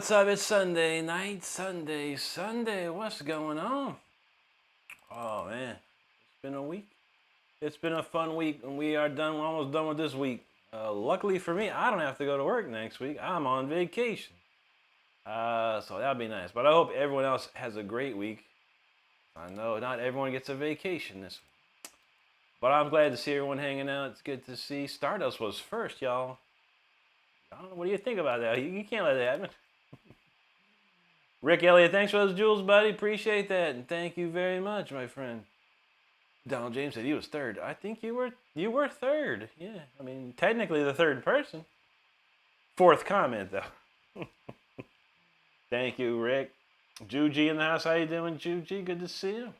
what's up? It's Sunday night. Sunday. What's going on? Oh, man. It's been a week. It's been a fun week, and we are done. We're almost done with this week. Luckily for me, I don't have to go to work next week. I'm on vacation. So that'll be nice. But I hope everyone else has a great week. I know not everyone gets a vacation this week. But I'm glad to see everyone hanging out. It's good to see. Stardust was first, y'all. I don't know. What do you think about that? You can't let that happen. Rick Elliott, thanks for those jewels, buddy. Appreciate that. And thank you very much, my friend. Donald James said he was third. I think you were third. Yeah. I mean, technically the third person. Fourth comment, though. Thank you, Rick. Juji in the house. How you doing, Juji? Good to see you.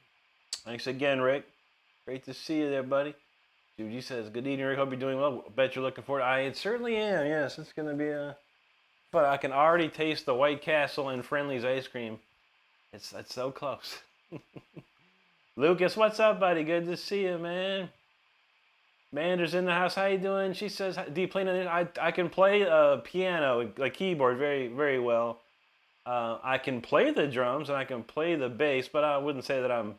Thanks again, Rick. Great to see you there, buddy. Juji says, good evening, Rick. Hope you're doing well. Bet you're looking forward. I certainly am. Yes, it's going to be a... But I can already taste the White Castle and Friendly's ice cream. It's so close. Lucas, what's up, buddy? Good to see you, man. Mander's in the house. How you doing? She says, do you play anything? I can play piano, like keyboard, very, very well. I can play the drums and I can play the bass, but I wouldn't say that I'm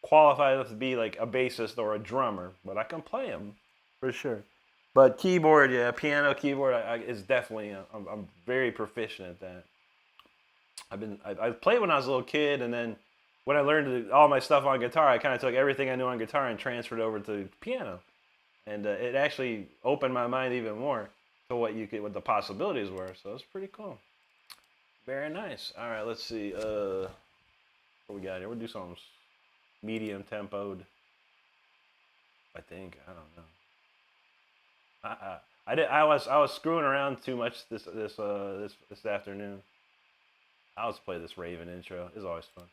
qualified enough to be like a bassist or a drummer. But I can play them for sure. But keyboard, yeah, piano, keyboard is definitely. I'm very proficient at that. I played when I was a little kid, and then when I learned all my stuff on guitar, I kind of took everything I knew on guitar and transferred over to piano, and it actually opened my mind even more to what the possibilities were. So it's pretty cool. Very nice. All right, let's see. What we got here? We'll do something medium tempoed. I think. I don't know. I was screwing around too much this afternoon. I'll just play this Raven intro. It's always fun.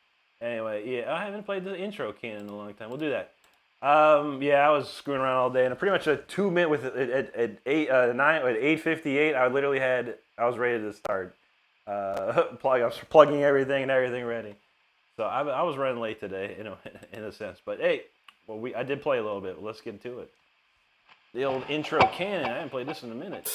Anyway, yeah, I haven't played the intro canon in a long time. We'll do that. Yeah, I was screwing around all day, and pretty much a 2 minute with at 8:58. I was ready to start. I was plugging everything and everything ready. So I was running late today, in a sense. But hey, I did play a little bit. Let's get into it. The old intro canon. I haven't played this in a minute.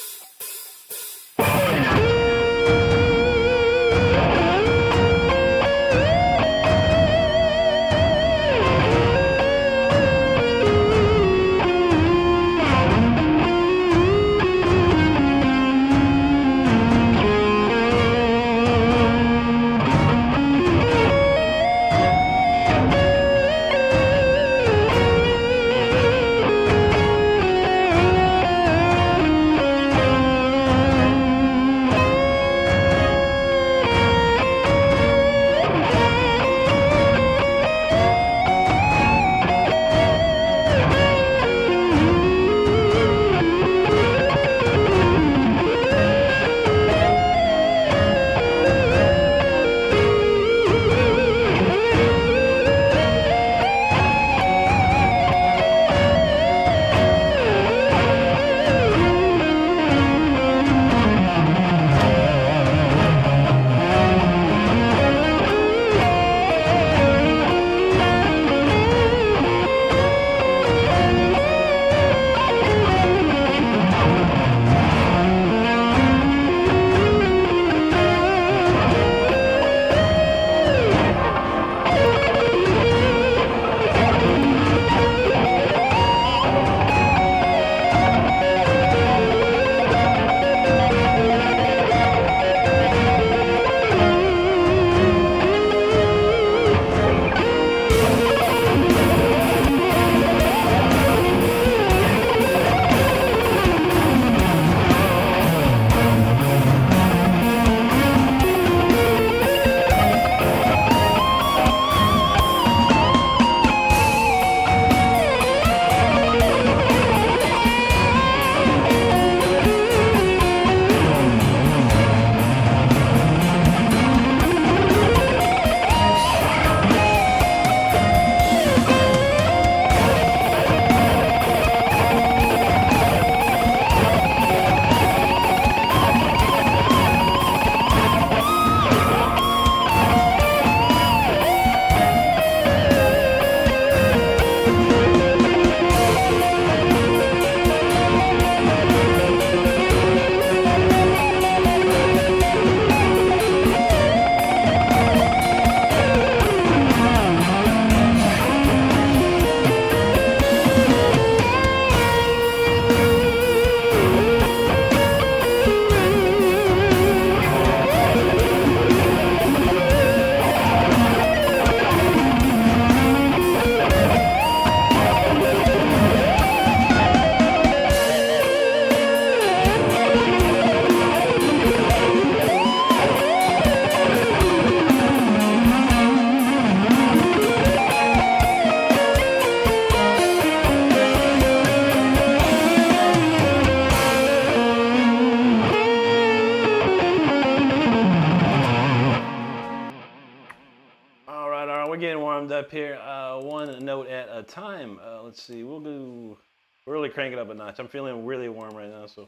up here one note at a time. Let's see. We'll really crank it up a notch. I'm feeling really warm right now, so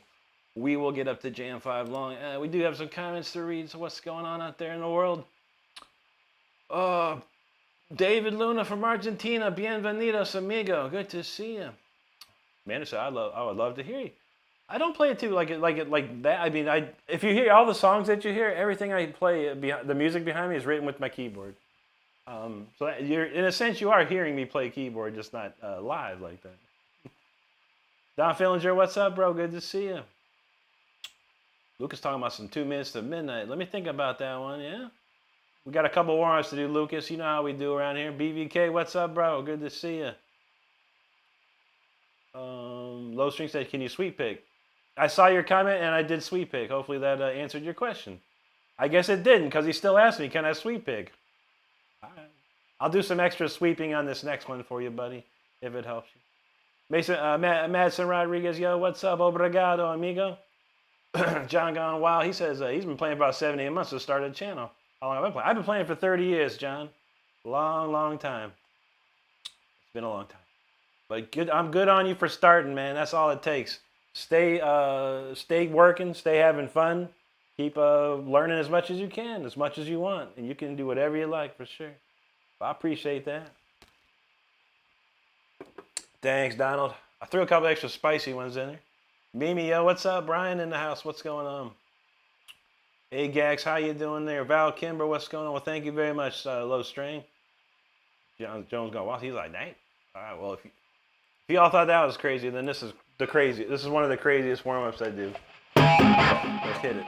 we will get up to Jam 5 long. We do have some comments to read. So what's going on out there in the world? David Luna from Argentina. Bienvenidos, amigo. Good to see you. Man, I would love to hear you. I don't play it too like that. I mean, if you hear all the songs that you hear, everything I play, the music behind me is written with my keyboard. So you're, in a sense, you are hearing me play keyboard, just not live like that. Don Fillinger, what's up, bro? Good to see you. Lucas talking about some 2 minutes to midnight. Let me think about that one, yeah? We got a couple warm-ups to do, Lucas. You know how we do around here. BVK, what's up, bro? Good to see you. Low String said, can you sweep pick? I saw your comment and I did sweep pick. Hopefully that answered your question. I guess it didn't because he still asked me, can I sweep pick? All right. I'll do some extra sweeping on this next one for you, buddy, if it helps you. Mason, Madison Rodriguez, yo, what's up? Obrigado, amigo. John Gone Wild, he says he's been playing for about 7, 8 months to start a channel. How long have I been playing? I've been playing for 30 years, John. Long time. It's been a long time. But good, I'm good on you for starting, man. That's all it takes. Stay working, stay having fun. Keep learning as much as you can, as much as you want. And you can do whatever you like, for sure. I appreciate that. Thanks, Donald. I threw a couple extra spicy ones in there. Mimi, yo, what's up? Brian in the house, what's going on? Hey, Gax, how you doing there? Val Kimber, what's going on? Well, thank you very much, Low String. Jones going, wow, he's like, dang. All right, well, if you all thought that was crazy, then this is the crazy. This is one of the craziest warm-ups I do. Let's hit it.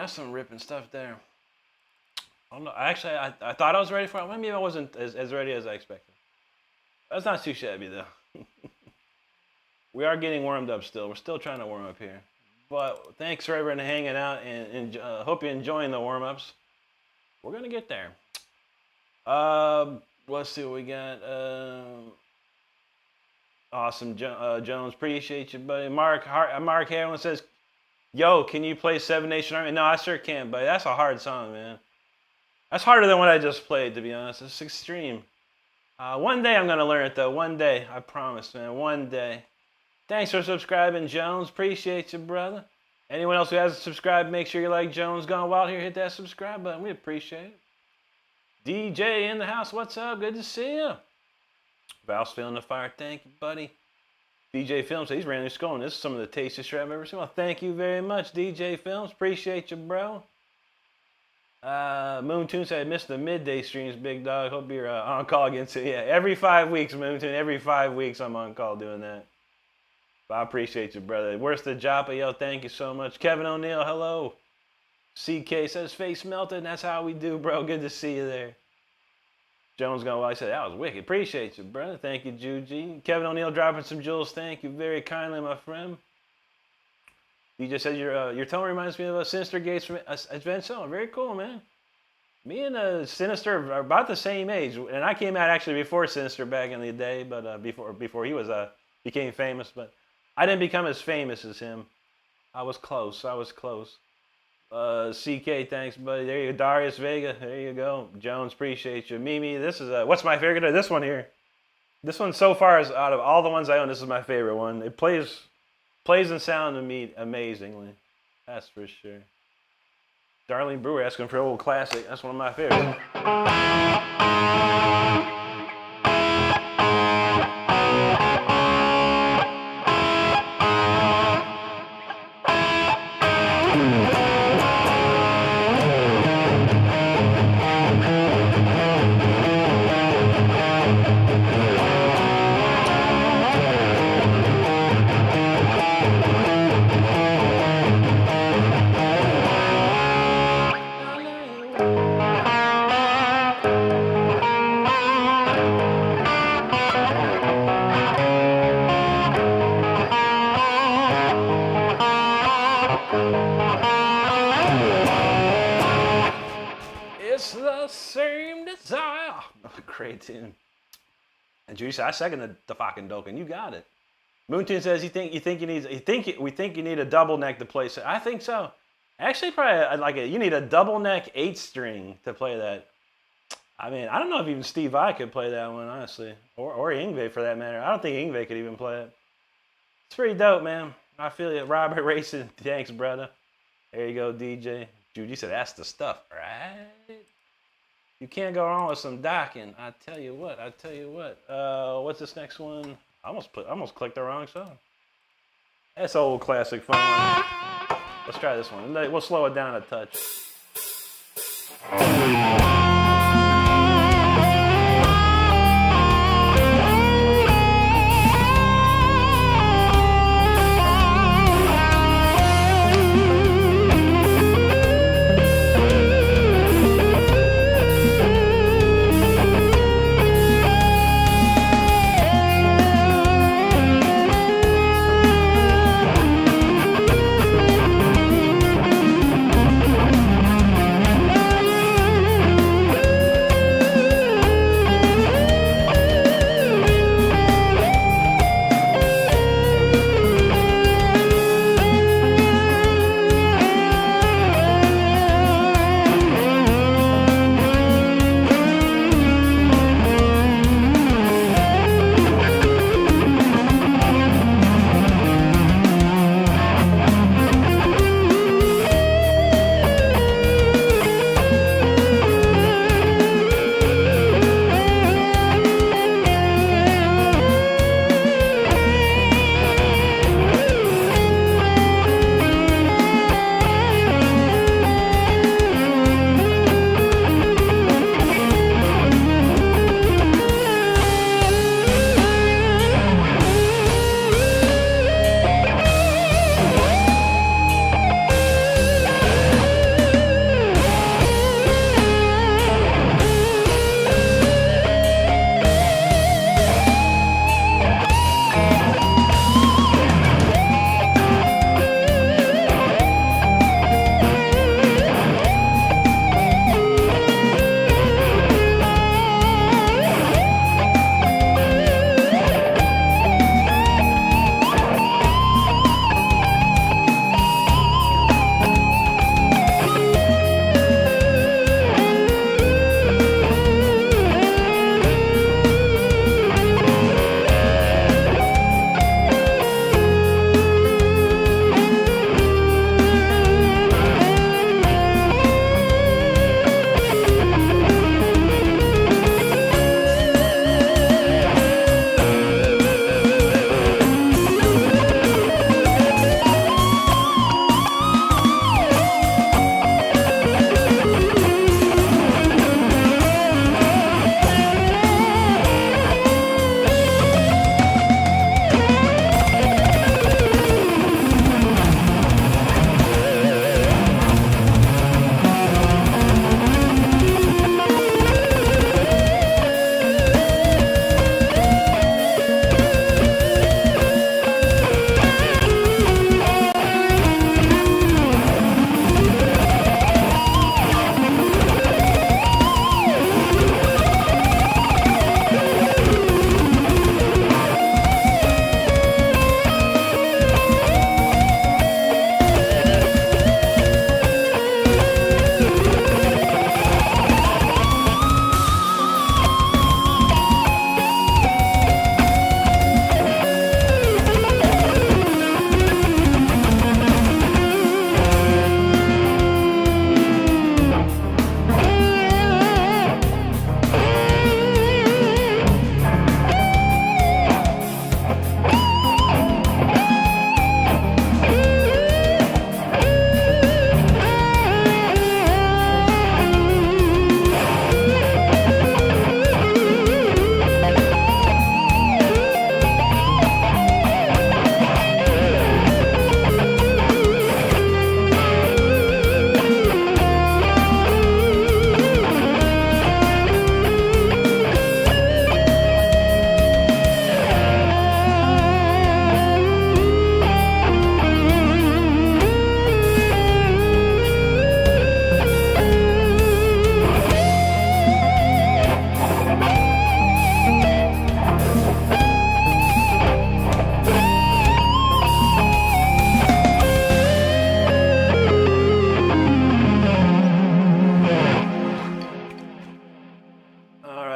That's some ripping stuff there. I don't know. Actually, I thought I was ready for it. Maybe I wasn't as ready as I expected. That's not too shabby, though. We are getting warmed up still. We're still trying to warm up here. But thanks for everyone hanging out, and hope you're enjoying the warm-ups. We're going to get there. Let's see what we got. Awesome, Jones. Appreciate you, buddy. Mark Harlan says, yo, can you play Seven Nation Army? No, I sure can't, buddy. That's a hard song, man. That's harder than what I just played, to be honest. It's extreme. One day I'm going to learn it, though. One day. I promise, man. One day. Thanks for subscribing, Jones. Appreciate you, brother. Anyone else who hasn't subscribed, make sure you like Jones Gone Wild here. Hit that subscribe button. We appreciate it. DJ in the house. What's up? Good to see you. Val's feeling the fire. Thank you, buddy. DJ Films says he's randomly scrolling. This is some of the tastiest shit I've ever seen. Well, thank you very much, DJ Films. Appreciate you, bro. Moon Toon said, I missed the midday streams, big dog. Hope you're on call again too. Yeah, every 5 weeks, Moon Toon. Every 5 weeks I'm on call doing that. But I appreciate you, brother. Where's the Joppa? Yo, thank you so much. Kevin O'Neill, hello. CK says, face melted. That's how we do, bro. Good to see you there. Jones Gone Wild. I said, that was wicked. Appreciate you, brother. Thank you, Juji. Kevin O'Neill dropping some jewels. Thank you very kindly, my friend. You just said your tone reminds me of Sinister Gates from Advent Zone. Very cool, man. Me and Sinister are about the same age, and I came out actually before Sinister back in the day, but before he was became famous. But I didn't become as famous as him. I was close. CK, thanks, buddy. There you go. Darius Vega. There you go. Jones, appreciate you. Mimi, this is what's my favorite? This one here. This one so far is out of all the ones I own. This is my favorite one. It plays and sounds to me amazingly. That's for sure. Darlene Brewer asking for an old classic. That's one of my favorites. It's the same desire. Great tune. And Judy said, I second the fucking Dokken. You got it. Moontoon says, we think you need a double neck to play. So I think so. Actually, probably you need a double neck 8-string to play that. I mean, I don't know if even Steve Vai could play that one, honestly, or Yngwie for that matter. I don't think Yngwie could even play it. It's pretty dope, man. I feel it. Robert Racing, thanks, brother. There you go, DJ. Judy said, that's the stuff, right? You can't go wrong with some Dokken. I tell you what. What's this next one? I almost clicked the wrong song. That's old classic fun. Let's try this one. We'll slow it down a touch.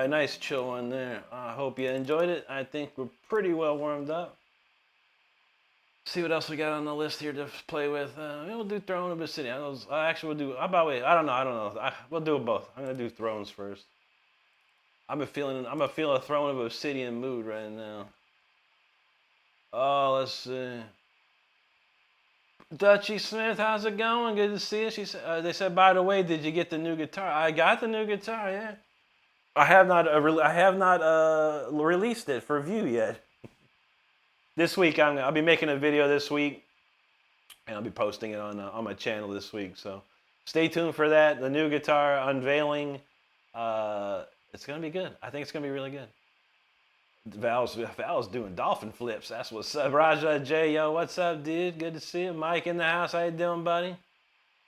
right, nice chill one there. I hope you enjoyed it. I think we're pretty well warmed up. See what else we got on the list here to play with. We'll do Throne of Obsidian. Actually, we'll do. How about wait? I don't know. We'll do both. I'm gonna do Thrones first. I'm a feeling a Throne of Obsidian mood right now. Oh, let's see. Dutchie Smith, how's it going? Good to see you. She said. They said, by the way, did you get the new guitar? I got the new guitar. Yeah. I have not. Released it for view yet. This week, I'll be making a video this week, and I'll be posting it on my channel this week. So stay tuned for that. The new guitar unveiling. It's gonna be good. I think it's gonna be really good. Val's doing dolphin flips. That's what's up. Raja J, yo, what's up, dude? Good to see you. Mike in the house. How you doing, buddy?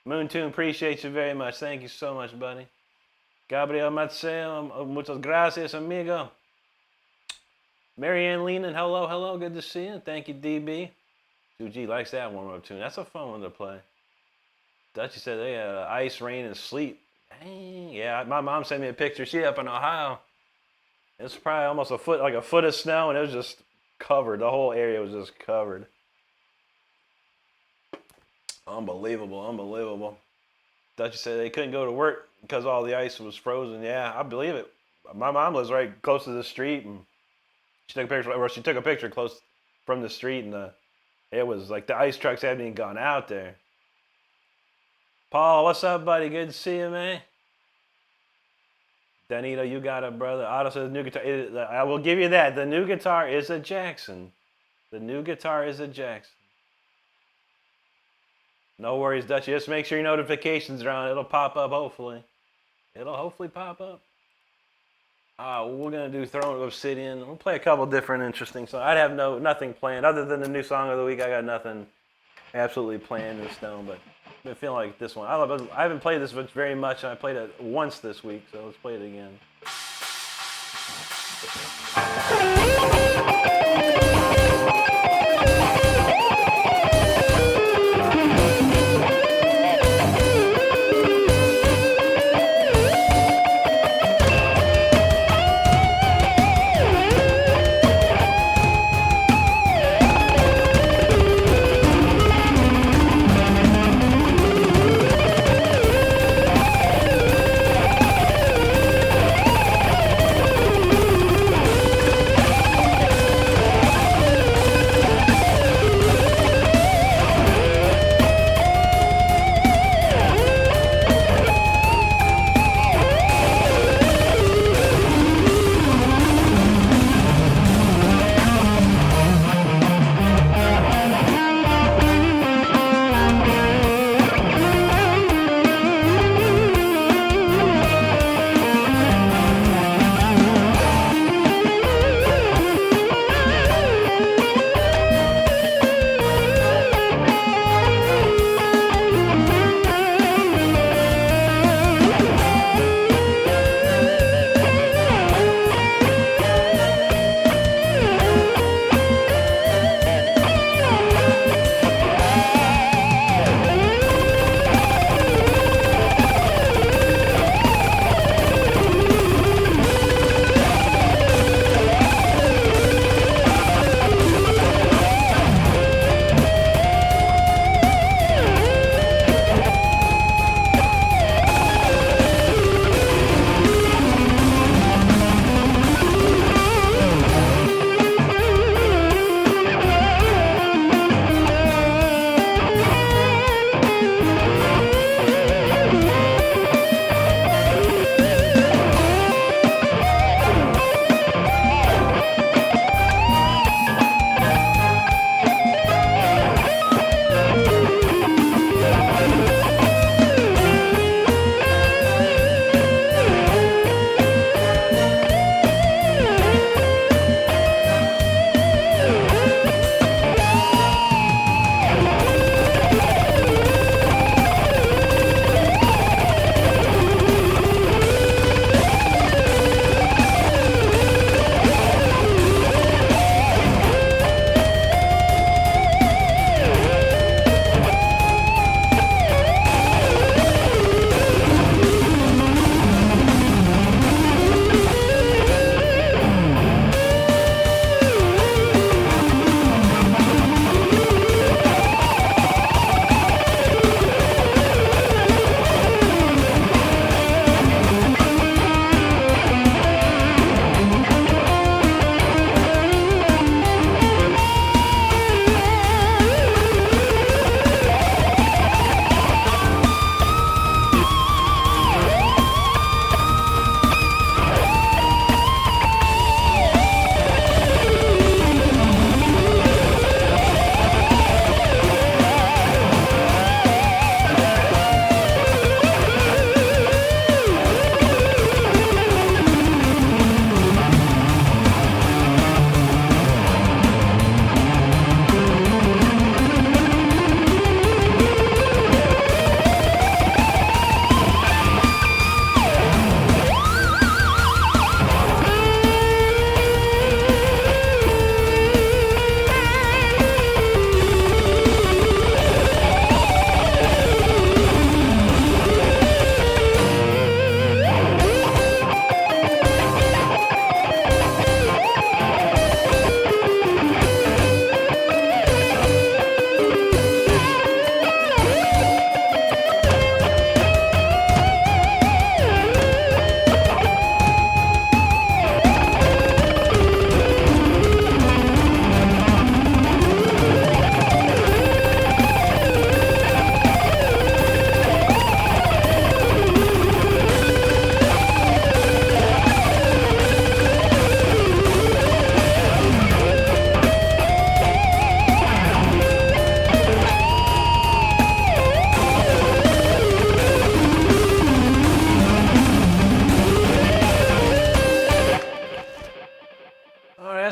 Moontoon, appreciate you very much. Thank you so much, buddy. Gabriel Mateo, muchas gracias, amigo. Marianne Leanan, hello, good to see you. Thank you, DB. 2G likes that warm-up tune. That's a fun one to play. Dutchie said they had ice, rain, and sleet. Dang. Yeah, my mom sent me a picture. She up in Ohio. It's probably almost a foot of snow, and it was just covered. The whole area was just covered. Unbelievable. Dutchie said they couldn't go to work because all the ice was frozen. Yeah, I believe it. My mom lives right close to the street, and she took a picture close from the street, and it was like the ice trucks hadn't even gone out there. Paul, what's up, buddy? Good to see you, man. Danito, you got it, brother. Otto says new guitar. I will give you that. The new guitar is a Jackson. The new guitar is a Jackson. No worries, Dutchie. Just make sure your notifications are on. It'll pop up, hopefully. It'll hopefully pop up. We're going to do Throne of Obsidian. We'll play a couple different interesting songs. I'd have nothing planned. Other than the new song of the week, I got nothing absolutely planned in stone, but I've been feeling like this one. I haven't played this very much, and I played it once this week, so let's play it again.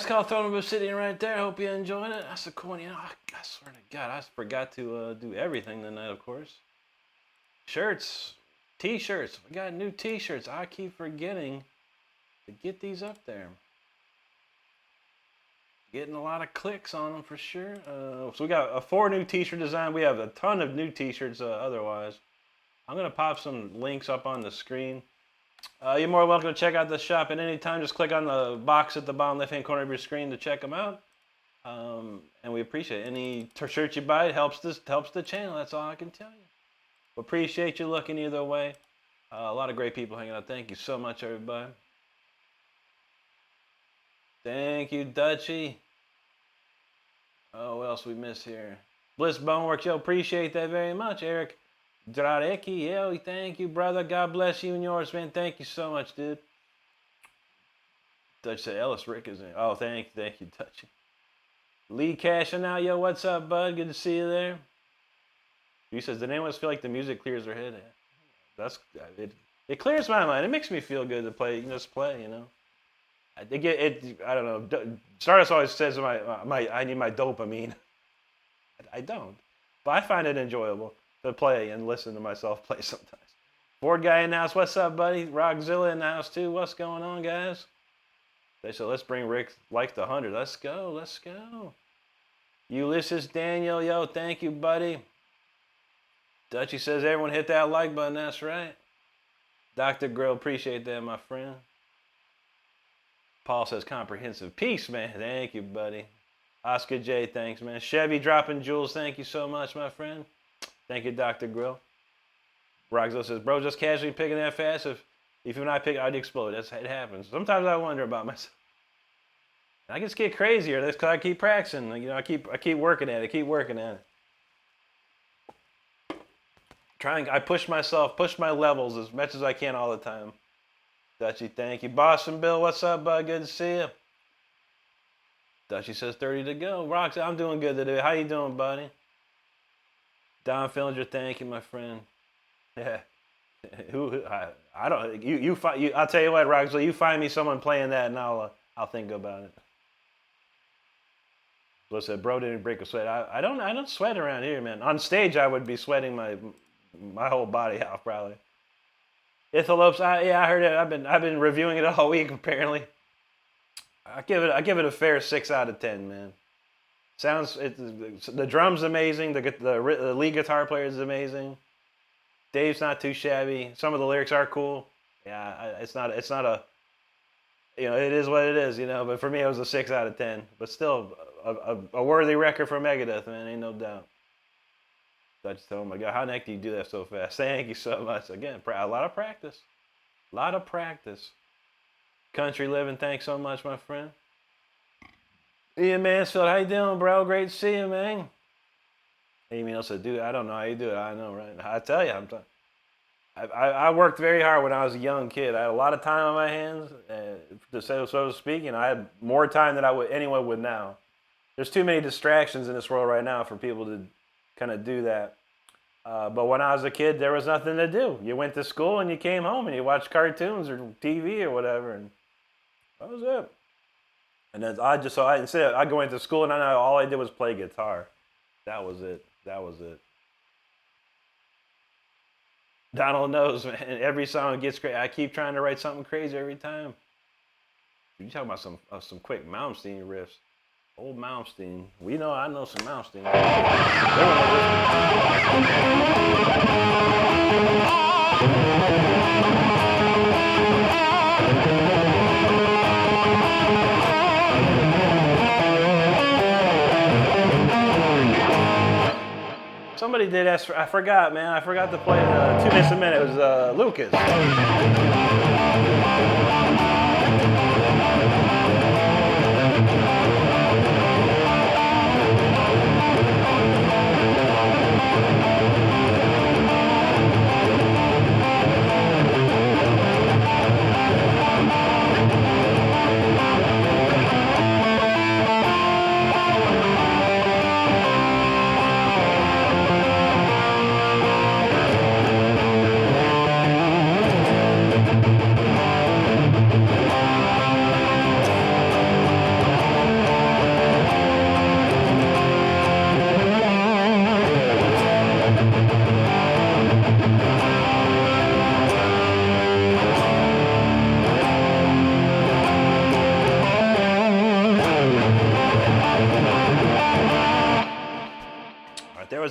That's called Throne of Obsidian right there. Hope you enjoyed it. That's a cool one. You know, I swear to God, I forgot to do everything tonight, of course. Shirts, t-shirts. We got new t-shirts. I keep forgetting to get these up there. Getting a lot of clicks on them for sure. So we got 4 new t-shirt design. We have a ton of new t-shirts otherwise. I'm going to pop some links up on the screen. You're more welcome to check out the shop at any time. Just click on the box at the bottom left-hand corner of your screen to check them out. And we appreciate it. Any shirt you buy, it helps the channel. That's all I can tell you. We appreciate you looking either way. A lot of great people hanging out. Thank you so much, everybody. Thank you, Dutchie. Oh, what else we miss here? Bliss Boneworks, yo, appreciate that very much. Eric Dradecki, yo, thank you, brother. God bless you and yours, man. Thank you so much, dude. Dutch said Ellis Rick is in. Oh, thank you, Dutchie. Lee cashing out, yo, what's up, bud? Good to see you there. He says, did anyone else feel like the music clears their head? That's it clears my mind. It makes me feel good to play. You can just play, you know. I don't know. Stardust always says I need my dopamine. I don't, but I find it enjoyable to play and listen to myself play sometimes. Board guy in the house. What's up, buddy? Rockzilla in the house too. What's going on, guys? They said let's bring Rick like the 100. Let's go. Let's go. Ulysses Daniel, yo, thank you, buddy. Dutchie says everyone hit that like button. That's right. Dr. Grill, appreciate that, my friend. Paul says comprehensive peace, man. Thank you, buddy. Oscar J, thanks, man. Chevy dropping jewels. Thank you so much, my friend. Thank you, Dr. Grill. Roxo says, bro, just casually picking that fast. If you're not picking, I'd explode. It happens. Sometimes I wonder about myself. I just get crazier. That's because I keep practicing. You know, I keep working at it. I push my levels as much as I can all the time. Dutchie, thank you. Boston Bill, what's up, bud? Good to see you. Dutchie says 30 to go. Rox, I'm doing good today. How you doing, buddy? Don Fillinger, thank you, my friend. Yeah. I don't. I'll tell you what, Roxley. You find me someone playing that, and I'll think about it. So I said, bro, didn't break a sweat. I don't sweat around here, man. On stage, I would be sweating my whole body out probably. Ithalopes, I heard it. I've been reviewing it all week apparently. I give it a fair 6 out of 10, man. The drum's amazing. The lead guitar player is amazing. Dave's not too shabby. Some of the lyrics are cool. Yeah, it's not a. You know, it is what it is. You know, but for me, it was a 6 out of 10. But still, a worthy record for Megadeth, man. Ain't no doubt. I just told him, oh my God, how the heck do you do that so fast? Thank you so much. Again, a lot of practice. Country living, thanks so much, my friend. Ian Mansfield, how you doing, bro? Great to see you, man. Amy said, dude, I don't know how you do it. I know, right? I tell you, I worked very hard when I was a young kid. I had a lot of time on my hands, so to speak, and I had more time than anyone would now. There's too many distractions in this world right now for people to kind of do that. But when I was a kid, there was nothing to do. You went to school and you came home and you watched cartoons or TV or whatever, and that was it. And then I go into school and all I did was play guitar. That was it. Donald knows, man. Every song gets great. I keep trying to write something crazy every time. You talking about some quick Malmsteen riffs. Old Malmsteen. I know some Malmsteen. Somebody did ask I forgot, man. I forgot to play 2 minutes a minute. It was Lucas.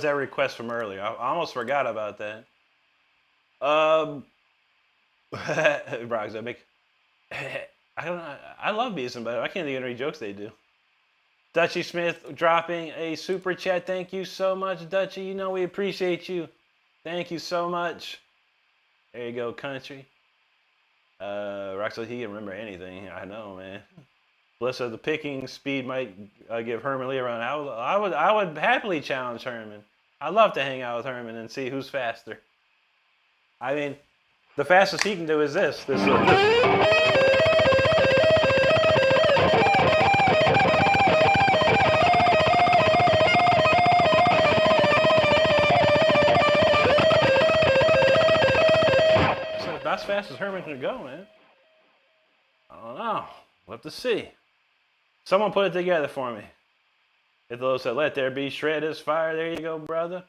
that request from earlier? I almost forgot about that. Brox, I make. I don't know. I love Beason, but I can't think of any jokes they do. Dutchy Smith dropping a super chat. Thank you so much, Dutchy. You know we appreciate you. Thank you so much. There you go, country. Roxy, he can remember anything. I know, man. Blissa, the picking speed might give Herman Lee around. I would happily challenge Herman. I'd love to hang out with Herman and see who's faster. I mean, the fastest he can do is this. That's as fast as Herman can go, man. I don't know. We'll have to see. Someone put it together for me. If those said, let there be shred is fire. There you go, brother.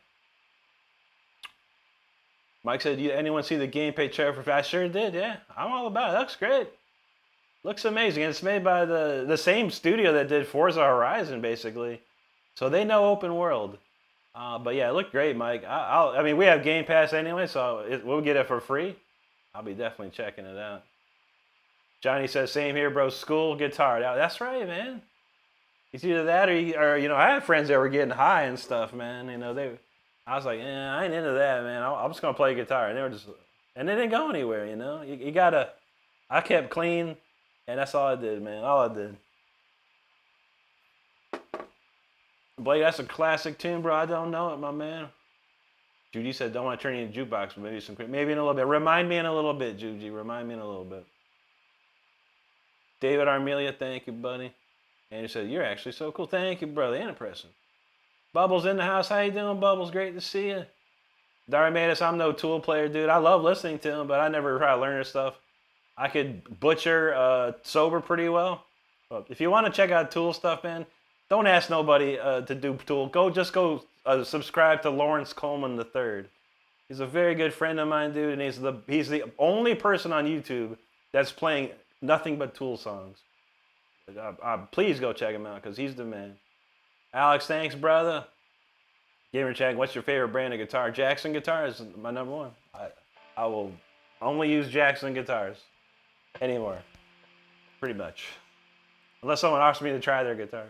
Mike said, anyone see the gameplay trailer for? I sure did, yeah. I'm all about it. Looks great. Looks amazing. And it's made by the same studio that did Forza Horizon, basically. So they know open world. But yeah, it looked great, Mike. I mean, we have Game Pass anyway, so we'll get it for free. I'll be definitely checking it out. Johnny says, same here, bro. School, guitar. That's right, man. It's either that or you know, I had friends that were getting high and stuff, man. You know, I was like, I ain't into that, man. I'm just gonna play guitar, and they didn't go anywhere. You know, you gotta. I kept clean, and that's all I did, man. All I did. Blake, that's a classic tune, bro. I don't know it, my man. Judy said, don't want to turn you into jukebox, but maybe in a little bit. Remind me in a little bit, Judy. Remind me in a little bit. David Armelia, thank you, buddy. And he said, you're actually so cool. Thank you, brother. And impressive. Bubbles in the house. How you doing, Bubbles? Great to see you. Darimatis, I'm no Tool player, dude. I love listening to him, but I never try to learn his stuff. I could butcher sober pretty well. But if you want to check out Tool stuff, man, don't ask nobody to do Tool. Just go subscribe to Lawrence Coleman III. He's a very good friend of mine, dude, and he's the only person on YouTube that's playing nothing but Tool songs. Please go check him out because he's the man. Alex, thanks, brother. Gamer Chat, what's your favorite brand of guitar? Jackson guitar is my number one. I will only use Jackson guitars anymore, pretty much, unless someone offers me to try their guitar.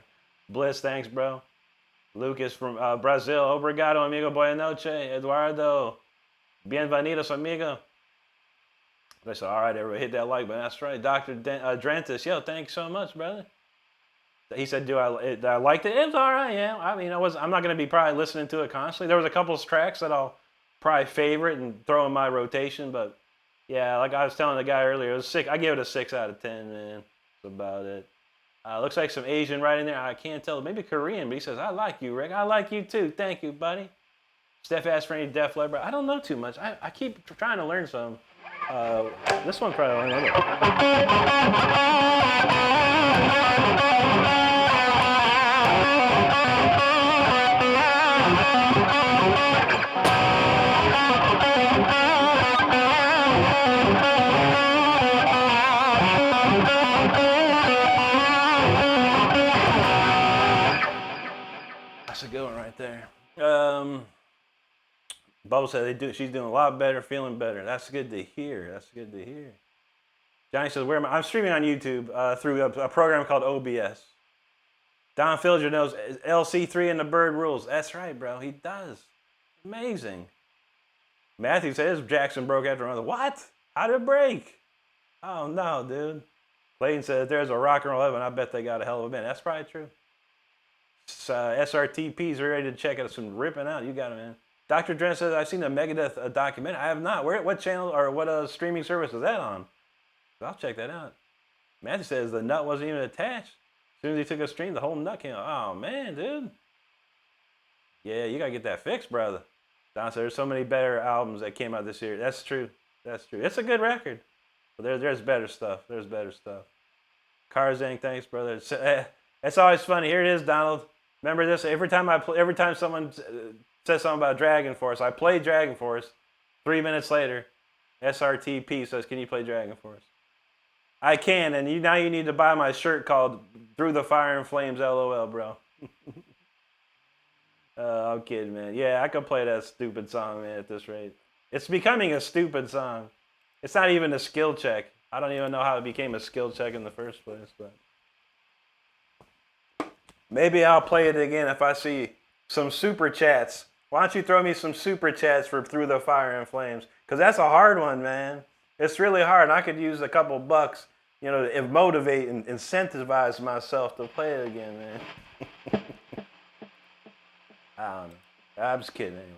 Bliss, thanks, bro. Lucas from Brazil. Obrigado, amigo. Boa noche. Eduardo. Bienvenidos, amigo. They said, all right, everybody hit that like button. That's right. Dr. Drentis. Yo, thanks so much, brother. He said, did I like it? It was all right, yeah. I mean, I'm not going to be probably listening to it constantly. There was a couple of tracks that I'll probably favorite and throw in my rotation. But, yeah, like I was telling the guy earlier, it was sick. I give it a 6 out of 10, man. That's about it. Looks like some Asian right in there. I can't tell. Maybe Korean, but he says, I like you, Rick. I like you too. Thank you, buddy. Steph asked for any Def Leppard. I don't know too much. I keep trying to learn some. This one probably learned a little. That's a good one right there. Bubble said she's doing a lot better, feeling better. That's good to hear. That's good to hear. Johnny says, where am I? I'm streaming on YouTube through a program called OBS. Don Filger knows LC3 and the Bird rules. That's right, bro. He does. Amazing. Matthew says Jackson broke after another. What? How did it break? Oh, no, dude. Clayton said there's a rock and roll heaven. I bet they got a hell of a band. That's probably true. SRTPs are ready to check out some ripping out. You got it, man. Dr. Dren says, I've seen the Megadeth documentary. I have not. What channel or what streaming service is that on? I'll check that out. Matthew says the nut wasn't even attached. As soon as he took a stream, the whole nut came out. Oh, man, dude. Yeah, you got to get that fixed, brother. Don said there's so many better albums that came out this year. That's true. That's true. It's a good record. But there's better stuff. There's better stuff. Karzang, thanks, brother. It's always funny. Here it is, Donald. Remember this? Every time someone says something about Dragon Force, I play Dragon Force. 3 minutes later, SRTP says, can you play Dragon Force? I can, and now you need to buy my shirt called Through the Fire and Flames LOL, bro. I'm kidding, man. Yeah, I could play that stupid song, man, at this rate. It's becoming a stupid song. It's not even a skill check. I don't even know how it became a skill check in the first place, but maybe I'll play it again if I see some super chats. Why don't you throw me some super chats for Through the Fire and Flames? Because that's a hard one, man. It's really hard. And I could use a couple bucks, to motivate and incentivize myself to play it again, man. I don't know. I'm just kidding anyway.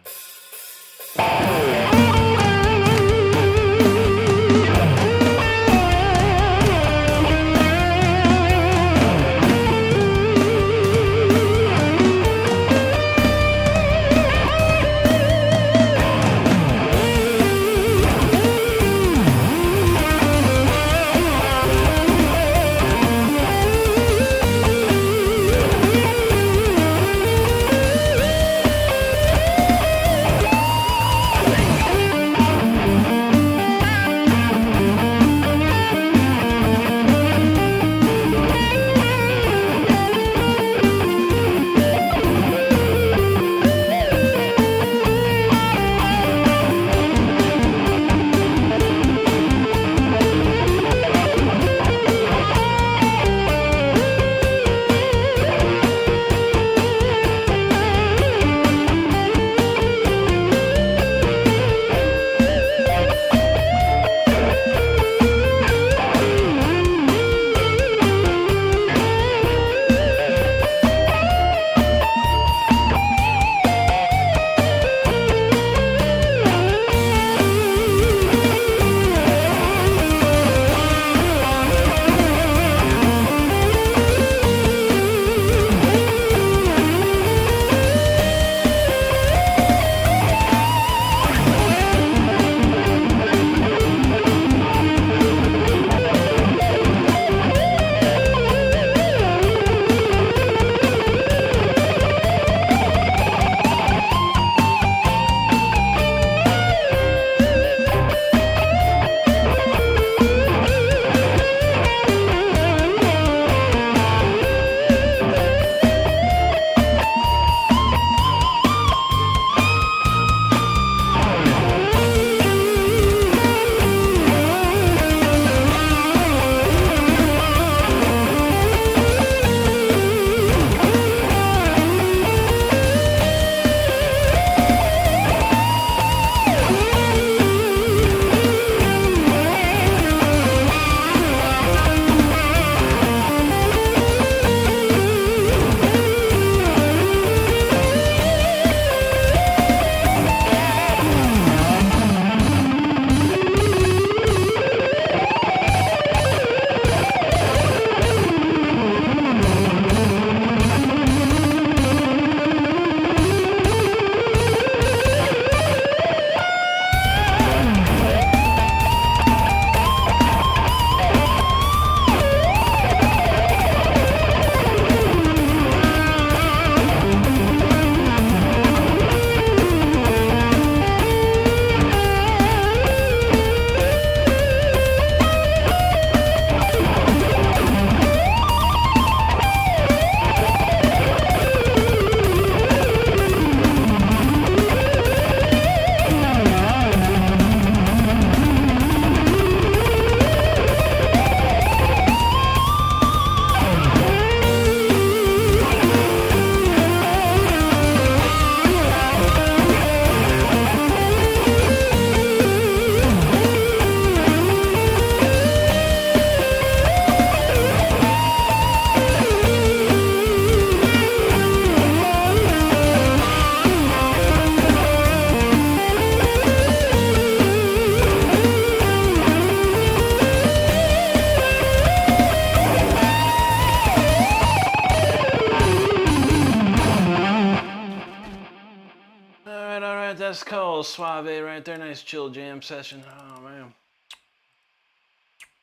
That's called Suave right there. Nice chill jam session. Oh man,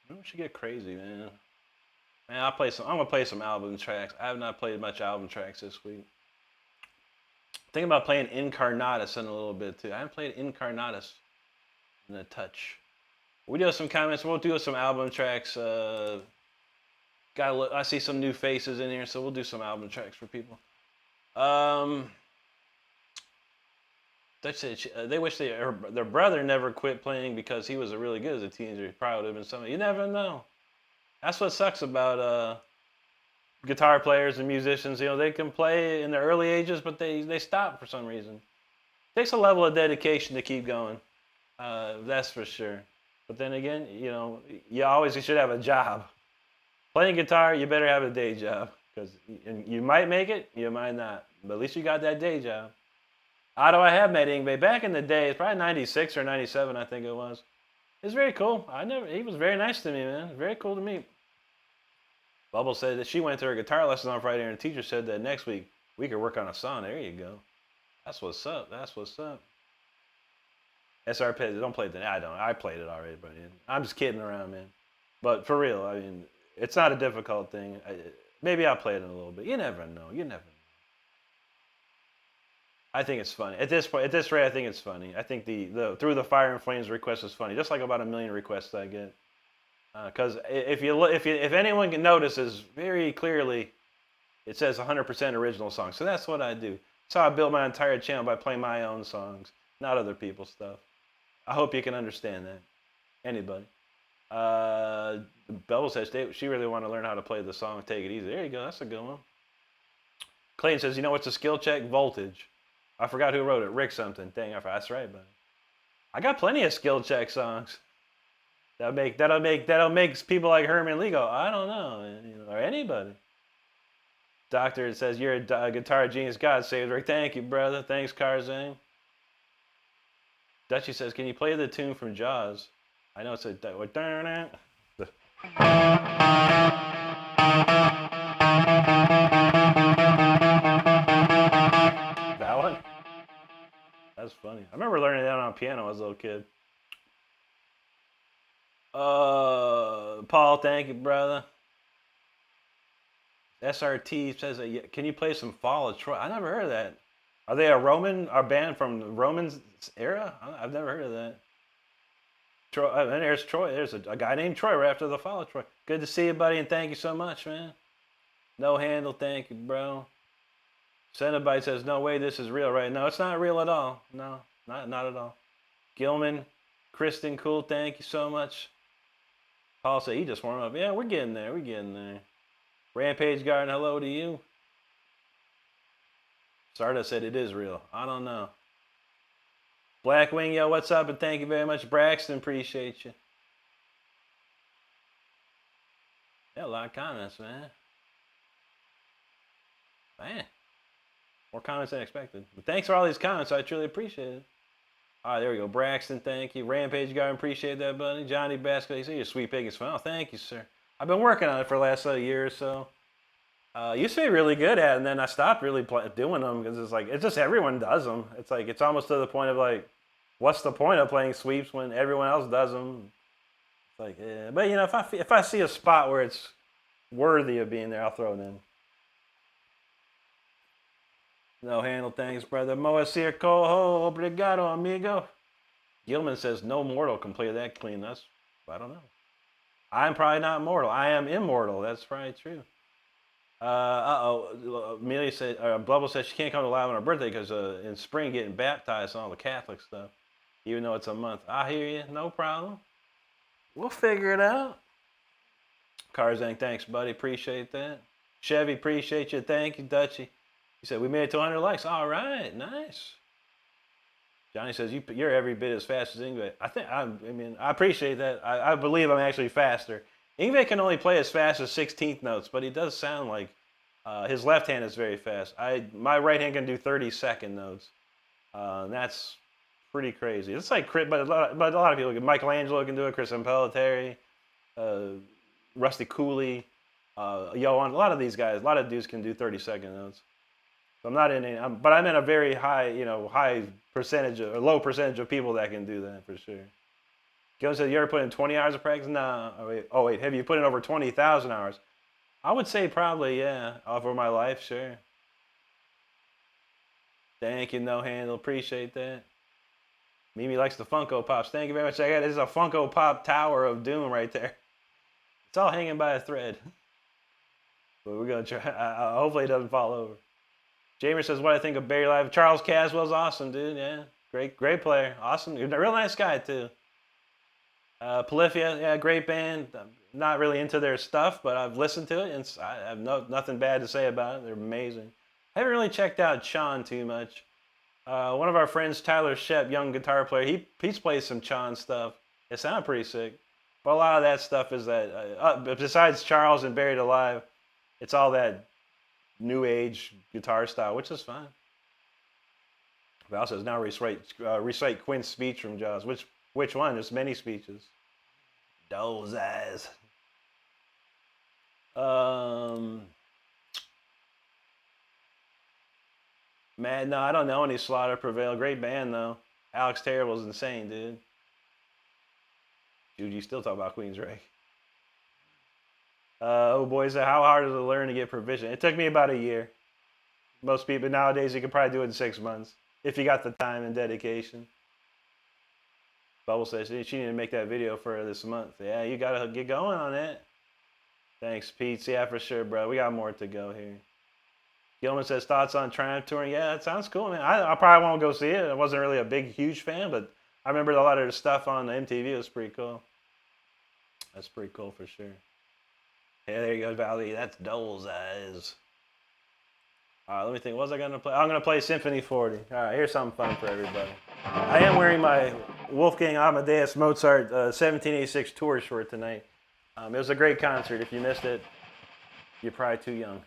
we should get crazy, man. Man, I'm gonna play some album tracks. I have not played much album tracks this week. Thinking about playing Incarnatus in a little bit too. I haven't played Incarnatus in a touch. We do have some comments. We'll do some album tracks. I see some new faces in here, so we'll do some album tracks for people. They wish their brother never quit playing because he was really good as a teenager. He probably would have been something. You never know. That's what sucks about guitar players and musicians. They can play in their early ages, but they stop for some reason. It takes a level of dedication to keep going. That's for sure. But then again, you should have a job. Playing guitar, you better have a day job because you might make it, you might not. But at least you got that day job. I have met Yngwie back in the day. It's probably '96 or '97, I think it was. It was very cool. He was very nice to me, man. Very cool to meet. Bubble said that she went to her guitar lesson on Friday, and the teacher said that next week we could work on a song. There you go. That's what's up. That's what's up. SRP, don't play it. I don't. I played it already, but I'm just kidding around, man. But for real, I mean, it's not a difficult thing. Maybe I'll play it in a little bit. You never know. You never know. I think it's funny. At this point, at this rate, I think it's funny. I think the Through the Fire and Flames request is funny, just like about 1 million requests I get. Because if anyone can notices very clearly, it says 100% original song. So that's what I do. That's how I built my entire channel, by playing my own songs, not other people's stuff. I hope you can understand that. Anybody. Bevel says she really want to learn how to play the song Take It Easy. There you go. That's a good one. Clayton says, what's a skill check? Voltage. I forgot who wrote it. Rick something. Dang, that's right, buddy. I got plenty of skill check songs. That'll make people like Herman Lee go, I don't know, or anybody. Doctor says, you're a guitar genius. God save Rick. Thank you, brother. Thanks, Karzang. Dutchie says, can you play the tune from Jaws? I know it's a... That one? That's funny. I remember learning that on piano when I was a little kid. Paul, thank you, brother. SRT says, can you play some Fall of Troy? I never heard of that. Are they a band from the Romans era? I've never heard of that. Troy, and there's Troy. There's a guy named Troy right after the Fall of Troy. Good to see you, buddy, and thank you so much, man. No handle, thank you, bro. Cenobite says, no way this is real, right? No, it's not real at all. No, not at all. Gilman, Kristen, cool, thank you so much. Paul said, he just warmed up. Yeah, we're getting there. We're getting there. Rampage Garden, hello to you. Stardust said it is real. I don't know. Blackwing, yo, what's up? And thank you very much. Braxton, appreciate you. Yeah, a lot of comments, man. Man. More comments than expected. But thanks for all these comments. I truly appreciate it. All right, there we go. Braxton, thank you. Rampage Garden, appreciate that, buddy. Johnny Basket, you say your sweet pig is fun. Oh, thank you, sir. I've been working on it for the last year or so. Used to be really good at it, and then I stopped really doing them because it's just everyone does them. It's almost to the point of what's the point of playing sweeps when everyone else does them? It's yeah. But if I see a spot where it's worthy of being there, I'll throw it in. No handle, thanks, brother. Moacir Coho, obrigado, amigo. Gilman says no mortal can play that clean. I don't know. I'm probably not mortal. I am immortal. That's probably true. Amelia said, Bubble says she can't come to live on her birthday because in spring getting baptized and all the Catholic stuff, even though it's a month. I hear you. No problem. We'll figure it out. Karzang, thanks, buddy. Appreciate that. Chevy, appreciate you. Thank you, Dutchie. He said, we made it to 100 likes. All right, nice. Johnny says, you're every bit as fast as Yngwie. I appreciate that. I believe I'm actually faster. Yngwie can only play as fast as 16th notes, but he does sound like his left hand is very fast. My right hand can do 32nd notes. That's pretty crazy. It's but a lot of people, Michelangelo can do it, Chris Impellitteri, Rusty Cooley, Johan, a lot of these guys, a lot of dudes can do 32nd notes. So I'm not in but I'm in a very high, high percentage or low percentage of people that can do that for sure. Gil said, you ever put in 20 hours of practice? No. Oh, wait. Have you put in over 20,000 hours? I would say probably, yeah. Over my life, sure. Thank you, No Handle. Appreciate that. Mimi likes the Funko Pops. Thank you very much. This is a Funko Pop Tower of Doom right there. It's all hanging by a thread. But we're going to try. Hopefully it doesn't fall over. Jamer says, what I think of Barry Live. Charles Caswell's awesome, dude. Yeah. Great player. Awesome. You're a real nice guy too. Polyphia, yeah, great band. I'm not really into their stuff, but I've listened to it, and I have nothing bad to say about it. They're amazing. I haven't really checked out Sean too much. One of our friends, Tyler Shep, young guitar player, he's played some Sean stuff. It sounded pretty sick. But a lot of that stuff is that, besides Charles and Buried Alive, it's all that new age guitar style, which is fine. But also, now recite Quint's speech from Jaws. Which one? There's many speeches. Those eyes. Man, no, I don't know any Slaughter Prevail. Great band though. Alex Terrible's insane, dude. Dude, you still talk about Queensrÿche. Oh boy, so how hard is it to learn to get proficient? It took me about a year. Most people nowadays, you can probably do it in 6 months if you got the time and dedication. Bubble says she needed to make that video for this month. Yeah, you gotta get going on it. Thanks, Pete. Yeah, for sure, bro. We got more to go here. Gilman says thoughts on Triumph touring. Yeah, that sounds cool, man. I probably won't go see it. I wasn't really a huge fan, but I remember a lot of the stuff on the MTV. It was pretty cool. That's pretty cool for sure. Yeah, there you go, Valley. That's Dole's Eyes. All right, let me think. What was I going to play? I'm going to play Symphony 40. All right, here's something fun for everybody. I am wearing my Wolfgang Amadeus Mozart 1786 tour shirt tonight. It was a great concert. If you missed it, you're probably too young.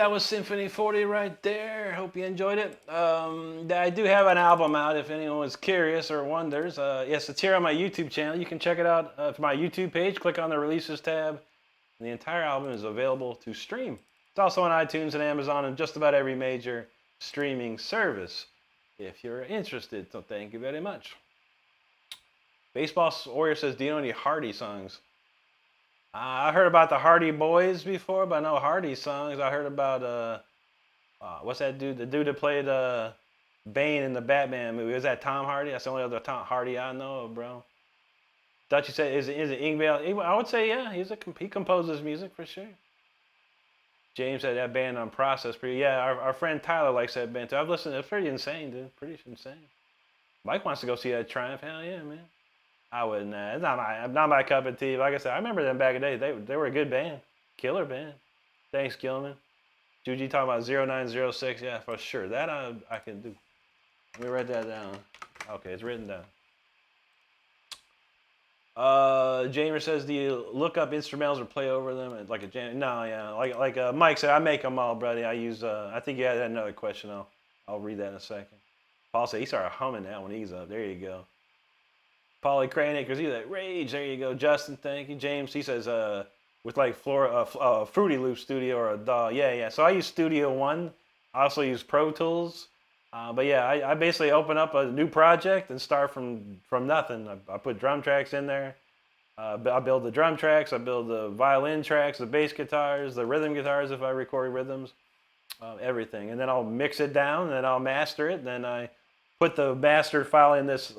that was Symphony 40 right there. Hope you enjoyed it. I do have an album out if anyone was curious or wonders. Yes, it's here on my YouTube channel. You can check it out from my YouTube page. Click on the Releases tab. And the entire album is available to stream. It's also on iTunes and Amazon and just about every major streaming service if you're interested. So thank you very much. Baseball Warrior says, do you know any Hardy songs? I heard about the Hardy Boys before, but I know Hardy songs. I heard about, what's that dude? The dude that played Bane in the Batman movie. Was that Tom Hardy? That's the only other Tom Hardy I know of, bro. Dutchy said, is it Ingvale? I would say, yeah, he composes music for sure. James said that band on Process. Yeah, our friend Tyler likes that band too. I've listened. It's pretty insane, dude. Pretty insane. Mike wants to go see that Triumph. Hell yeah, man. I wouldn't. It's not my cup of tea. Like I said, I remember them back in the day. They were a good band. Killer band. Thanks, Gilman. Juji talking about 0906. Yeah, for sure. That I can do. Let me write that down. Okay, it's written down. Jamer says, do you look up instrumentals or play over them like a jam? No, yeah. Like Mike said, I make them all, buddy. I use, I think you had another question. I'll read that in a second. Paul said, he started humming that when he's up. There you go. Paulie Cranacres, he's like, Rage. There you go. Justin, thank you. James, he says, with like Fruity Loop Studio or a DAW. Yeah. So I use Studio One. I also use Pro Tools. But yeah, I basically open up a new project and start from nothing. I put drum tracks in there. I build the drum tracks. I build the violin tracks, the bass guitars, the rhythm guitars if I record rhythms, everything. And then I'll mix it down, and then I'll master it. And then I put the mastered file in this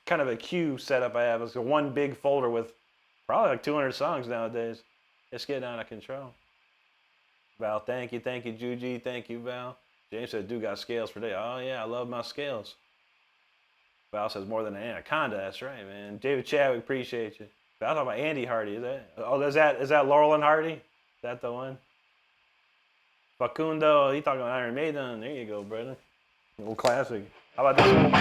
kind of a queue setup I have. It's one big folder with probably like 200 songs nowadays. It's getting out of control. Val, thank you, Juji. Thank you, Val. James said, dude got scales for day. Oh, yeah, I love my scales. Val says, more than an anaconda. That's right, man. David Chadwick, appreciate you. Val talking about Andy Hardy. Is that Laurel and Hardy? Is that the one? Facundo, he talking about Iron Maiden. There you go, brother. Old classic. How about this one?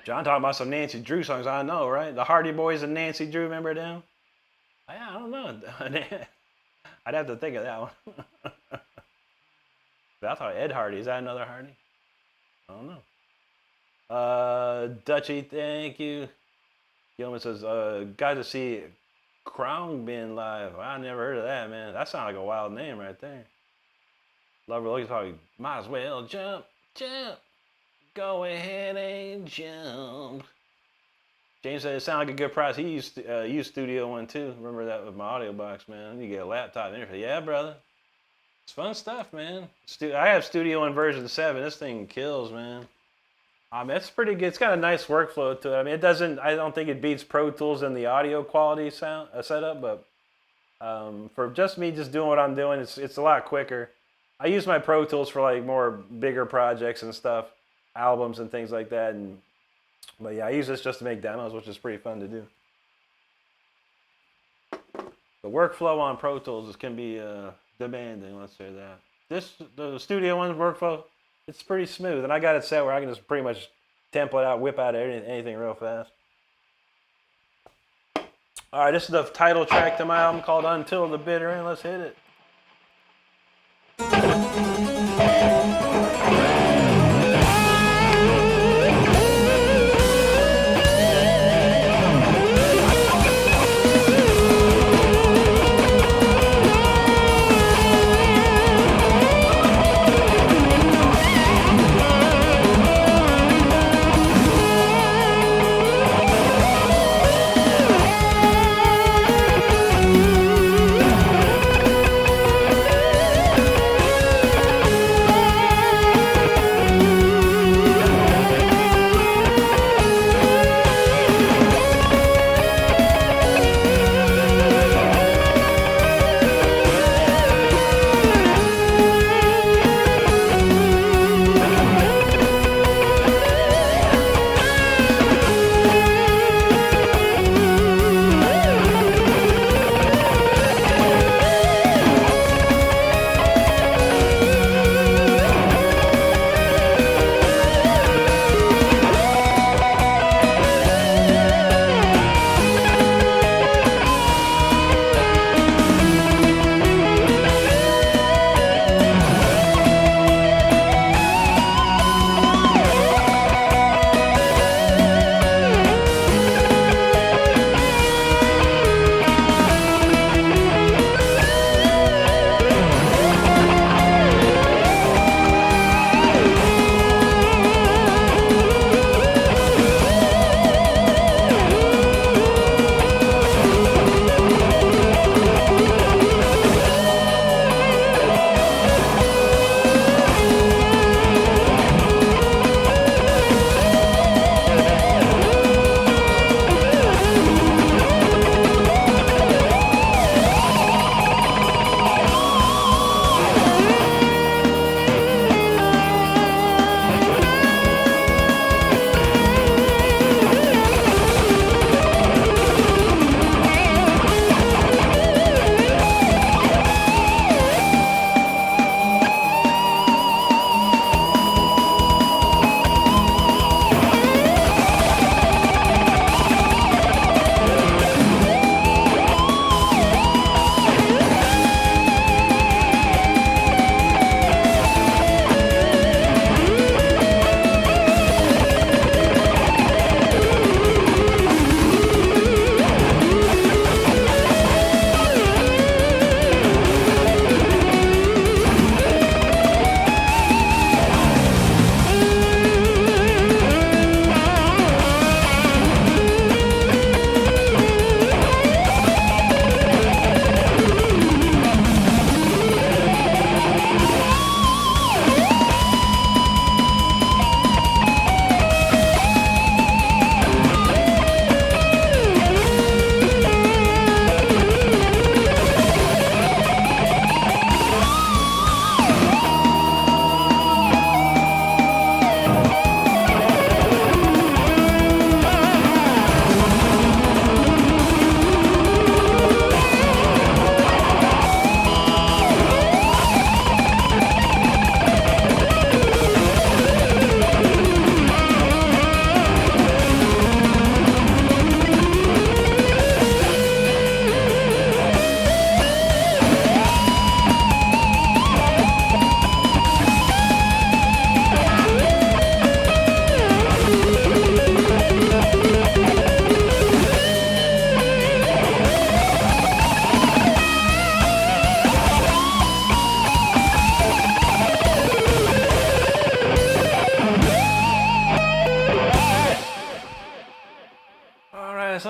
John talking about some Nancy Drew songs. I know, right? The Hardy Boys and Nancy Drew, remember them? I don't know. I'd have to think of that one. But I thought Ed Hardy. Is that another Hardy? I don't know. Dutchy, thank you. Gilman says, got to see Crown being live. I never heard of that, man. That sounds like a wild name right there. Lover Logan's talking, might as well jump. Go ahead and jump. James said it sounded like a good price. He used Studio One too. Remember that with my audio box, man. You get a laptop interface. Yeah, brother. It's fun stuff, man. I have Studio One version 7. This thing kills, man. It's pretty good. It's got a nice workflow to it. I mean, I don't think it beats Pro Tools in the audio quality setup, but for just me doing what I'm doing, it's a lot quicker. I use my Pro Tools for like more bigger projects and stuff. Albums and things like that, but yeah, I use this just to make demos, which is pretty fun to do. The workflow on Pro Tools can be demanding, let's say that. The Studio One's workflow, it's pretty smooth, and I got it set where I can just pretty much template out, whip out anything real fast. All right, this is the title track to my album called Until the Bitter End. Let's hit it.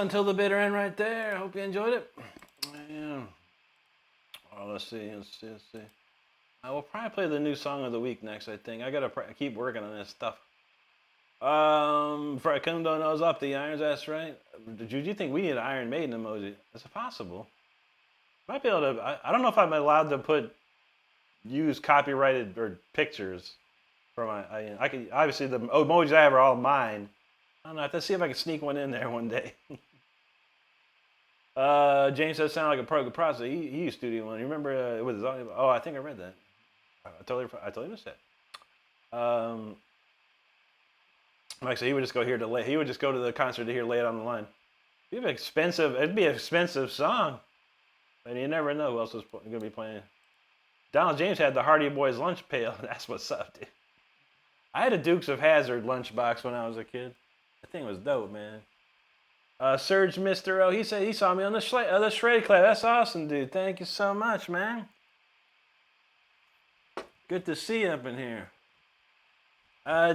Until the Bitter End right there. I hope you enjoyed it. Yeah. Oh, let's see. I will probably play the new song of the week next, I think. I got to keep working on this stuff. For I come to nose up the irons, that's right. Do you think we need an Iron Maiden emoji? Is it possible? Might be able to. I don't know if I'm allowed to use copyrighted or pictures for my. I can obviously the emojis I have are all mine. I don't know. I have to see if I can sneak one in there one day. James says sound like a pro process. He used Studio One. You remember it was oh, I think I read that. I totally missed that. Like I said, he would just go here to lay. He would just go to the concert to lay it on the line. It'd be expensive. It'd be an expensive song. And you never know who else is going to be playing. Donald James had the Hardy Boys lunch pail. That's what's up, dude. I had a Dukes of Hazzard lunchbox when I was a kid. That thing was dope, man. Serge Mr. O, he said he saw me on the Shred Club. That's awesome, dude. Thank you so much, man. Good to see you up in here.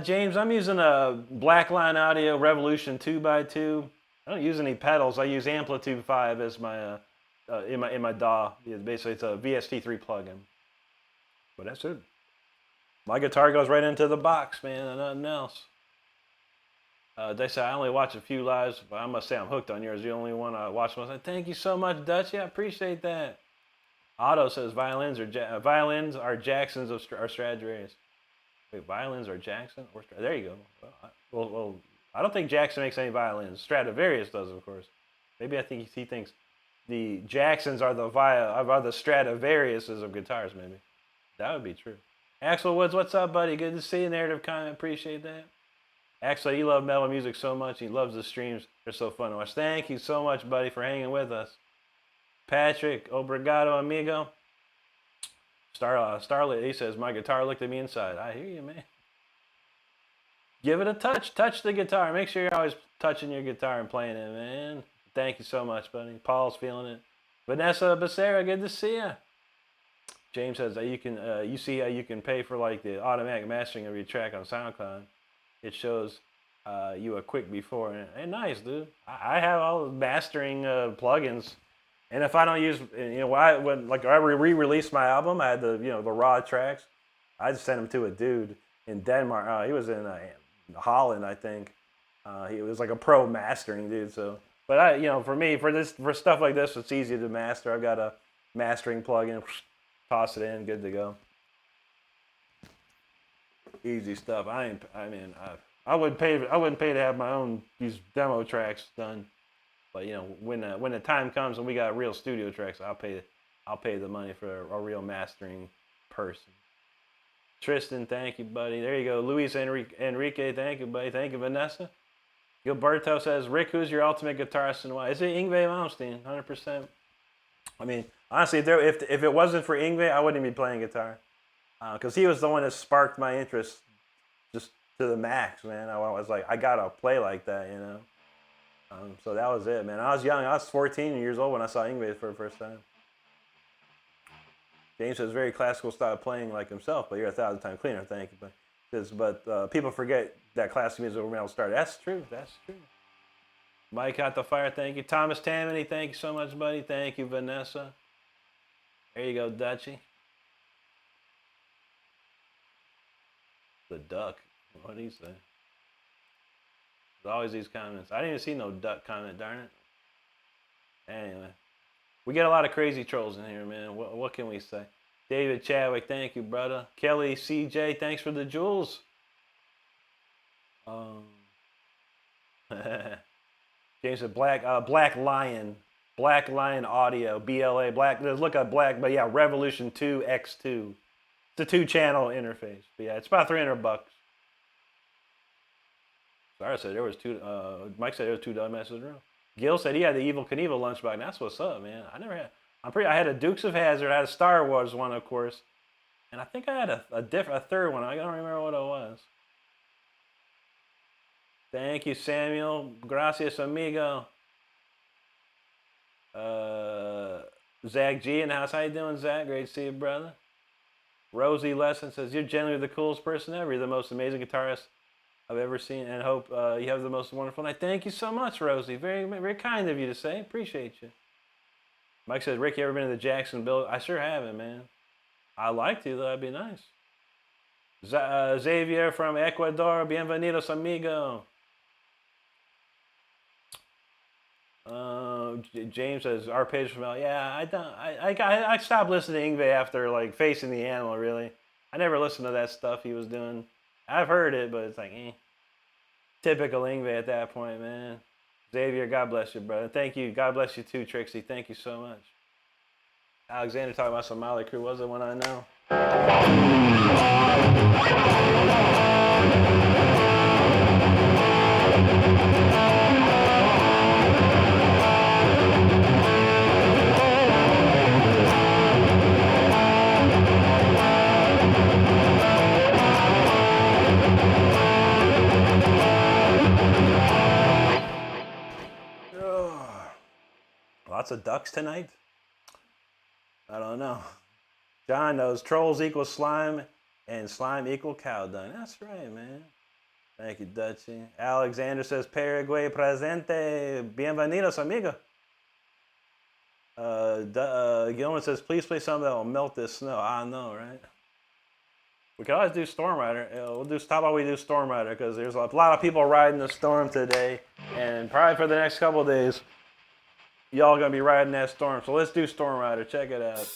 James, I'm using a Blackline Audio Revolution 2x2. I don't use any pedals. I use Amplitude 5 as my in my DAW. Basically, it's a VST3 plugin. But that's it. My guitar goes right into the box, man, and nothing else. They say I only watch a few lives, but I must say I'm hooked on yours. The only one I watch. I say, thank you so much, Dutch. Yeah, I appreciate that. Otto says violins are Jacksons or Stradivarius. Wait, violins are Jackson or there you go. Well, I don't think Jackson makes any violins. Stradivarius does, of course. Maybe I think he thinks the Jacksons are the Stradivariuses of guitars. Maybe that would be true. Axel Woods, what's up, buddy? Good to see you. Narrative comment, appreciate that. Axel, you love metal music so much. He loves the streams. They're so fun to watch. Thank you so much, buddy, for hanging with us. Patrick, obrigado, amigo. Starlit, he says, my guitar looked at me inside. I hear you, man. Give it a touch. Touch the guitar. Make sure you're always touching your guitar and playing it, man. Thank you so much, buddy. Paul's feeling it. Vanessa Becerra, good to see you. James says that you see how you can pay for like the automatic mastering of your track on SoundCloud. It shows you a quick before. And nice, dude. I have all the mastering plugins. And if I don't use, when I re-released my album, I had the raw tracks. I just sent them to a dude in Denmark. He was in Holland, I think. He was like a pro mastering dude. So, but for stuff like this, it's easy to master. I've got a mastering plugin. Toss it in, good to go. Easy stuff. I wouldn't pay to have my own these demo tracks done. But when the time comes and we got real studio tracks, I'll pay the money for a real mastering person. Tristan, thank you, buddy. There you go. Luis Enrique, thank you, buddy. Thank you, Vanessa. Gilberto says, Rick, who's your ultimate guitarist and why? Is it Yngwie Malmsteen? 100%. I mean, honestly, if it wasn't for Yngwie, I wouldn't be playing guitar. Because he was the one that sparked my interest just to the max, man. I was like, I gotta play like that, So that was it, man. I was young. I was 14 years old when I saw Yngwie for the first time. James says very classical style playing like himself, but you're 1,000 times cleaner. Thank you. But people forget that classical music metal started. That's true. That's true. Mike Out the Fire, thank you. Thomas Tammany, thank you so much, buddy. Thank you, Vanessa. There you go, Dutchie. The duck. What did he say? There's always these comments. I didn't even see no duck comment, darn it. Anyway. We get a lot of crazy trolls in here, man. What can we say? David Chadwick, thank you, brother. Kelly CJ, thanks for the jewels. James said Black Lion. Black Lion Audio. BLA. Look up Black, but yeah, Revolution 2 X2. It's a 2-channel interface. But yeah, it's about $300. Sarah said there was two. Mike said there was 2 dumbasses in a row. Gil said he had the Evil Knievel lunchbox. That's what's up, man. I had a Dukes of Hazzard. I had a Star Wars one, of course, and I think I had a third one. I don't remember what it was. Thank you, Samuel. Gracias, amigo. Zach G in the house. How you doing, Zach? Great to see you, brother. Rosie Lesson says you're generally the coolest person ever. You're the most amazing guitarist I've ever seen, and hope you have the most wonderful night. Thank you so much, Rosie. Very, very kind of you to say. Appreciate you. Mike says, Rick, you ever been to the Jacksonville? I sure haven't, man. I'd like to, though. That'd be nice. Xavier from Ecuador. Bienvenidos, amigo. James says, our page from L. Yeah, I stopped listening to Yngwie after, like, Facing the Animal, really. I never listened to that stuff he was doing. I've heard it, but it's like, Typical Yngwie at that point, man. Xavier, God bless you, brother. Thank you. God bless you too, Trixie. Thank you so much. Alexander talking about some Molly Crew. Was it one I know? Lots of ducks tonight? I don't know. John knows trolls equal slime and slime equal cow dung. That's right, man. Thank you, Dutchie. Alexander says, Paraguay presente. Bienvenidos, amigo. Gilman says, please play something that will melt this snow. I know, right? We can always do Storm Rider. We'll do. How about we do Storm Rider? Because there's a lot of people riding the storm today. And probably for the next couple of days, y'all gonna be riding that storm. So let's do Storm Rider. Check it out.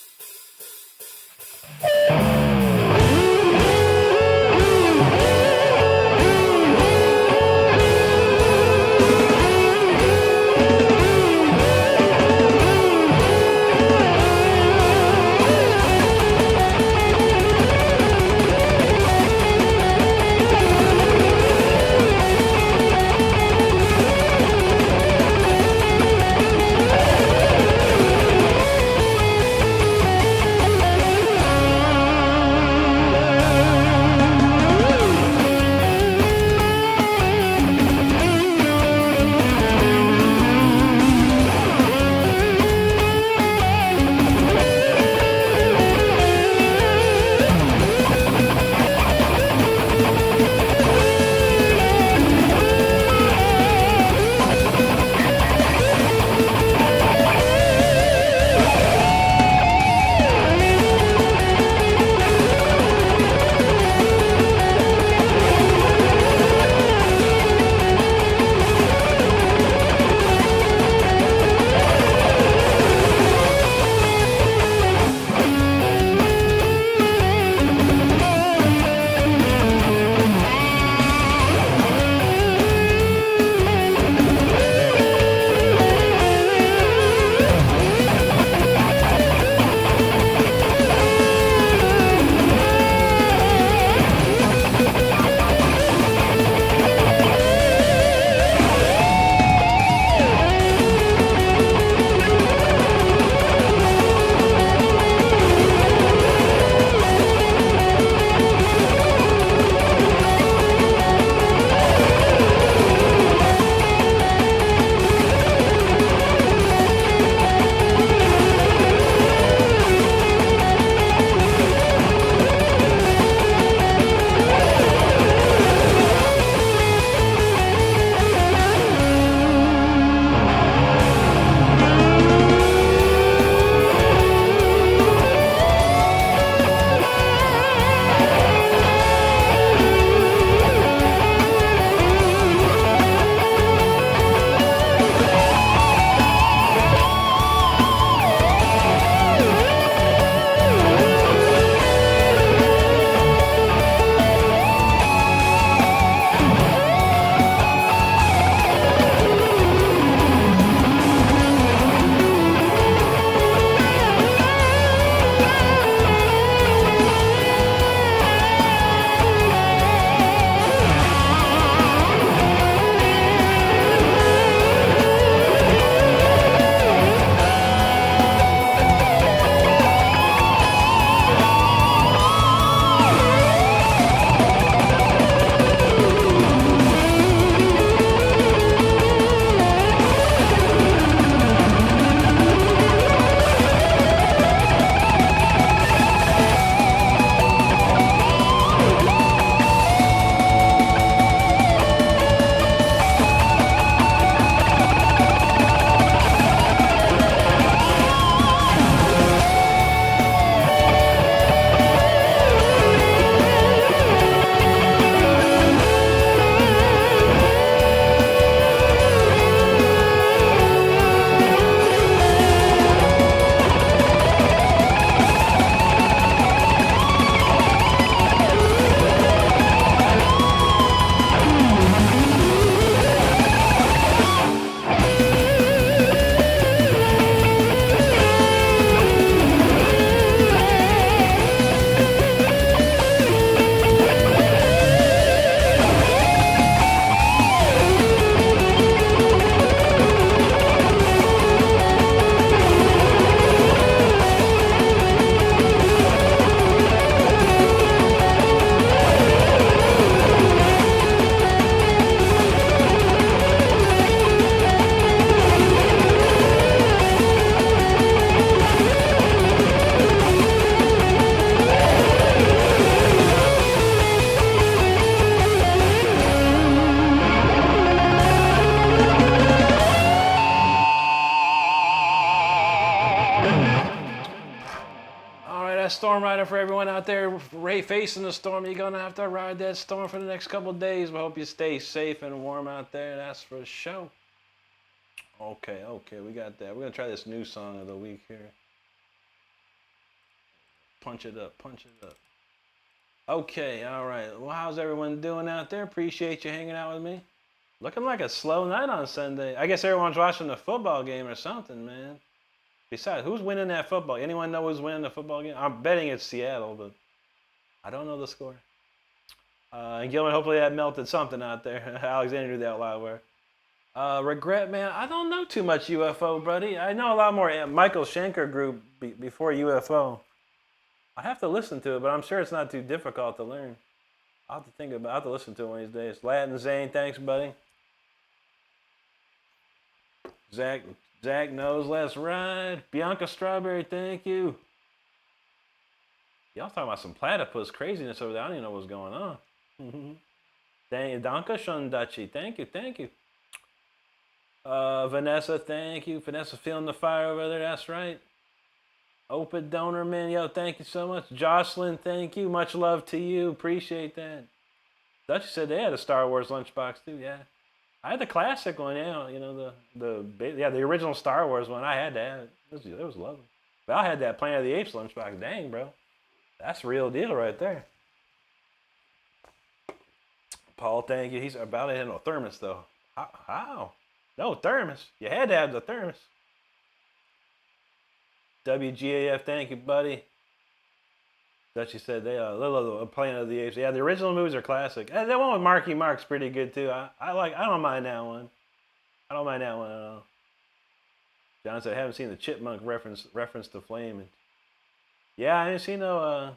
that storm rider for everyone out there facing the storm. You're going to have to ride that storm for the next couple of days. We hope you stay safe and warm out there. That's for sure. Okay, we got that. We're going to try this new song of the week here. Punch it up. Okay, all right. Well, how's everyone doing out there? Appreciate you hanging out with me. Looking like a slow night on Sunday. I guess everyone's watching the football game or something, man. Besides, who's winning that football? Anyone know who's winning the football game? I'm betting it's Seattle, but I don't know the score. And Gilman, hopefully that melted something out there. Alexander knew that loud word. Regret, man. I don't know too much UFO, buddy. I know a lot more Michael Schenker group before UFO. I have to listen to it, but I'm sure it's not too difficult to learn. I'll have to think about it. I'll have to listen to it one of these days. Latin Zane, thanks, buddy. Zach knows, let's ride. Bianca Strawberry, thank you. Y'all talking about some platypus craziness over there. I don't even know what's going on. Danka Shundachi, thank you. Vanessa, thank you. Vanessa feeling the fire over there, that's right. Open donor, man, yo, thank you so much. Jocelyn, thank you. Much love to you. Appreciate that. Dutchie said they had a Star Wars lunchbox too, yeah. I had the classic one, yeah. You know, the original Star Wars one. I had that. It was lovely. But I had that Planet of the Apes lunchbox. Dang, bro. That's the real deal right there. Paul, thank you. He's about to have no thermos, though. How? No thermos. You had to have the thermos. WGAF, thank you, buddy. Dutchie said they Planet of the Apes. Yeah, the original movies are classic. That one with Marky Mark's pretty good too. I don't mind that one. I don't mind that one at all. John said I haven't seen the Chipmunk reference to Flame. Yeah, I haven't seen no.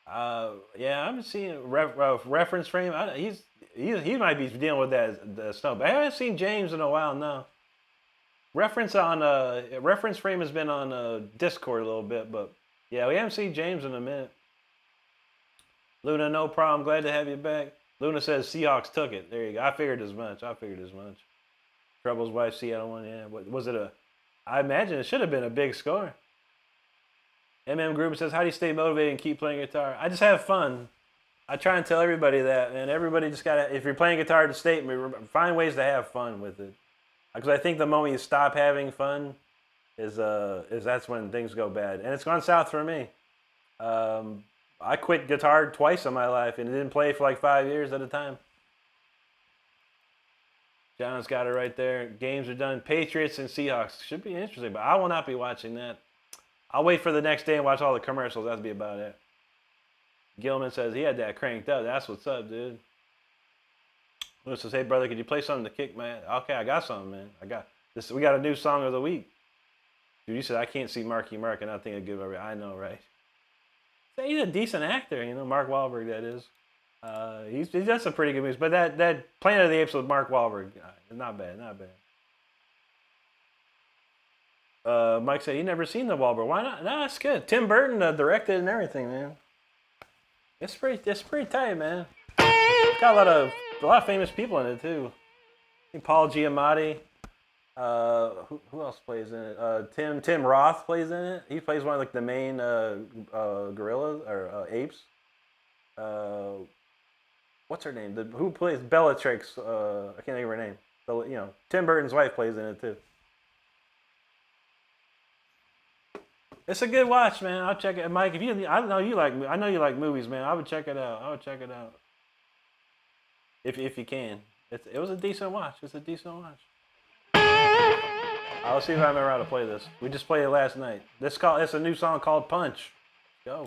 Yeah, I haven't seen reference frame. He might be dealing with that stuff. But I haven't seen James in a while. No. Reference frame has been on Discord a little bit, but. Yeah, we haven't seen James in a minute. Luna, no problem. Glad to have you back. Luna says Seahawks took it. There you go. I figured as much. Trouble's wife, Seattle won. Yeah. Was it I imagine it should have been a big score. MM Group says, how do you stay motivated and keep playing guitar? I just have fun. I try and tell everybody that, man. Everybody just got to, if you're playing guitar to state, find ways to have fun with it. Because I think the moment you stop having fun, is that's when things go bad. And it's gone south for me. I quit guitar twice in my life and didn't play for like 5 years at a time. John's got it right there. Games are done. Patriots and Seahawks. Should be interesting, but I will not be watching that. I'll wait for the next day and watch all the commercials. That'll be about it. Gilman says he had that cranked up. That's what's up, dude. Lewis says, hey, brother, could you play something to kick my ass? Okay, I got something, man. We got a new song of the week. Dude, you said I can't see Marky Mark and not think of good. I know, right? He's a decent actor, you know. Mark Wahlberg, that is. He does some pretty good movies, but that Planet of the Apes with Mark Wahlberg, not bad. Mike said he never seen the Wahlberg. Why not? No, that's good. Tim Burton directed and everything, man. It's pretty tight, man. It's got a lot of famous people in it too. I think Paul Giamatti. Who else plays in it? Tim Roth plays in it. He plays one of like the main gorillas or apes. What's her name? Who plays Bellatrix? I can't think of her name. Tim Burton's wife plays in it too. It's a good watch, man. I'll check it. Mike, I know you like movies, man. I would check it out. If you can. It was a decent watch. I'll see if I remember how to play this. We just played it last night. It's a new song called Punch. Go.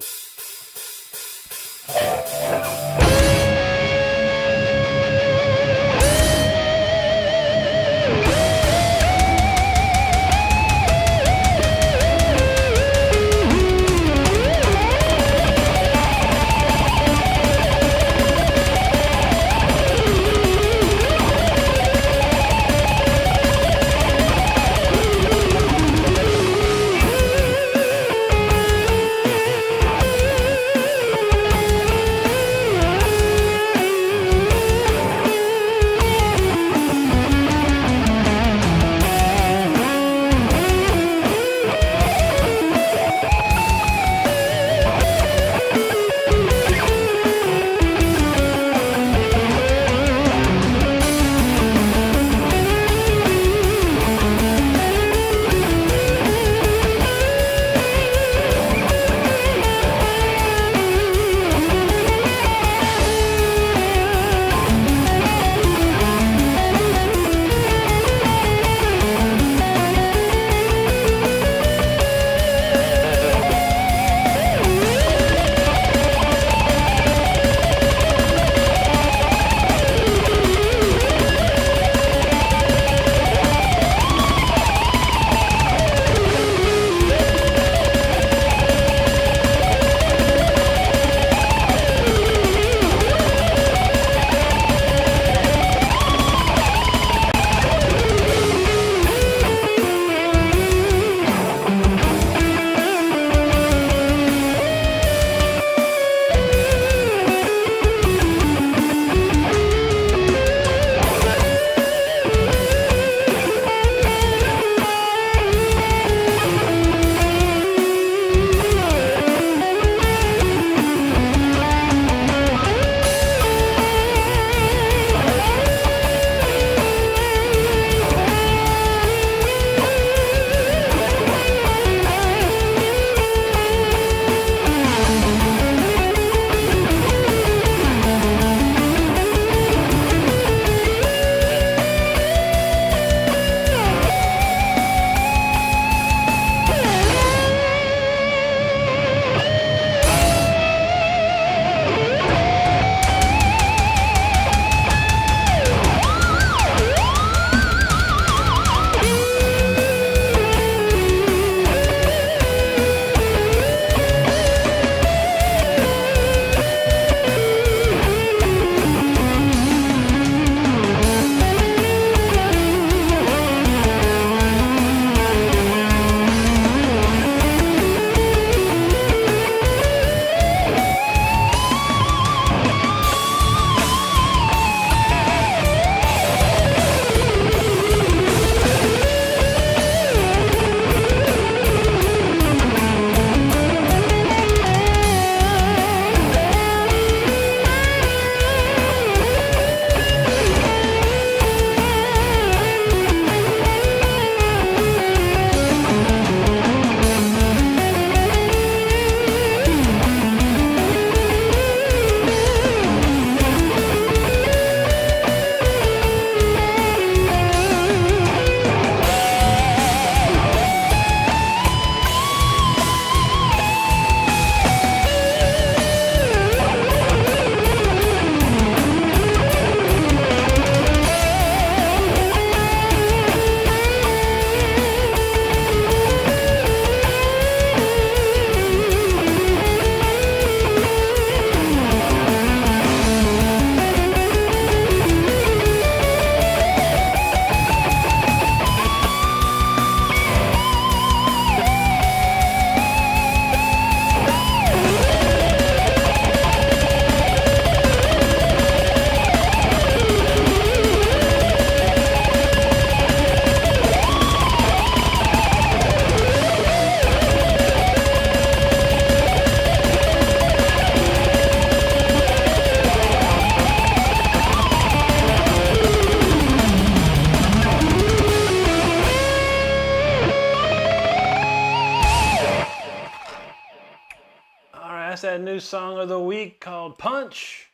That's that new song of the week called Punch.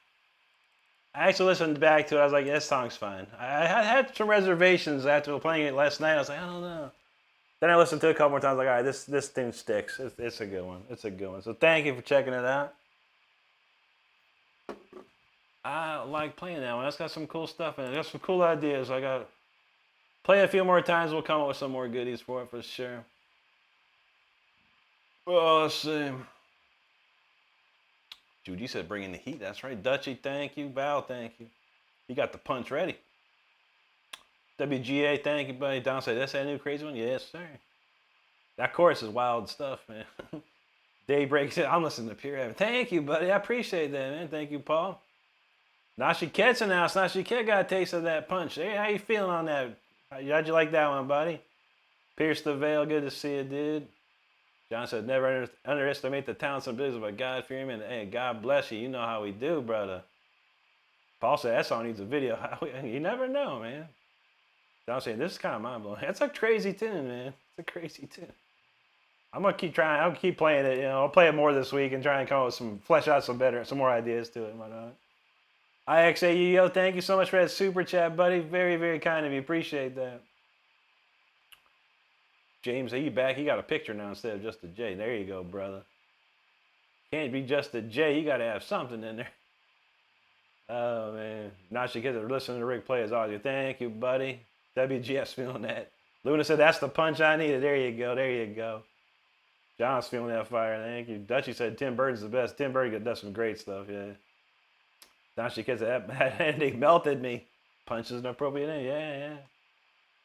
I actually listened back to it. I was like, yeah, this song's fine. I had some reservations after playing it last night. I was like, I don't know. Then I listened to it a couple more times. Like, all right, this thing sticks. It's a good one. It's a good one. So thank you for checking it out. I like playing that one. That's got some cool stuff in it. Got some cool ideas. I got play it a few more times. We'll come up with some more goodies for it for sure. Well, let's see. Judy said bring in the heat. That's right. Dutchy, thank you. Val, thank you. You got the punch ready. WGA, thank you, buddy. Don said, that's that new crazy one? Yes, sir. That chorus is wild stuff, man. Daybreak said, I'm listening to Pure Heaven. Thank you, buddy. I appreciate that, man. Thank you, Paul. Nashi Ket's announced. Nashi Ket got a taste of that punch. Hey, how you feeling on that? How'd you like that one, buddy? Pierce the Veil, good to see you, dude. John said, never underestimate the talents and abilities of a God-fearing man. Hey, God bless you. You know how we do, brother. Paul said, that song needs a video. You never know, man. John said, this is kind of mind-blowing. That's a crazy tune, man. It's a crazy tune. I'm going to keep trying. I'll keep playing it. You know, I'll play it more this week and try and come up with flesh out some more ideas to it and whatnot. IXAUO, thank you so much for that super chat, buddy. Very, very kind of you. Appreciate that. James, are you back? You got a picture now instead of just a J. There you go, brother. Can't be just a J. You got to have something in there. Oh, man. Not you kids are listening to Rick play as always. Thank you, buddy. WGS feeling that. Luna said, that's the punch I needed. There you go. There you go. John's feeling that fire. Thank you. Dutchy said Tim Burton's the best. Tim Burton does some great stuff, yeah. Not you kids said, that ending melted me. Punch is an appropriate name. Yeah.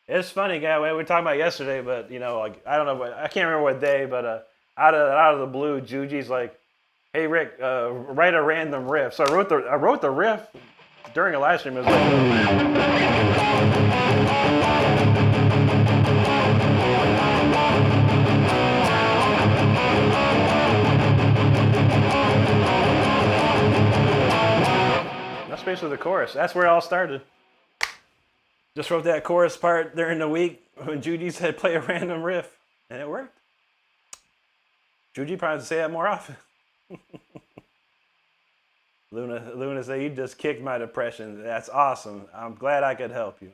It's funny, guy. We were talking about yesterday, but you know, like I don't know, I can't remember what day, but out of the blue, Juji's like, "Hey Rick, write a random riff." So I wrote the riff during a live stream. It was like, that's basically the chorus. That's where it all started. Just wrote that chorus part during the week when Judy said play a random riff, and it worked. Judy probably say that more often. Luna said, you just kicked my depression. That's awesome. I'm glad I could help you.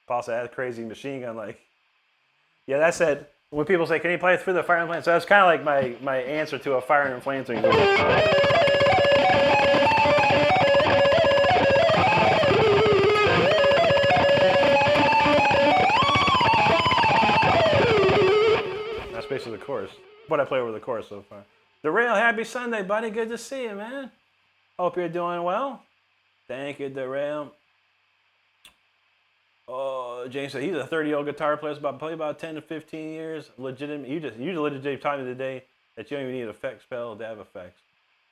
Paul said, that's crazy machine gun. Like, yeah, that said, when people say, can you play it through the Fire and Flame? So that's kind of like my answer to a Fire and Flame thing. Basically the chorus. What I play over the chorus so far. Darrell, happy Sunday, buddy. Good to see you, man. Hope you're doing well. Thank you, Darrell. Oh, James said he's a 30-year-old guitar player. Play about 10 to 15 years. Legitimate. You legitimately taught me today that you don't even need an effects pedal to have effects.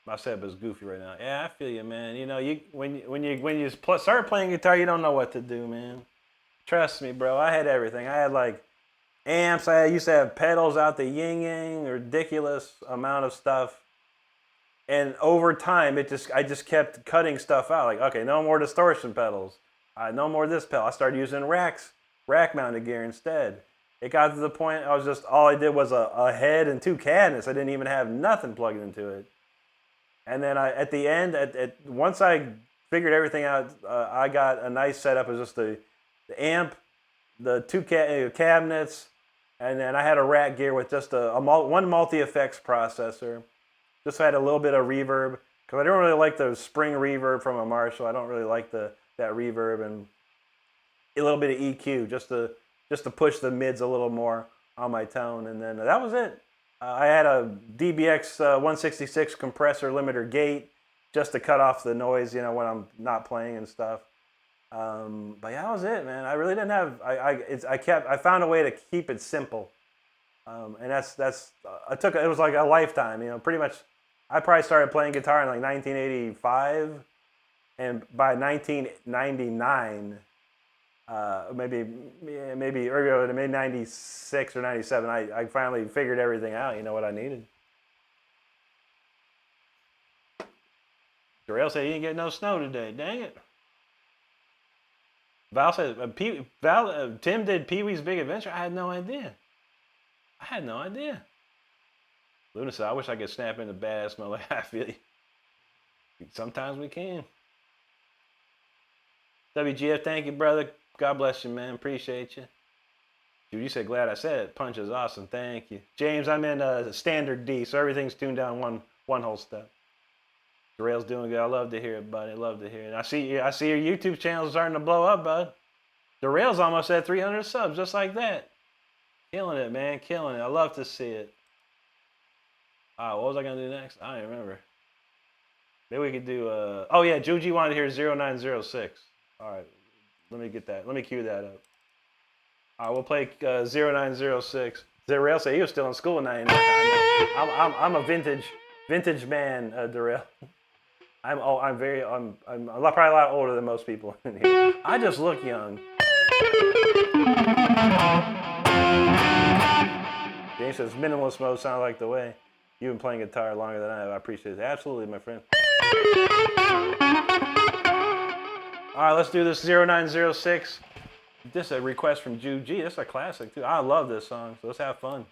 My setup is goofy right now. Yeah, I feel you, man. You know, when you start playing guitar, you don't know what to do, man. Trust me, bro. I had everything. I had like amps. I used to have pedals out the yin-yang, ridiculous amount of stuff. And over time, I just kept cutting stuff out. Like, okay, no more distortion pedals. No more this pedal. I started using rack-mounted gear instead. It got to the point all I did was a head and two cabinets. I didn't even have nothing plugged into it. And then at the end, once I figured everything out, I got a nice setup. It was just the amp, the two cabinets, and then I had a rack gear with just one multi-effects processor. Just had a little bit of reverb, because I don't really like the spring reverb from a Marshall. I don't really like that reverb, and a little bit of EQ just to push the mids a little more on my tone. And then that was it. I had a DBX 166 compressor limiter gate just to cut off the noise, when I'm not playing and stuff. But yeah, that was it, man. I really didn't have. I found a way to keep it simple, and it was like a lifetime, pretty much. I probably started playing guitar in like 1985, and by 1999, maybe earlier, maybe 96 or 97, I finally figured everything out. What I needed. Darrell said he didn't get no snow today. Dang it. Val said, Tim did Pee-wee's Big Adventure? I had no idea. Luna said, I wish I could snap into bad smell like I feel you. Sometimes we can. WGF, thank you, brother. God bless you, man. Appreciate you. Dude, you said, glad I said it. Punch is awesome. Thank you. James, I'm in standard D, so everything's tuned down one whole step. The rail's doing good. I love to hear it, buddy. I love to hear it. I see your YouTube channel starting to blow up, bud. The rail's almost at 300 subs, just like that. Killing it, man. Killing it. I love to see it. What was I going to do next? I don't remember. Maybe we could do, oh yeah, Juji wanted to hear 0906. All right, let me get that. Let me cue that up. All right, we'll play 0906. Darrell said he was still in school in 99. I'm a vintage man, Darrell. I'm probably a lot older than most people in here. I just look young. James says minimalist mode sounds like the way. You've been playing guitar longer than I have. I appreciate it. Absolutely, my friend. All right, let's do this 0906. This is a request from Juji. This is a classic, too. I love this song, so let's have fun.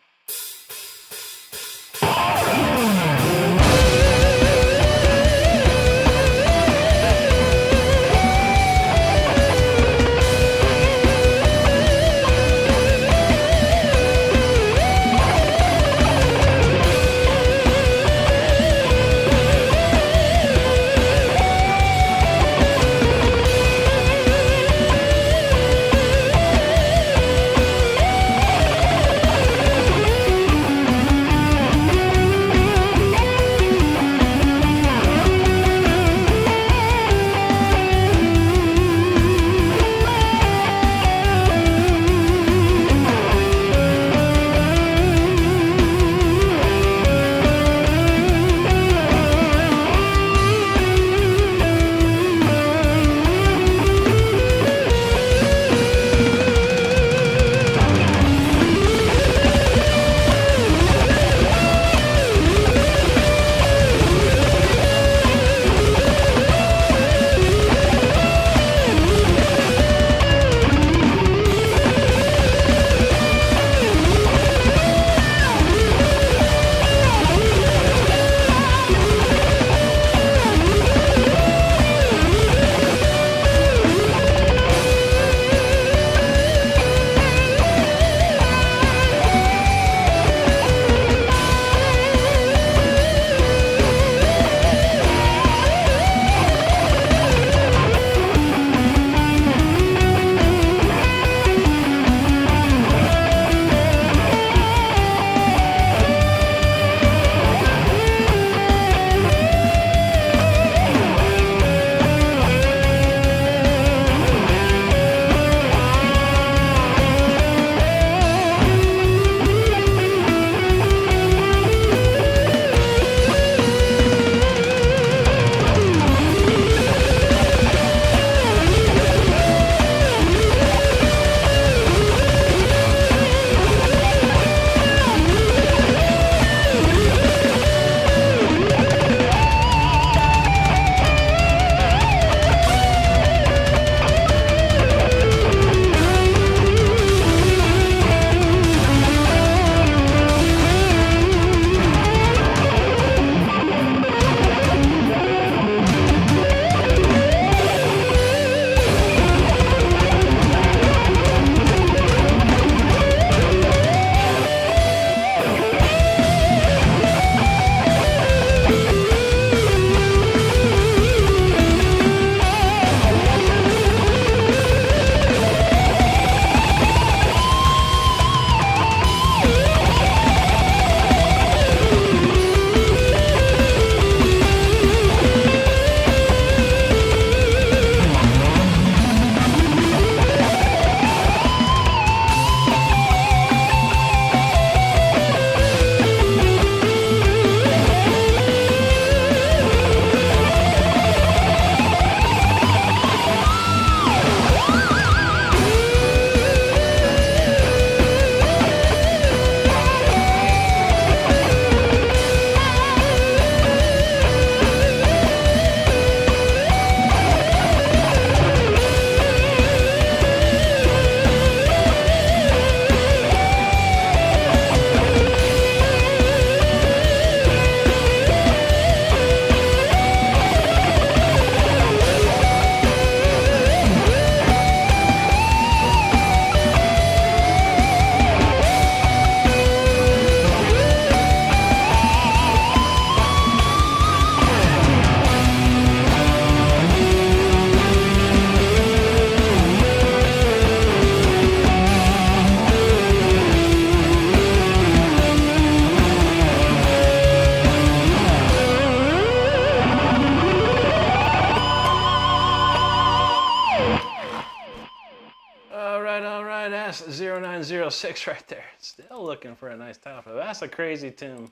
6 right there. Still looking for a nice title. That's a crazy tune.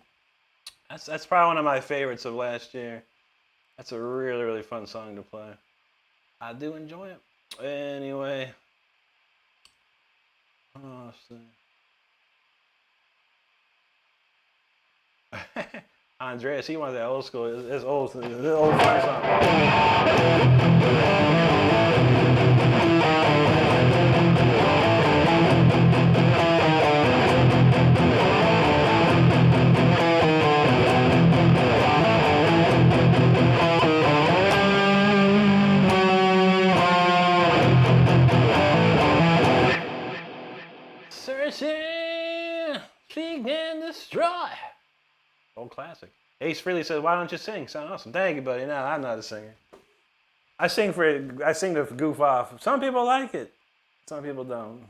That's probably one of my favorites of last year. That's a really, really fun song to play. I do enjoy it. Anyway. Oh, let's see. Andreas, he wanted that old school. His old fun song. Searching, seek and destroy. Old classic. Ace Frehley says, "Why don't you sing? Sound awesome." Thank you, buddy. No, I'm not a singer. I sing to goof off. Some people like it. Some people don't.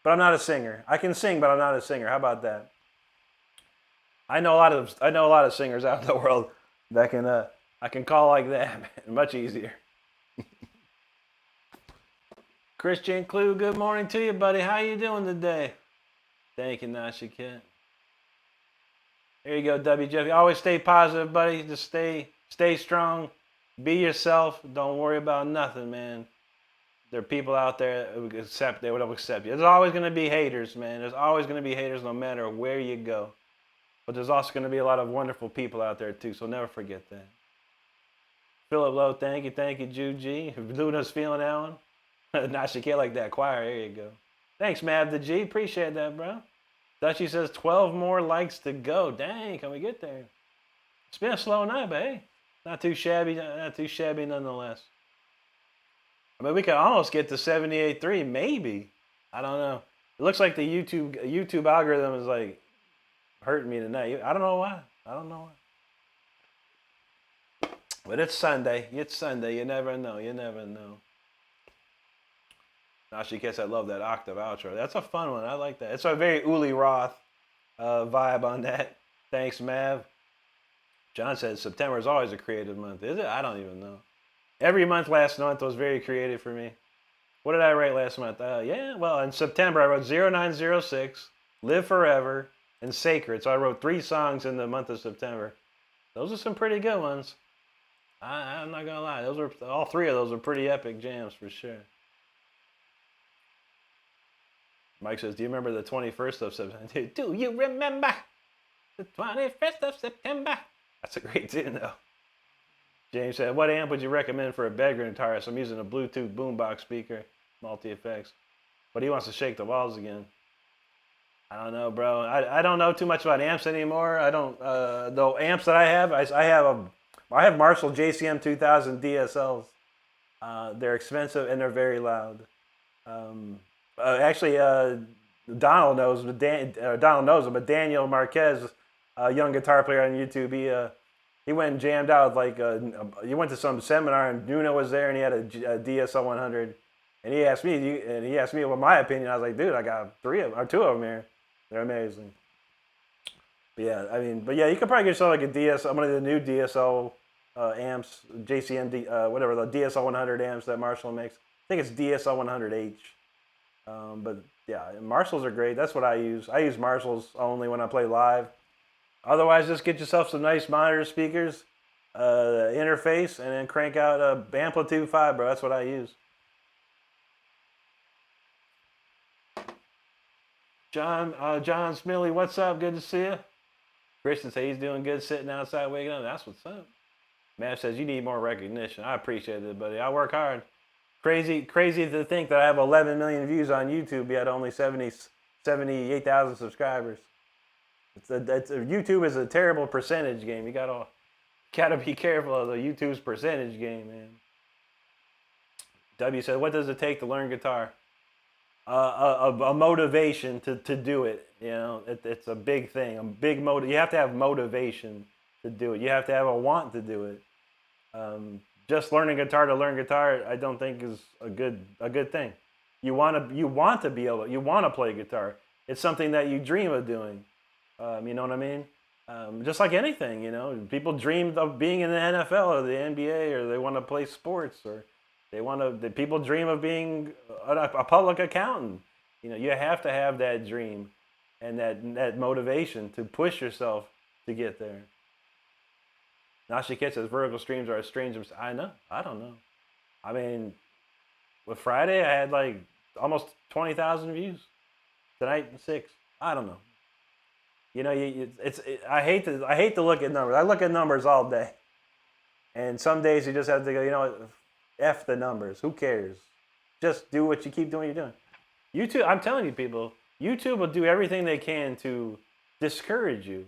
But I'm not a singer. I can sing, but I'm not a singer. How about that? I know a lot of singers out in the world that I can call like that. Much easier. Christian Clue, good morning to you, buddy. How you doing today? Thank you, Nasha Kit. There you go, W. Jeff. Always stay positive, buddy. Just stay strong. Be yourself. Don't worry about nothing, man. There are people out there who they would accept you. There's always going to be haters, man. There's always going to be haters no matter where you go. But there's also going to be a lot of wonderful people out there, too, so never forget that. Philip Lowe, thank you, Jude G. Luna's feeling that one. Nasha Kit like that choir. There you go. Thanks, Mav the G. Appreciate that, bro. Dutchie says 12 more likes to go. Dang, can we get there? It's been a slow night, but hey, not too shabby nonetheless. I mean, we could almost get to 78.3, maybe. I don't know. It looks like the YouTube algorithm is like hurting me tonight. I don't know why. But it's Sunday. You never know. Nasha Kits, I love that octave outro. That's a fun one. I like that. It's a very Uli Roth vibe on that. Thanks, Mav. John said September is always a creative month. Is it? I don't even know. Every month last month was very creative for me. What did I write last month? Well, in September I wrote 0906, Live Forever, and Sacred. So I wrote 3 songs in the month of September. Those are some pretty good ones. I'm not going to lie. All 3 of those are pretty epic jams for sure. Mike says, do you remember the 21st of September? Do you remember the 21st of September? That's a great tune, though. James said, what amp would you recommend for a bedroom guitarist? I'm using a Bluetooth boombox speaker, multi-effects. But he wants to shake the walls again. I don't know, bro. I don't know too much about amps anymore. I don't, the amps that I have, I have Marshall JCM 2000 DSLs. They're expensive and they're very loud. Actually, Donald knows him, but Daniel Marquez, a young guitar player on YouTube, he went and jammed out he went to some seminar and Nuno was there and he had a DSL 100, and he asked me what my opinion. I was like, dude, I got 2 of them here. They're amazing. But yeah, you could probably get yourself like a DSL, one of the new DSL amps, JCM, whatever, the DSL 100 amps that Marshall makes. I think it's DSL 100H. But yeah, Marshalls are great. That's what I use. I use Marshalls only when I play live. Otherwise, just get yourself some nice monitor speakers, interface, and then crank out a Amplitude 5, bro. That's what I use. John Smiley, what's up? Good to see you. Christian says he's doing good sitting outside waking up. That's what's up. Matt says you need more recognition. I appreciate it, buddy. I work hard. Crazy to think that I have 11 million views on YouTube, yet only 78,000 subscribers. YouTube is a terrible percentage game. You gotta be careful of the YouTube's percentage game, man. W said, what does it take to learn guitar? A motivation to do it. You know, it's a big thing. You have to have motivation to do it. You have to have a want to do it. Just learning guitar to learn guitar, I don't think is a good thing. You want to play guitar. It's something that you dream of doing. You know what I mean? Just like anything, you know, people dream of being in the NFL or the NBA, or they want to play sports, or people dream of being a public accountant. You know, you have to have that dream and that motivation to push yourself to get there. Nashikit says vertical streams are a strange. I know. I don't know. I mean, with Friday, I had like almost 20,000 views. Tonight, 6. I don't know. You know, I hate to look at numbers. I look at numbers all day, and some days you just have to go. You know what? F the numbers. Who cares? Just do what you keep doing. You're doing. YouTube. I'm telling you, people. YouTube will do everything they can to discourage you.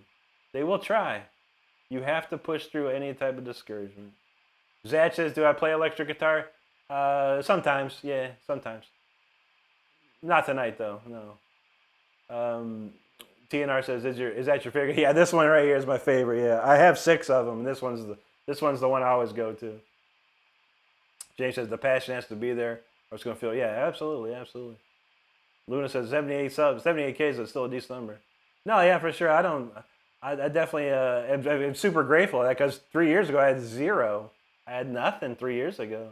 They will try. You have to push through any type of discouragement. Zach says, "Do I play electric guitar?" Sometimes. Yeah, sometimes. Not tonight though. No. TNR says, "Is that your favorite?" Yeah, this one right here is my favorite. Yeah, I have 6 of them. This one's the one I always go to. James says the passion has to be there, or it's gonna feel. Yeah, absolutely, absolutely. Luna says 78 subs, 78K is still a decent number. No, yeah, for sure. I definitely am super grateful for that because 3 years ago I had 0. I had nothing 3 years ago.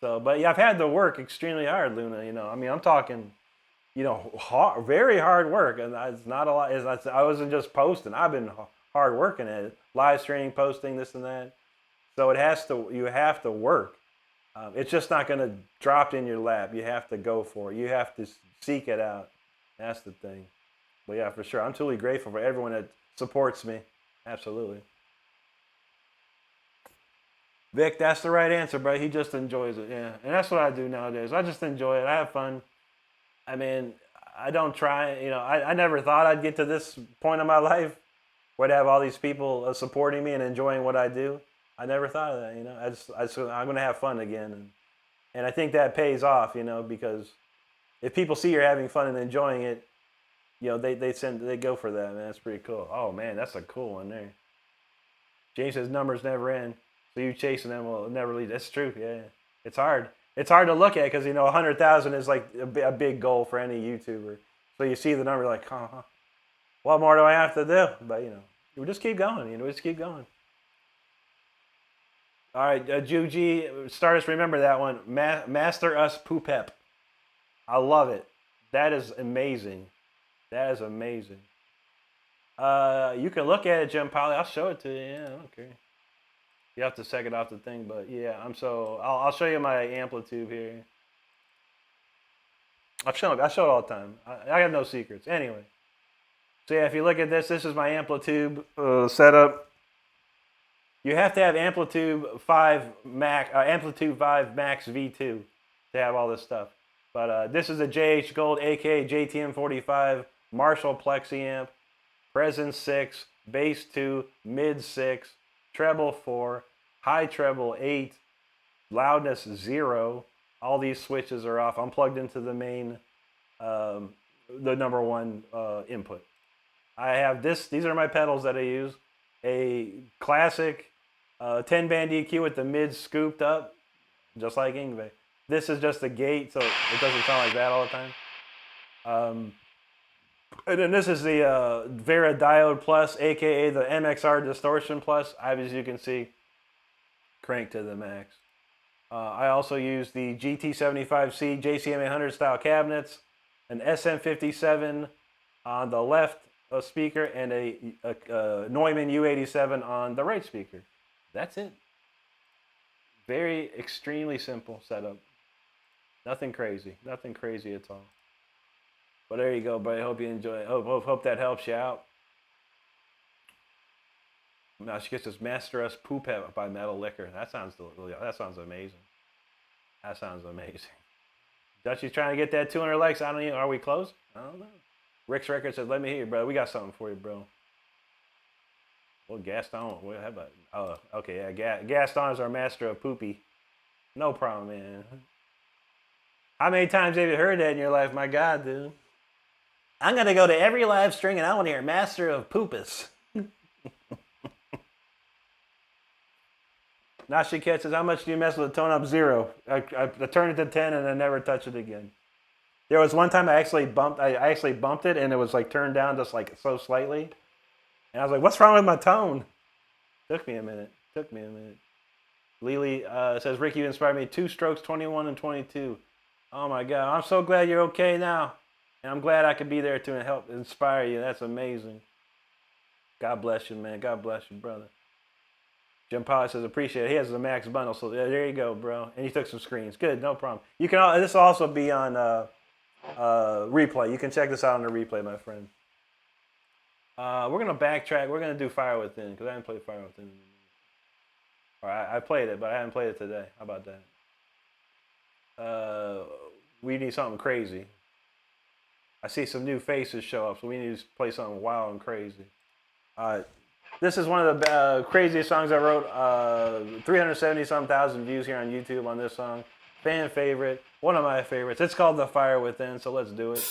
So, but yeah, I've had to work extremely hard, Luna. You know, I mean, I'm talking. You know, very hard work, and it's not a lot. I wasn't just posting. I've been hard working at it, live streaming, posting this and that. So you have to work. It's just not going to drop in your lap. You have to go for it. You have to seek it out. That's the thing. But yeah, for sure, I'm truly grateful for everyone that supports me. Absolutely. Vic, that's the right answer, bro. He just enjoys it. Yeah, and that's what I do nowadays. I just enjoy it. I have fun. I mean, I don't try, you know, I never thought I'd get to this point in my life where I'd have all these people supporting me and enjoying what I do. I never thought of that, you know. I'm going to have fun again. And I think that pays off, you know, because if people see you're having fun and enjoying it, you know, they go for that, man. That's pretty cool. Oh, man, that's a cool one there. James says numbers never end, so you chasing them will never leave. That's true, yeah. It's hard. It's hard to look at because, you know, 100,000 is like a big goal for any YouTuber. So you see the number like, what more do I have to do? But, you know, we just keep going. You know, we just keep going. All right, Juji, Stardust, remember that one. Master Us Poopep. I love it. That is amazing. That is amazing. You can look at it, Jim Polly. I'll show it to you. Yeah, okay. You have to check it off the thing, but yeah, I'll show you my amplitude here. I show it all the time. I have no secrets. Anyway, so yeah, if you look at this is my amplitude setup. You have to have amplitude 5 max V2 to have all this stuff. But this is a JH Gold, aka JTM45 Marshall Plexi amp, presence 6, bass 2, mid 6. Treble 4, high treble 8, loudness 0. All these switches are off. I'm plugged into the main, the number 1 input. I have this. These are my pedals that I use. A classic 10-band EQ with the mids scooped up, just like Yngwie. This is just a gate, so it doesn't sound like that all the time. And then this is the Vera Diode Plus, aka the MXR Distortion Plus. As you can see, cranked to the max. I also use the GT75C JCM 800 style cabinets, an SM57 on the left speaker, and a Neumann U87 on the right speaker. That's it. Very extremely simple setup. Nothing crazy. Nothing crazy at all. But there you go, buddy. Hope you enjoy it. Hope that helps you out. Now she gets this Master Us Poop by Metal Liquor. That sounds amazing. That sounds amazing. Dutchy's trying to get that 200 likes. I don't know. Are we close? I don't know. Rick's Record says, "Let me hear you, bro. We got something for you, bro." Well, Gaston. How about? Oh, okay. Yeah, Gaston is our master of poopy. No problem, man. How many times have you heard that in your life? My God, dude. I'm going to go to every live stream and I want to hear Master of Poopus. Nashiket says, "How much do you mess with the tone up? 0. I turned it to 10 and I never touched it again." There was one time I actually bumped it and it was like turned down just like so slightly. And I was like, what's wrong with my tone? Took me a minute. Lily says, "Ricky, you inspired me. 2 strokes, 21 and 22. Oh my God. I'm so glad you're okay now. And I'm glad I could be there to help inspire you. That's amazing. God bless you, man. God bless you, brother. Jim Pollock says, appreciate it. He has the max bundle, so there you go, bro. And he took some screens. Good, no problem. You can. This will also be on replay. You can check this out on the replay, my friend. We're gonna backtrack. We're gonna do Fire Within because I haven't played Fire Within. Or I played it, but I haven't played it today. How about that? We need something crazy. I see some new faces show up, so we need to play something wild and crazy. This is one of the craziest songs I wrote. 370-some thousand views here on YouTube on this song. Fan favorite, one of my favorites. It's called The Fire Within, so let's do it.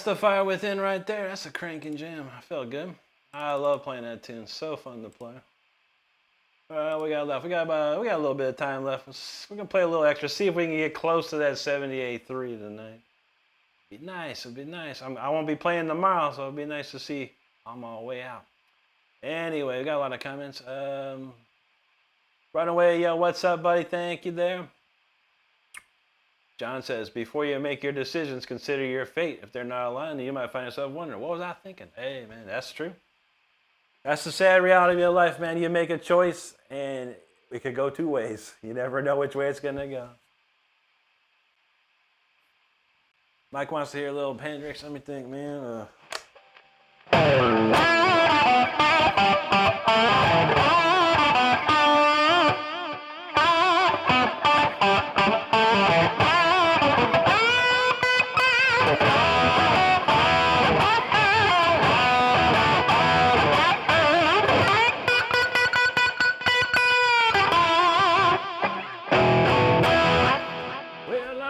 That's the Fire Within right there. That's a cranking jam. I felt good. I love playing that tune. So fun to play. We got left. We got a little bit of time left. We're gonna play a little extra. See if we can get close to that 78.3 tonight. Be nice. It'd be nice. I won't be playing tomorrow, so it'd be nice to see I'm all the way out. Anyway, we got a lot of comments. Right away, yo, what's up, buddy? Thank you there. John says, before you make your decisions, consider your fate. If they're not aligned, you might find yourself wondering, what was I thinking? Hey, man, that's true. That's the sad reality of your life, man. You make a choice, and it could go two ways. You never know which way it's going to go. Mike wants to hear a little Hendrix. Let me think, man.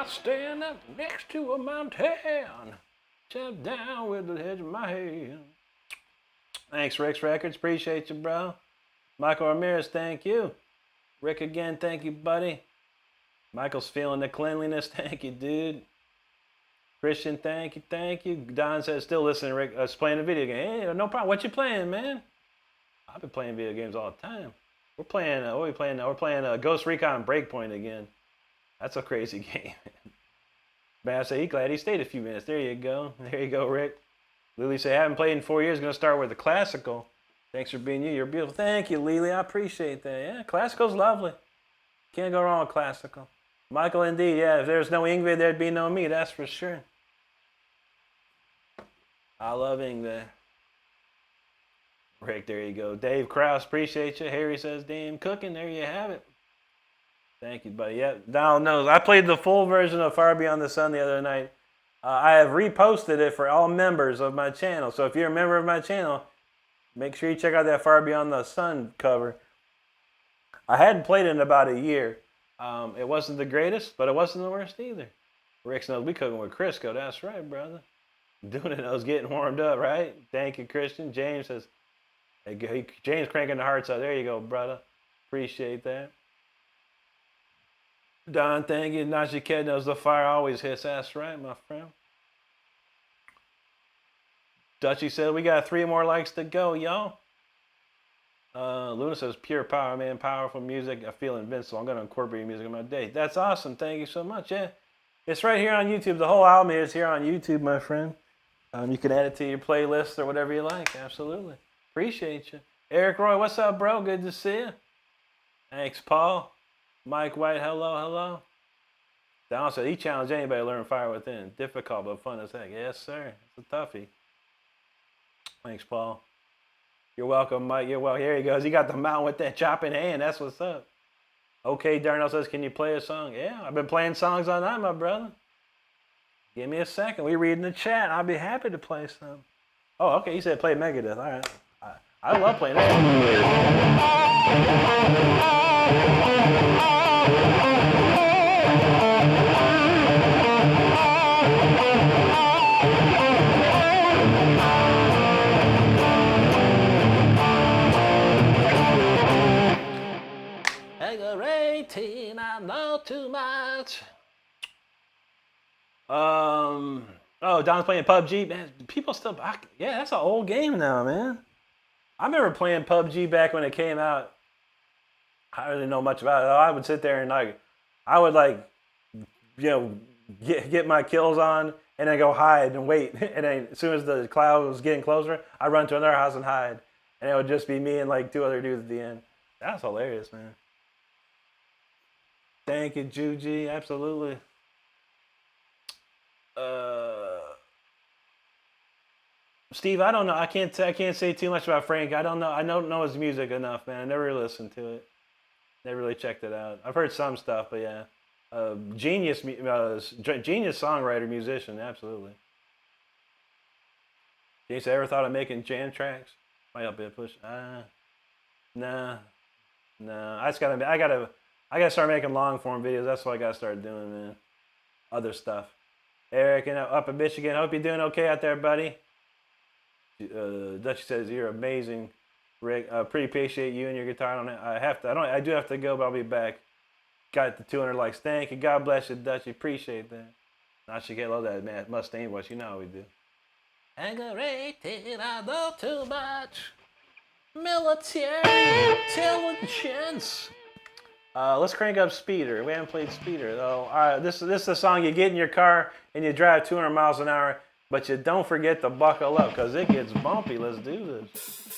Stand up next to a mountain, jump down with the edge of my hand. Thanks, Rick's Records. Appreciate you, bro. Michael Ramirez, thank you. Rick again, thank you, buddy. Michael's feeling the cleanliness. Thank you, dude. Christian, thank you, thank you. Don says, still listening, Rick. Playing a video game. Hey, no problem. What you playing, man? I've been playing video games all the time. We're playing, what are we playing now? We're playing Ghost Recon Breakpoint again. That's a crazy game. Man, I say he's glad he stayed a few minutes. There you go. There you go, Rick. Lily say, I haven't played in 4 years. Going to start with the classical. Thanks for being you. You're beautiful. Thank you, Lily. I appreciate that. Yeah, classical's lovely. Can't go wrong with classical. Michael, indeed. Yeah, if there's no Ingrid, there'd be no me. That's for sure. I love Ingrid. Rick, there you go. Dave Krause, appreciate you. Harry says, damn cooking. There you have it. Thank you, buddy. Yeah, Donald knows. I played the full version of Far Beyond the Sun the other night. I have reposted it for all members of my channel. So if you're a member of my channel, make sure you check out that Far Beyond the Sun cover. I hadn't played it in about a year. It wasn't the greatest, but it wasn't the worst either. Rick knows we cooking with Crisco. That's right, brother. Doing it, I was getting warmed up, right? Thank you, Christian. James says, hey, James cranking the hearts out. There you go, brother. Appreciate that. Don, thank you. Najee Ked knows the fire always hits. That's right, my friend. Dutchy said, we got 3 more likes to go, y'all. Luna says, pure power, man. Powerful music. I feel invincible. I'm going to incorporate music in my day. That's awesome. Thank you so much. Yeah, it's right here on YouTube. The whole album is here on YouTube, my friend. You can add it to your playlist or whatever you like. Absolutely. Appreciate you. Eric Roy, what's up, bro? Good to see you. Thanks, Paul. Mike White, hello, hello. Don said he challenged anybody to learn Fire Within. Difficult, but fun as heck. Yes, sir. It's a toughie. Thanks, Paul. You're welcome, Mike. You're welcome. Here he goes. He got the mountain with that chopping hand. That's what's up. Okay, Darnell says, can you play a song? Yeah, I've been playing songs all night, my brother. Give me a second. We read in the chat. I'll be happy to play some. Oh, okay. He said play Megadeth. All right. I love playing this Aggravating, I know too much. Oh, Don's playing PUBG. Man, people still back. Yeah, that's an old game now, man. I remember playing PUBG back when it came out. I don't really know much about it. I would sit there and I would get my kills on and then go hide and wait. And then as soon as the cloud was getting closer, I'd run to another house and hide. And it would just be me and like 2 other dudes at the end. That was hilarious, man. Thank you, Juji. Absolutely. Steve, I don't know. I can't say too much about Frank. I don't know. I don't know his music enough, man. I never really listened to it. Never really checked it out. I've heard some stuff, but yeah. Genius songwriter, musician, absolutely. James, ever thought of making jam tracks? Might help you push. Nah. I gotta start making long form videos. That's what I gotta start doing, man. Other stuff. Eric up in Michigan. Hope you're doing okay out there, buddy. Dutch says you're amazing, Rick. Pretty appreciate you and your guitar. I do have to go, but I'll be back. Got the 200 likes. Thank you. God bless you, Dutch. Appreciate that. I should get love that man Mustaine voice. You know how we do. Aggravated, I know too much. Military intelligence. Let's crank up Speeder. We haven't played Speeder though. All right, this is the song you get in your car and you drive 200 miles an hour, but you don't forget to buckle up because it gets bumpy. Let's do this.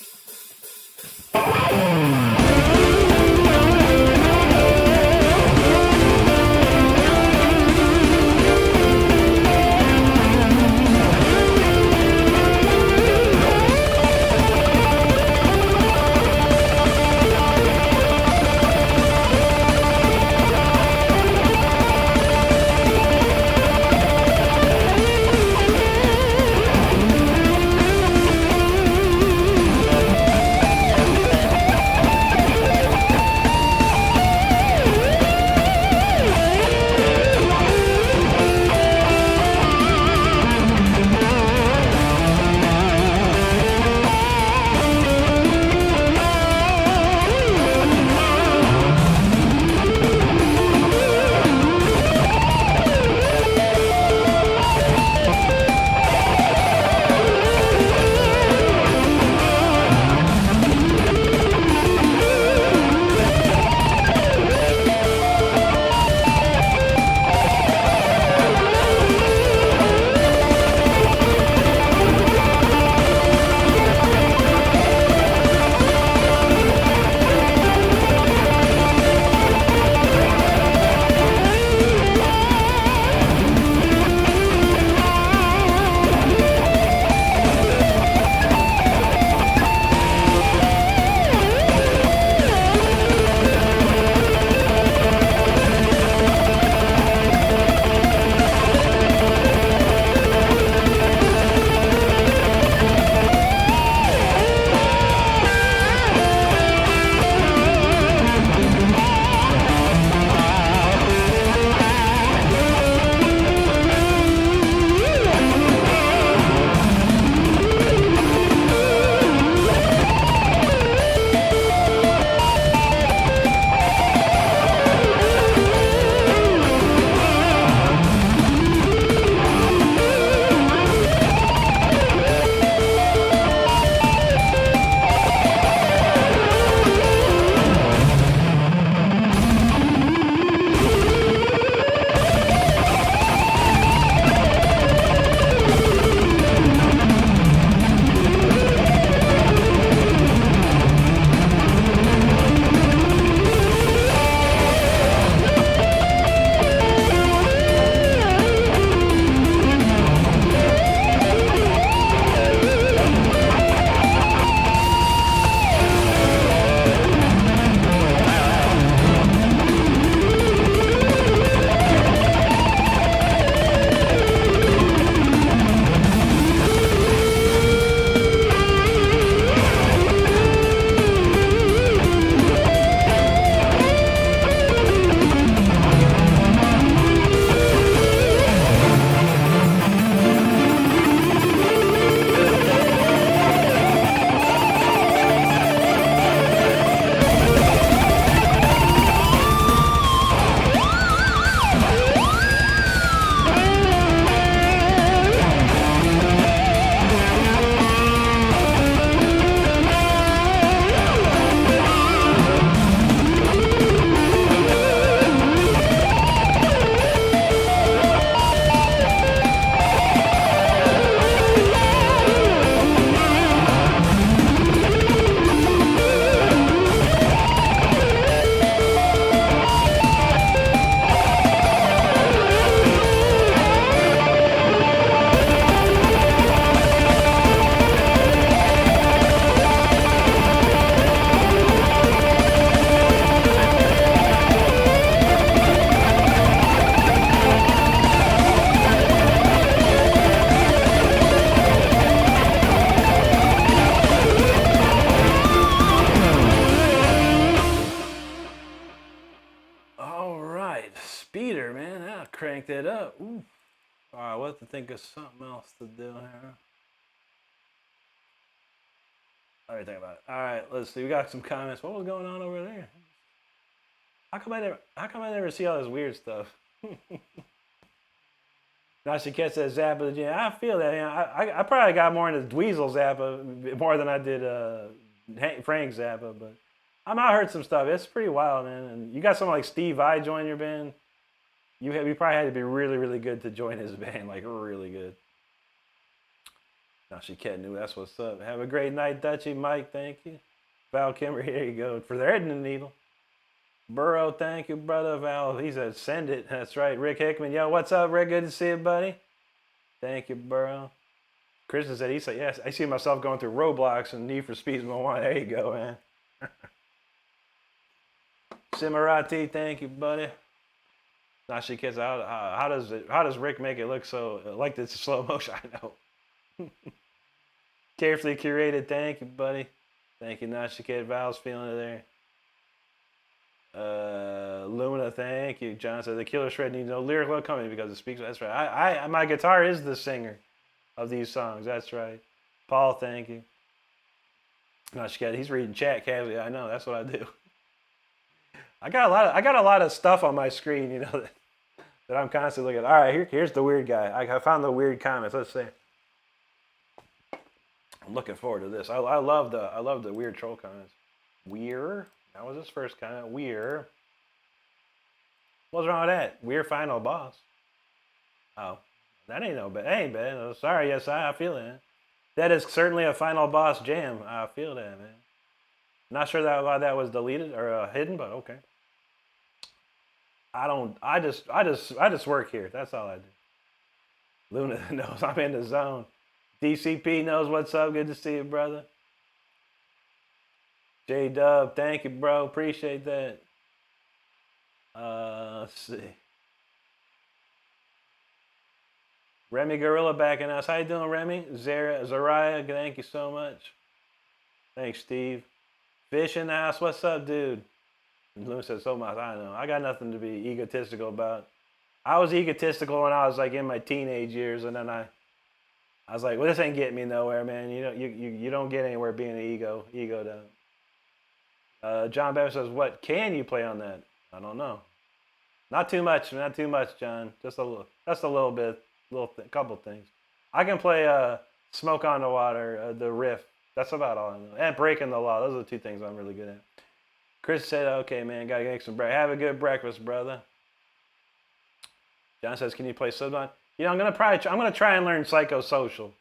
Speeder, man. I'll crank that up. Ooh. All right, we'll have to think of something else to do here. All right, think about it. All right, let's see. We got some comments. What was going on over there? How come I never see all this weird stuff? Now she catch that Zappa the gym. I feel that. You know, I probably got more into Dweezil Zappa more than I did Frank Zappa, but I heard some stuff. It's pretty wild, man. And you got someone like Steve Vai join your band. You probably had to be really, really good to join his band, like really good. Now she can't knew that's what's up. Have a great night, Dutchy. Mike, thank you. Val Kimber, here you go. For the Threading the Needle. Burrow, thank you, brother. Val, he said, send it. That's right. Rick Hickman, yo, what's up, Rick? Good to see you, buddy. Thank you, Burrow. Kristen said, he said, yes, I see myself going through Roblox and Need for Speed One. There you go, man. Simarati, thank you, buddy. Now she kids, how does Rick make it look so like this slow motion? I know. Carefully curated, thank you, buddy. Thank you, Nasha Kid. Val's feeling it there. Luna, thank you. John said the Killer Shred needs no lyrical accompaniment because it speaks. That's right. I my guitar is the singer of these songs. That's right. Paul, thank you. Nasha Kid, he's reading chat casually. I know. That's what I do. I got a lot of stuff on my screen, you know, that I'm constantly looking at. All right, here's the weird guy. I found the weird comments. Let's see. I'm looking forward to this. I love the weird troll comments. Weir. That was his first comment. Weir. What's wrong with that? Weir final boss. Oh, that ain't no bad. Ain't bad. Oh, sorry, yes, I feel it. That is certainly a final boss jam. I feel that, man. Not sure why that was deleted or hidden, but okay. I just work here. That's all I do. Luna knows I'm in the zone. DCP knows what's up. Good to see you, brother. J-Dub, thank you, bro. Appreciate that. Let's see. Remy Gorilla back in us. How you doing, Remy? Zariah, thank you so much. Thanks, Steve. Fish in the house. What's up, dude? And Luna said so much. I know. I got nothing to be egotistical about. I was egotistical when I was like in my teenage years, and then I was like, well, this ain't getting me nowhere, man. You don't get anywhere being an ego down. John Bevan says, what can you play on that? I don't know. Not too much, John. Just a little bit, couple things. I can play Smoke on the Water, the riff. That's about all I know. And Breaking the Law. Those are the two things I'm really good at. Chris said, okay, man, gotta make some breakfast. Have a good breakfast, brother. John says, can you play Sublime? You know, I'm gonna try and learn Psychosocial.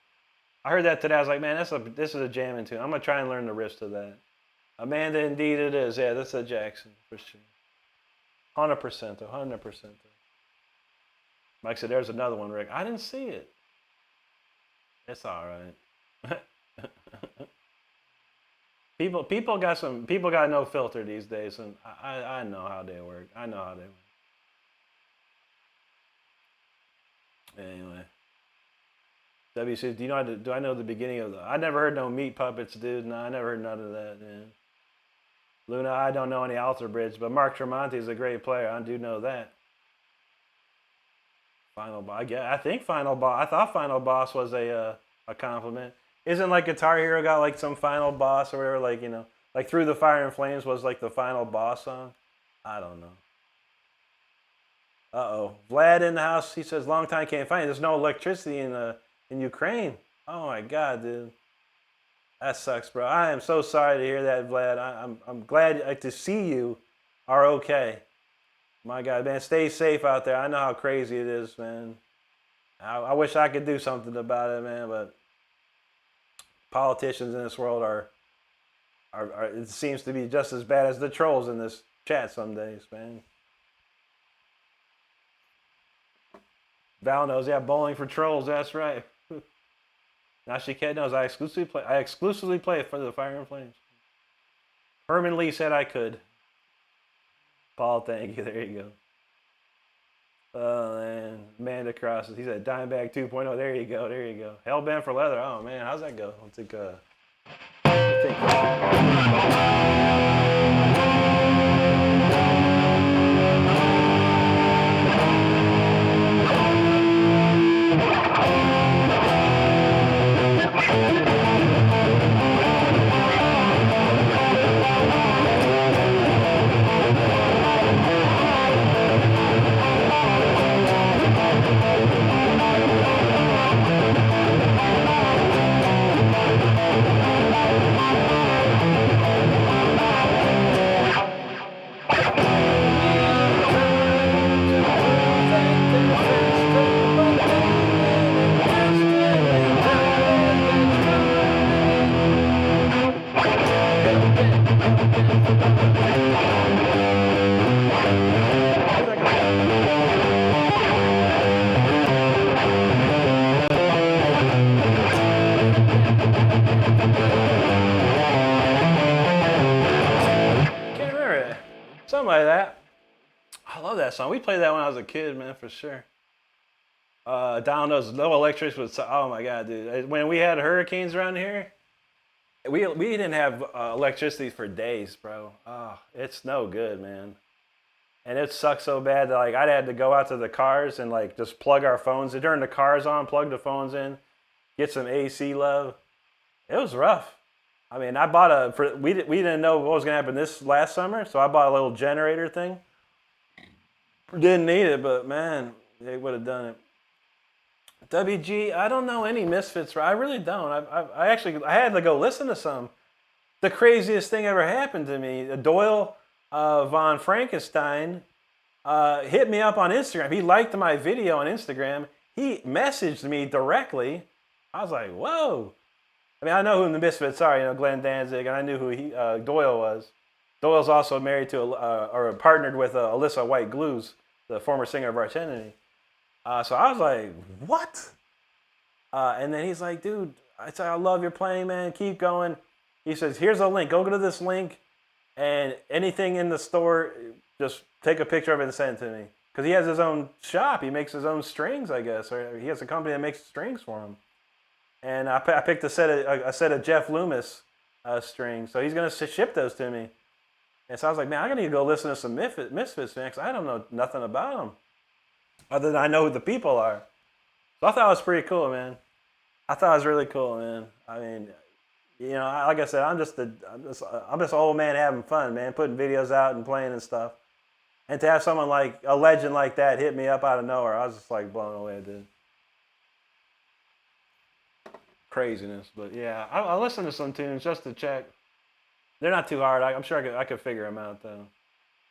I heard that today. I was like, man, this is a jamming tune. I'm gonna try and learn the riffs to that. Amanda, indeed it is. Yeah, that's a Jackson for sure. 100%, 100%. Mike said, there's another one, Rick. I didn't see it. It's all right. People got no filter these days, and I know how they work. Anyway, W says, do I know the beginning of the? I never heard no Meat Puppets, dude. No, I never heard none of that, man. Luna, I don't know any Alter Bridge, but Mark Tremonti is a great player. I do know that. Final Boss. I think Final Boss. I thought Final Boss was a compliment. Isn't like Guitar Hero got like some Final Boss or whatever? Like, you know, like Through the Fire and Flames was like the Final Boss song. I don't know. Uh-oh. Vlad in the house. He says, long time can't find it. There's no electricity in Ukraine. Oh my God, dude. That sucks, bro. I am so sorry to hear that, Vlad. I'm glad to see you are okay. My God, man, stay safe out there. I know how crazy it is, man. I wish I could do something about it, man, but politicians in this world are it seems to be just as bad as the trolls in this chat some days, man. Val knows, yeah, bowling for trolls, that's right. Now she can't knows I exclusively play for the Fire and Flames. Herman Lee said I could. Paul, thank you. There you go. Oh man, Amanda crosses. He said Dimebag 2.0. There you go. Hellbent for leather. Oh man, how's that go? I'll take Something like that. I love that song. We played that when I was a kid, man, for sure. Down those low electrics was, oh my God, dude. When we had hurricanes around here, we didn't have electricity for days, bro. Oh, it's no good, man. And it sucked so bad that like I had to go out to the cars and like just plug our phones, turn the cars on, plug the phones in, get some AC love. It was rough. I mean, I bought we didn't know what was gonna happen this last summer, so I bought a little generator thing. Didn't need it, but man, they would have done it. WG, I don't know any Misfits. I really don't. I had to go listen to some. The craziest thing ever happened to me. Doyle von Frankenstein hit me up on Instagram. He liked my video on Instagram. He messaged me directly. I was like, whoa. I mean, I know who the Misfits are, you know, Glenn Danzig, and I knew who Doyle was. Doyle's also married to or partnered with Alyssa White Glues, the former singer of Arch Enemy. So I was like, what? And then he's like, dude, I love your playing, man. Keep going. He says, here's a link. Go to this link, and anything in the store, just take a picture of it and send it to me. Because he has his own shop. He makes his own strings, I guess. Or he has a company that makes strings for him. And I picked a set of Jeff Loomis strings. So he's going to ship those to me. And so I was like, man, I got to go listen to some Misfits, man, because I don't know nothing about them. Other than I know who the people are. So I thought it was pretty cool, man. I thought it was really cool, man. I mean, you know, like I said, I'm just an old man having fun, man, putting videos out and playing and stuff. And to have someone like a legend like that hit me up out of nowhere, I was just like blown away, dude. Craziness, but yeah, I listen to some tunes just to check. They're not too hard. I'm sure I could figure them out though.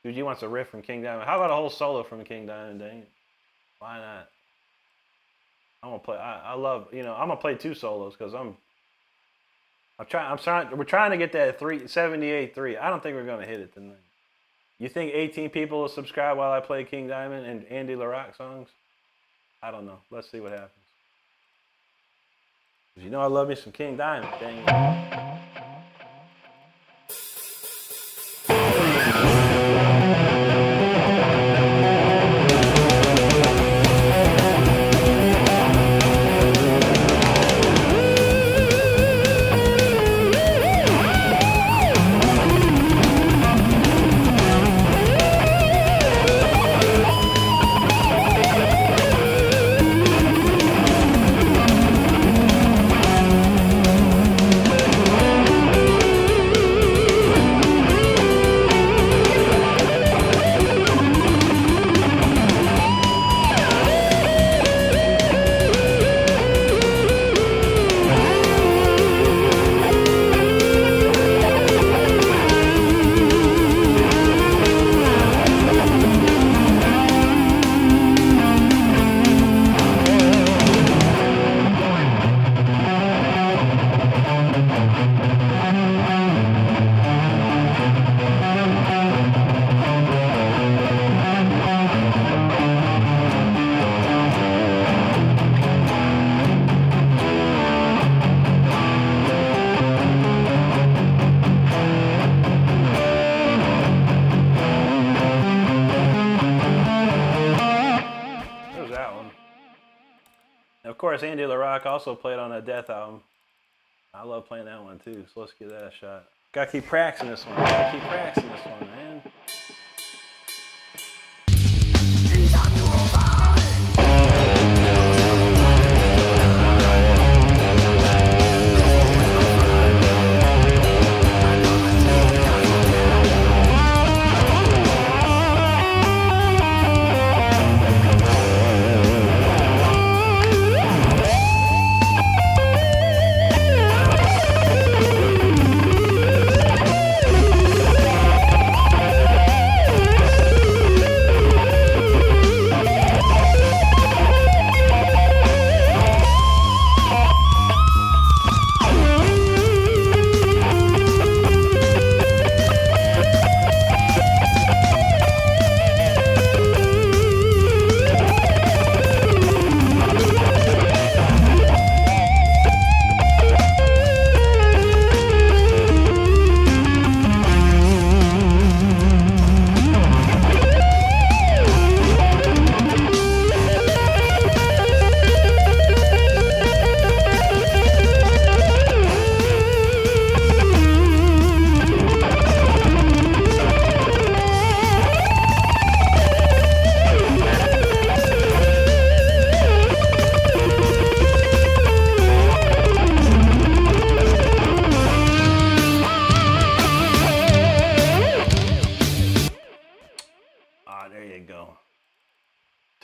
Dude, you want a riff from King Diamond? How about a whole solo from King Diamond? Dang it. Why not? I'm gonna play. I love, you know, I'm gonna play two solos because we're trying to get that 78.3. I don't think we're gonna hit it tonight. You think 18 people will subscribe while I play King Diamond and Andy LaRock songs? I don't know. Let's see what happens. You know I love me some King Diamond. Dang it. Of course, Andy LaRock also played on that Death album. I love playing that one too, so let's give that a shot. Gotta keep practicing this one. Man.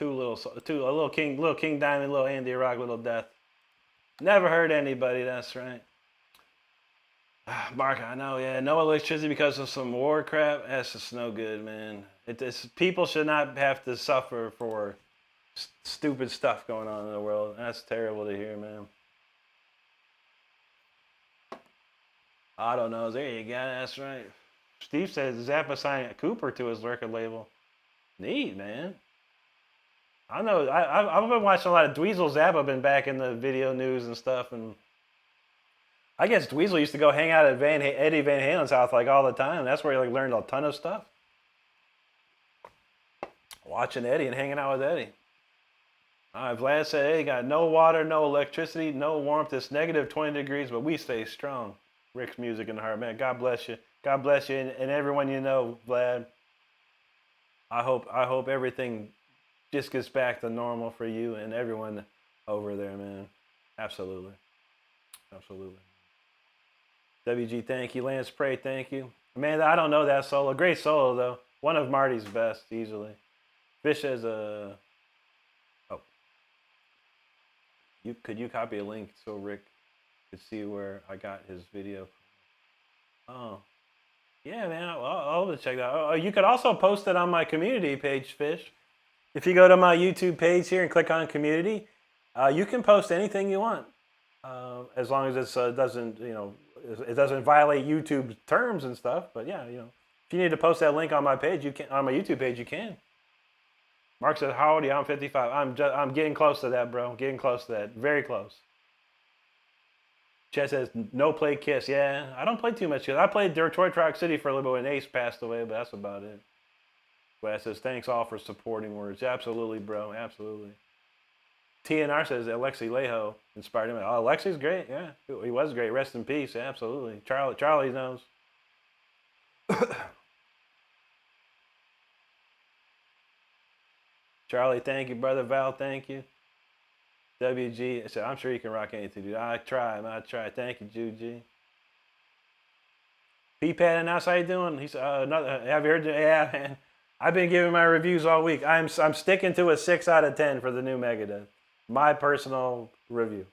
A little King Diamond, little Andy Rock, little Death. Never hurt anybody. That's right. Mark, I know, yeah, no electricity because of some war crap. That's just no good, man. People should not have to suffer for stupid stuff going on in the world. That's terrible to hear, man. I don't know. There you go. That's right. Steve says Zappa signed Cooper to his record label. Neat, man. I know. I've been watching a lot of Dweezil Zappa. Been back in the video news and stuff, and I guess Dweezil used to go hang out at Eddie Van Halen's house like all the time. That's where he like learned a ton of stuff. Watching Eddie and hanging out with Eddie. Vlad said, hey, got no water, no electricity, no warmth. It's negative 20 degrees, but we stay strong. Rick's music in the heart, man. God bless you. God bless you and everyone you know, Vlad. I hope everything just gets back to normal for you and everyone over there, man. Absolutely. Absolutely. WG, thank you. Lance Prey, thank you. Man, I don't know that solo. Great solo, though. One of Marty's best, easily. Fish has a... Oh. Could you copy a link so Rick could see where I got his video? Oh. Yeah, man. I'll check that out. Oh, you could also post it on my community page, Fish. If you go to my YouTube page here and click on community, you can post anything you want. As long as it doesn't, it doesn't violate YouTube terms and stuff. But yeah, if you need to post that link on my page, you can. On my YouTube page, you can. Mark says, "How old are you?" I'm 55. I'm getting close to that, bro. Getting close to that. Very close. Chet says, "No play Kiss." Yeah, I don't play too much Kiss. I played Detroit Rock City for a little bit when Ace passed away, but that's about it. Glad says, "Thanks all for supporting words." Absolutely, bro. Absolutely. TNR says that Alexi Leho inspired him. Oh, Alexi's great. Yeah, he was great. Rest in peace. Absolutely. Charlie knows. Charlie, thank you. Brother Val, thank you. WG said, I'm sure you can rock anything, dude. I try. Thank you, Juji. P-Pad announced, how you doing? He said, have you heard? Yeah, man. I've been giving my reviews all week. I'm sticking to a 6 out of 10 for the new Megadeth. My personal review.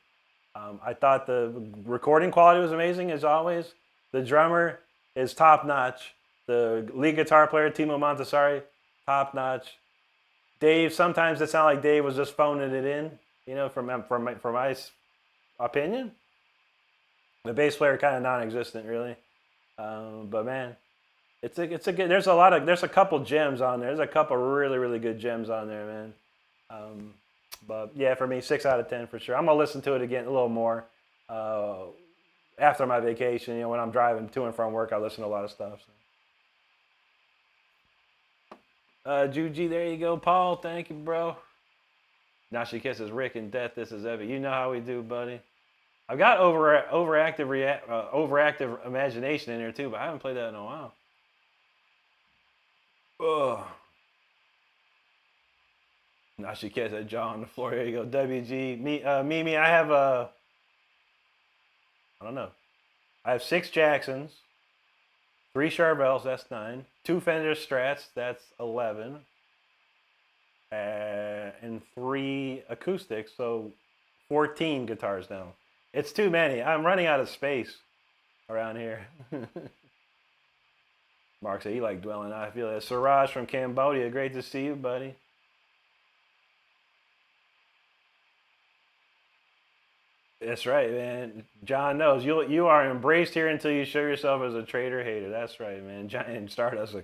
I thought the recording quality was amazing, as always. The drummer is top-notch. The lead guitar player, Timo Montessori, top-notch. Dave, sometimes it sounded like Dave was just phoning it in, from my opinion. The bass player kind of non-existent, really. But man, it's a good. There's a couple gems on there. There's a couple really, really good gems on there, man. But yeah, for me, 6 out of 10 for sure. I'm gonna listen to it again a little more after my vacation. When I'm driving to and from work, I listen to a lot of stuff. So. Juji, there you go, Paul. Thank you, bro. Now she kisses Rick and Death. This is Evie. You know how we do, buddy. I've got overactive imagination in there too, but I haven't played that in a while. Ugh. Now she kisses that jaw on the floor. There you go, WG. Mimi, I have I don't know. I have 6 Jacksons, 3 Charvels, that's 9, 2 Fender Strats, that's 11, and 3 acoustics, so 14 guitars now. It's too many. I'm running out of space around here. Mark said, you like dwelling. I feel that. Siraj from Cambodia, great to see you, buddy. That's right, man. John knows you are embraced here until you show yourself as a traitor hater. That's right, man. John and Stardust,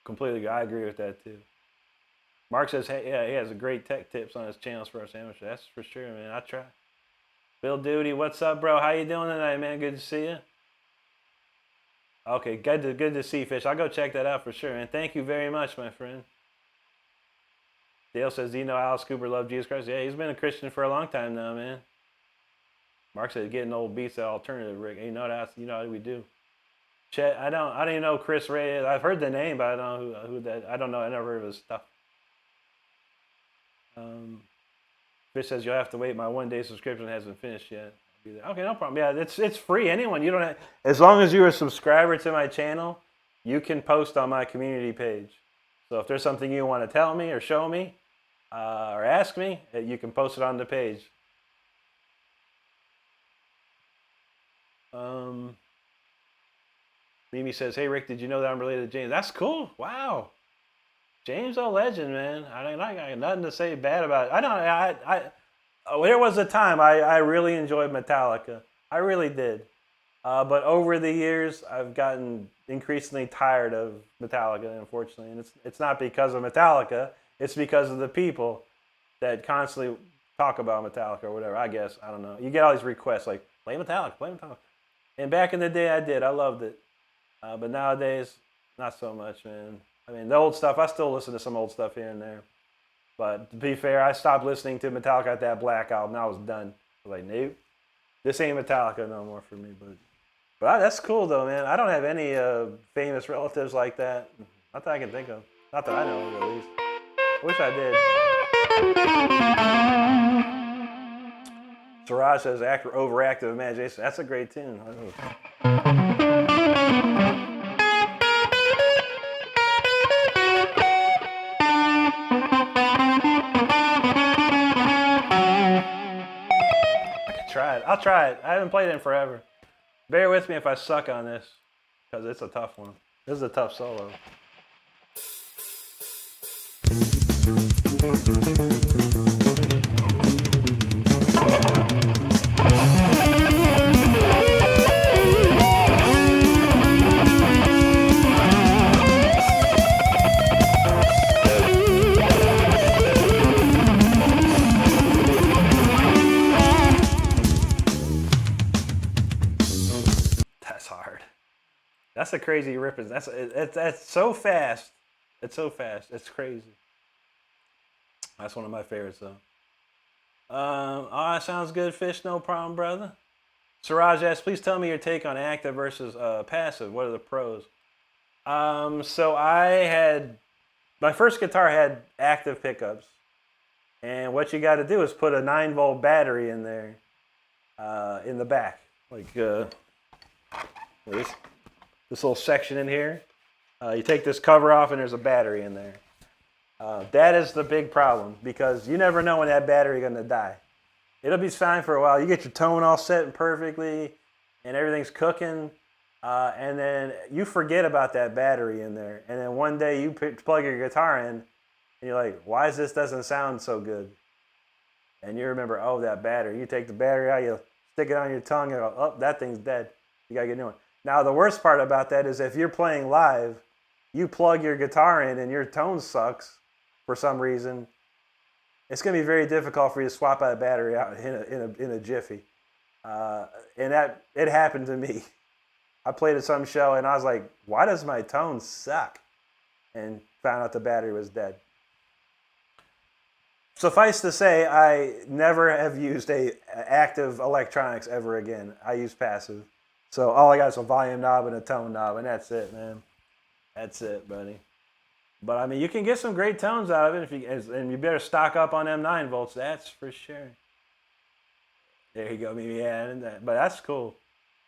completely. I agree with that too. Mark says, hey, yeah, he has a great tech tips on his channels for our sandwich. That's for sure, man. I try. Bill Duty, what's up, bro? How you doing tonight, man? Good to see you. Okay, good to see you, Fish. I'll go check that out for sure, man. Thank you very much, my friend. Dale says, do you know Alice Cooper loved Jesus Christ? Yeah, he's been a Christian for a long time now, man. Mark said, getting old beats that alternative, Rick. Hey, you know how we do. Chet, I don't even know who Chris Ray is. I've heard the name, but I don't know who that. I don't know. I never heard of his stuff. Fish says you'll have to wait. My 1-day subscription hasn't finished yet. I'll be there. Okay, no problem. Yeah, it's free. Anyone, you don't have, as long as you're a subscriber to my channel, you can post on my community page. So if there's something you want to tell me or show me, or ask me, you can post it on the page. Mimi says, "Hey Rick, did you know that I'm related to James?" That's cool. Wow, James, a legend, man. I got nothing to say bad about it. There was a time I really enjoyed Metallica. I really did. But over the years, I've gotten increasingly tired of Metallica, unfortunately. And it's not because of Metallica. It's because of the people that constantly talk about Metallica or whatever, I guess. I don't know. You get all these requests like, play Metallica, play Metallica. And back in the day, I did. I loved it. But nowadays, not so much, man. I mean, the old stuff, I still listen to some old stuff here and there. But to be fair, I stopped listening to Metallica at that Black album. I was done. I was like, nope, this ain't Metallica no more for me. But that's cool, though, man. I don't have any famous relatives like that. Not that I can think of. Not that I know of, at least. I wish I did. Siraj says, overactive imagination. That's a great tune. I'll try it. I haven't played it in forever. Bear with me if I suck on this, because it's a tough one. This is a tough solo. That's a crazy ripping. That's so fast. It's so fast. It's crazy. That's one of my favorites, though. All right, sounds good, Fish. No problem, brother. Siraj asks, please tell me your take on active versus passive. What are the pros? So my first guitar had active pickups, and what you got to do is put a 9-volt battery in there, in the back, like this little section in here. You take this cover off and there's a battery in there. That is the big problem, because you never know when that battery is going to die. It'll be fine for a while. You get your tone all set perfectly and everything's cooking, and then you forget about that battery in there. And then one day you plug your guitar in and you're like, why doesn't sound so good? And you remember, oh, that battery. You take the battery out, you stick it on your tongue, and go, oh, that thing's dead. You got to get a new one. Now, the worst part about that is if you're playing live, you plug your guitar in and your tone sucks for some reason, it's going to be very difficult for you to swap that battery out in a jiffy. And it happened to me. I played at some show and I was like, why does my tone suck? And found out the battery was dead. Suffice to say, I never have used active electronics ever again. I use passive. So all I got is a volume knob and a tone knob, and that's it, man. That's it, buddy. But I mean, you can get some great tones out of it, and you better stock up on them 9 volts. That's for sure. There you go, maybe but that's cool.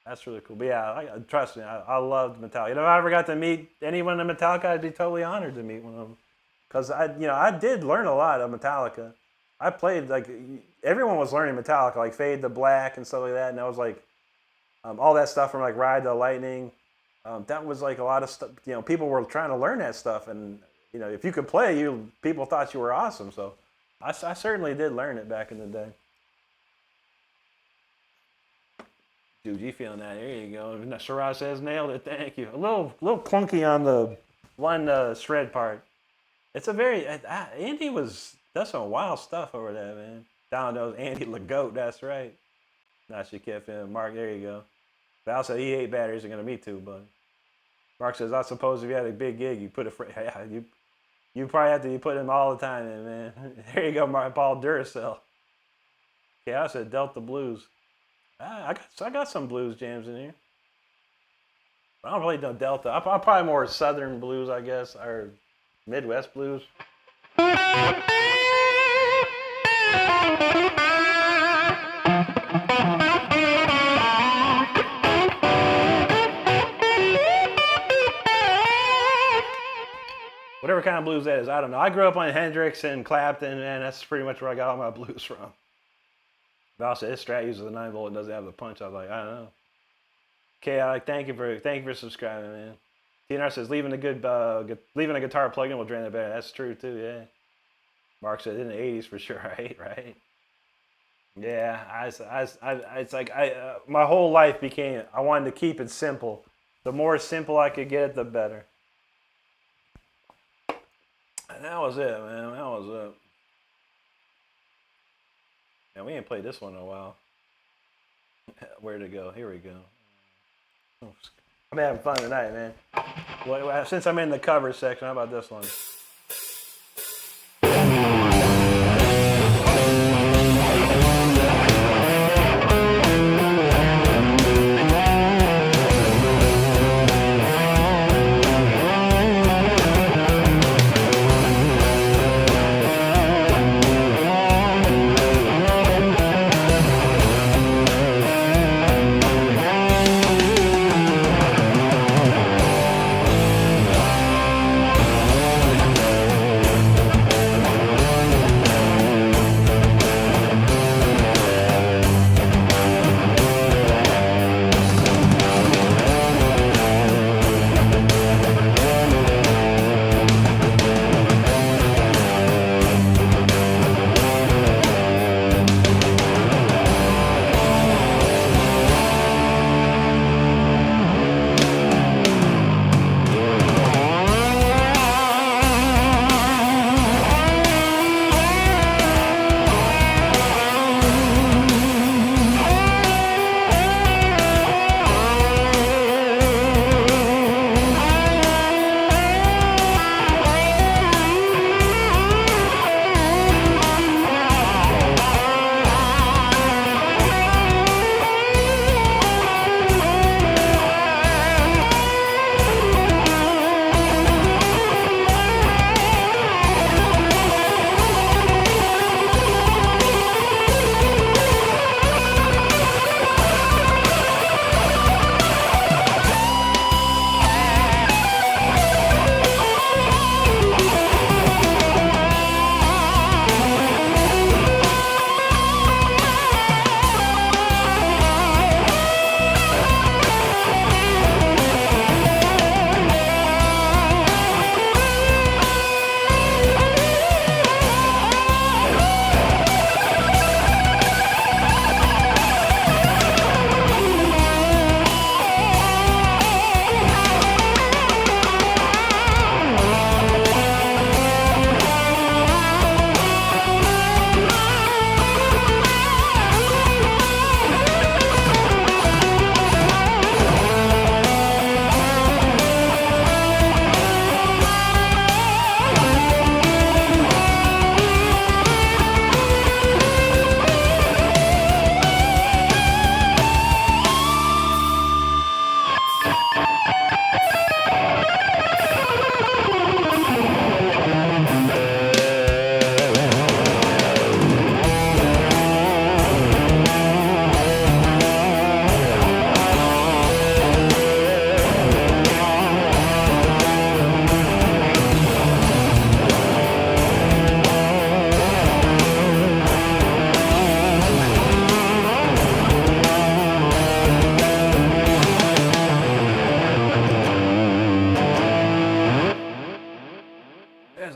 That's really cool. But yeah, trust me, I loved Metallica. If I ever got to meet anyone in Metallica, I'd be totally honored to meet one of them, because I did learn a lot of Metallica. I played, like, everyone was learning Metallica, like Fade to Black and stuff like that, and I was like, all that stuff from like Ride the Lightning, that was like a lot of stuff. People were trying to learn that stuff, and if you could play, people thought you were awesome. So I certainly did learn it back in the day. Dude, you feeling that? There you go. Siraj says nailed it. Thank you. A little clunky on the one shred part. It's a very Andy does some wild stuff over there, man. Down those Andy LeGoat. That's right. Not she kept him. Mark, there you go. Val said he ate batteries. Are gonna meet too, buddy. Mark says, I suppose if you had a big gig, you put you probably have to be putting them all the time in, man. There you go, Mark Paul Duracell. Okay, I said Delta Blues. I got some blues jams in here. I don't really know Delta. I'm probably more Southern blues, I guess, or Midwest blues. whatever kind of blues that is. I don't know. I grew up on Hendrix and Clapton, and that's pretty much where I got all my blues from. But also, this Strat uses the 9-volt and doesn't have the punch. I was like, I don't know. Okay, thank you for subscribing, man. TNR says leaving a guitar plugged in will drain the battery. That's true too, yeah. Mark said in the 80s for sure, right. Yeah, it's like my whole life became, I wanted to keep it simple. The more simple I could get it, the better. And that was it, man. That was it. Yeah, we ain't played this one in a while. Where'd it go? Here we go. I'm having fun tonight, man. Well, since I'm in the cover section, how about this one?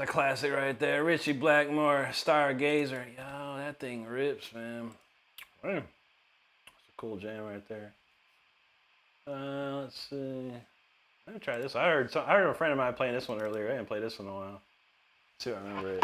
Classic right there. Richie Blackmore, Stargazer. Yo, that thing rips, man. That's a cool jam right there. Let's see. Let me try this. I heard a friend of mine playing this one earlier. I didn't play this one in a while. Let's see if I remember it.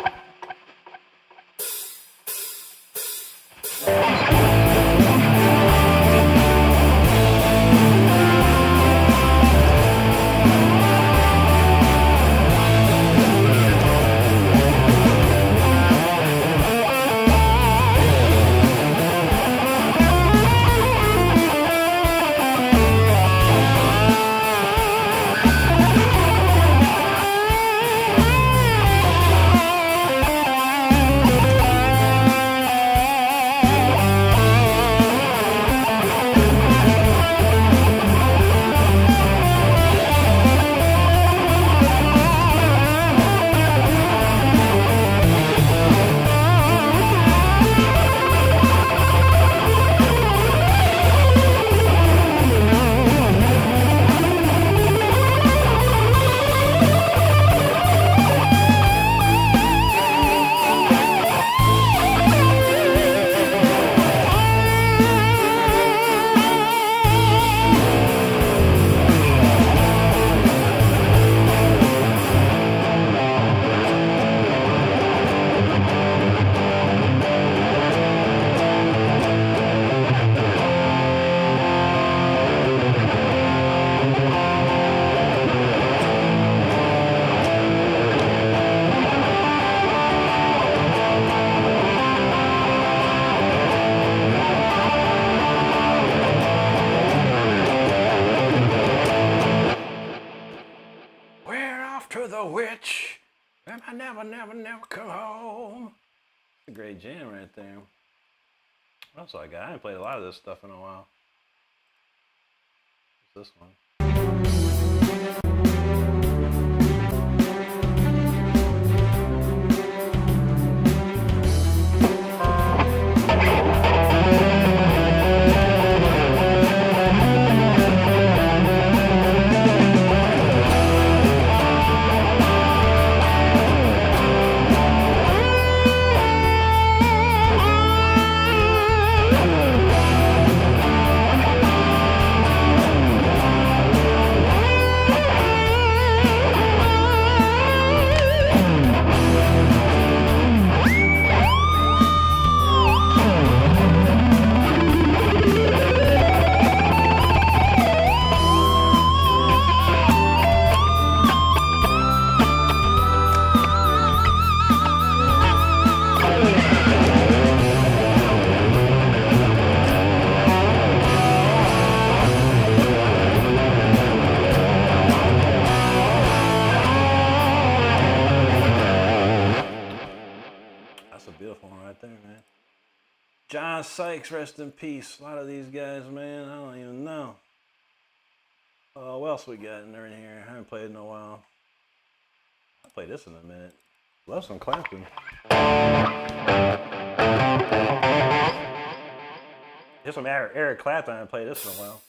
to the witch, and I never, never, never come home. It's a great jam right there. What else I got? I haven't played a lot of this stuff in a while. What's this one? John Sykes, rest in peace. A lot of these guys, man, I don't even know. What else we got in here? I haven't played in a while. I'll play this in a minute. Love some Clapton. This one, Eric Clapton. I haven't played this in a while.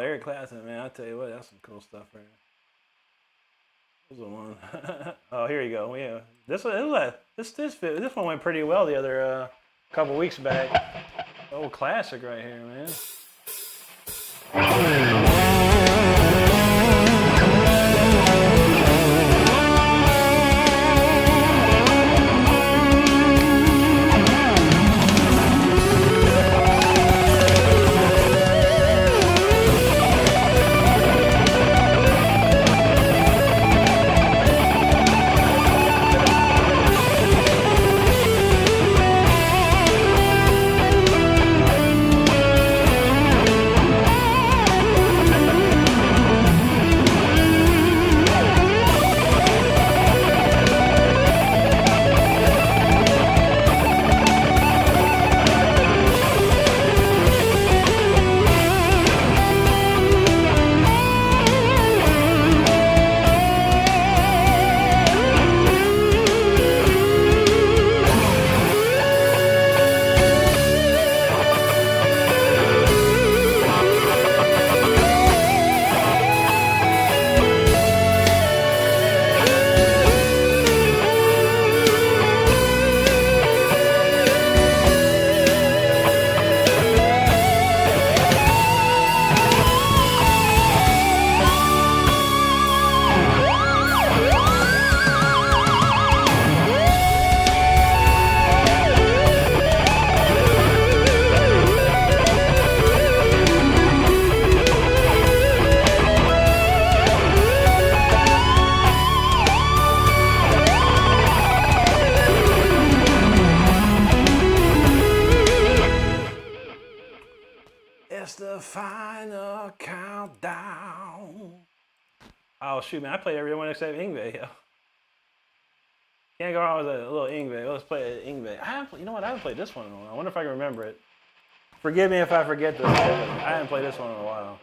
Eric Clapton, man, I'll tell you what, that's some cool stuff right here. This was the one. Oh, here you go. Yeah, this one went pretty well the other couple weeks back. Old classic right here, man. Final countdown. Oh shoot, man! I played every one except Yngwie. Can't go wrong with a little Yngwie. Let's play Yngwie. You know what? I haven't played this one in a while. I wonder if I can remember it. Forgive me if I forget this. I haven't played this one in a while.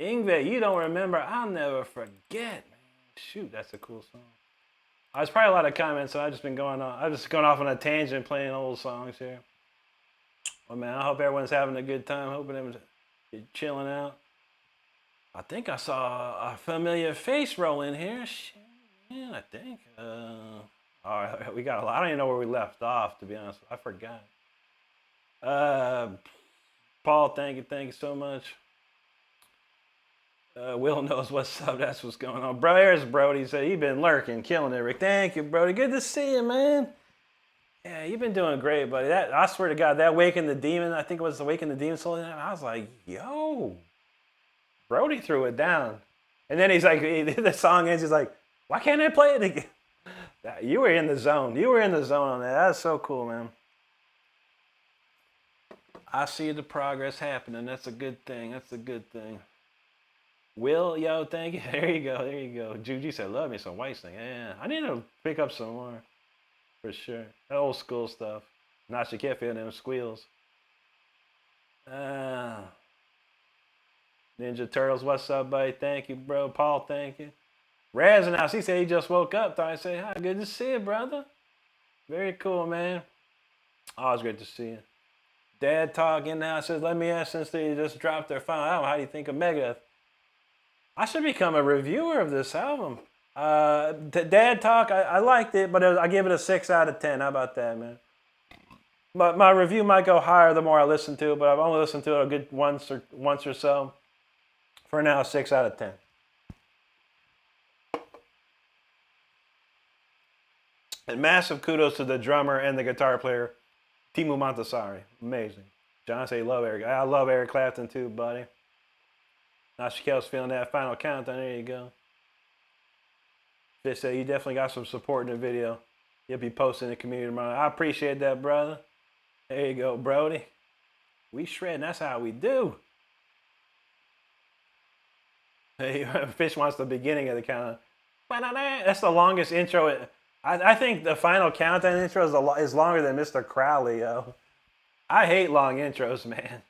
Ingve, you don't remember? I'll never forget, man. Shoot, that's a cool song. There's probably a lot of comments, so I've just been going on. I've just gone off on a tangent playing old songs here. Well, man, I hope everyone's having a good time. Hoping everyone's chilling out. I think I saw a familiar face roll in here. Shit, man, I think. All right, we got a lot. I don't even know where we left off, to be honest. I forgot. Paul, thank you so much. Will knows what's up. That's what's going on. Bro, here's Brody. Said he been lurking, killing it, Rick. Thank you, Brody. Good to see you, man. Yeah, you've been doing great, buddy. That, I swear to God, that Waking the Demon, I think it was the Waking the Demon song. I was like, yo, Brody threw it down. And then he's like, the song ends, he's like, why can't I play it again? You were in the zone. You were in the zone on that. That's so cool, man. I see the progress happening. That's a good thing. That's a good thing. Will, yo, thank you. There you go. There you go. Juju said, love me some White Snake. Yeah, I need to pick up some more. For sure. That old school stuff. Not you can't feel them squeals. Ninja Turtles, what's up, buddy? Thank you, bro. Paul, thank you. Raz announced, he said he just woke up. Thought I'd say hi. Good to see you, brother. Very cool, man. Always great to see you. Dad talking now says, let me ask, since they just dropped their final album, how do you think of Megadeth? I should become a reviewer of this album. Dad Talk, I liked it, but I give it a 6 out of 10. How about that, man? But my review might go higher the more I listen to it, but I've only listened to it a good once or so. For now, 6 out of 10. And massive kudos to the drummer and the guitar player, Timu Montessori. Amazing. John say, love Eric. I love Eric Clapton too, buddy. Now Shaquille's feeling that final countdown. There you go. Fish said, you definitely got some support in the video. You'll be posting in the community tomorrow. I appreciate that, brother. There you go, Brody. We shredding. That's how we do. Hey, Fish wants the beginning of the countdown. That's the longest intro. I think the final countdown intro is longer than Mr. Crowley, yo. I hate long intros, man.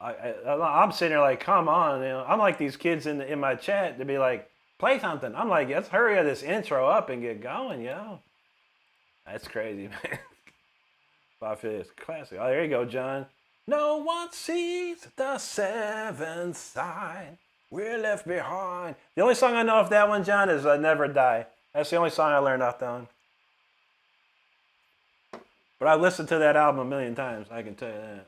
I'm sitting there like, come on, you know. I'm like these kids in my chat to be like, play something. I'm like, let's hurry this intro up and get going, yo. That's crazy, man. But I feel it's classic. Oh, there you go, John. No one sees the seventh sign. We're left behind. The only song I know of that one, John, is Never Die. That's the only song I learned off that one. But I've listened to that album a million times, I can tell you that.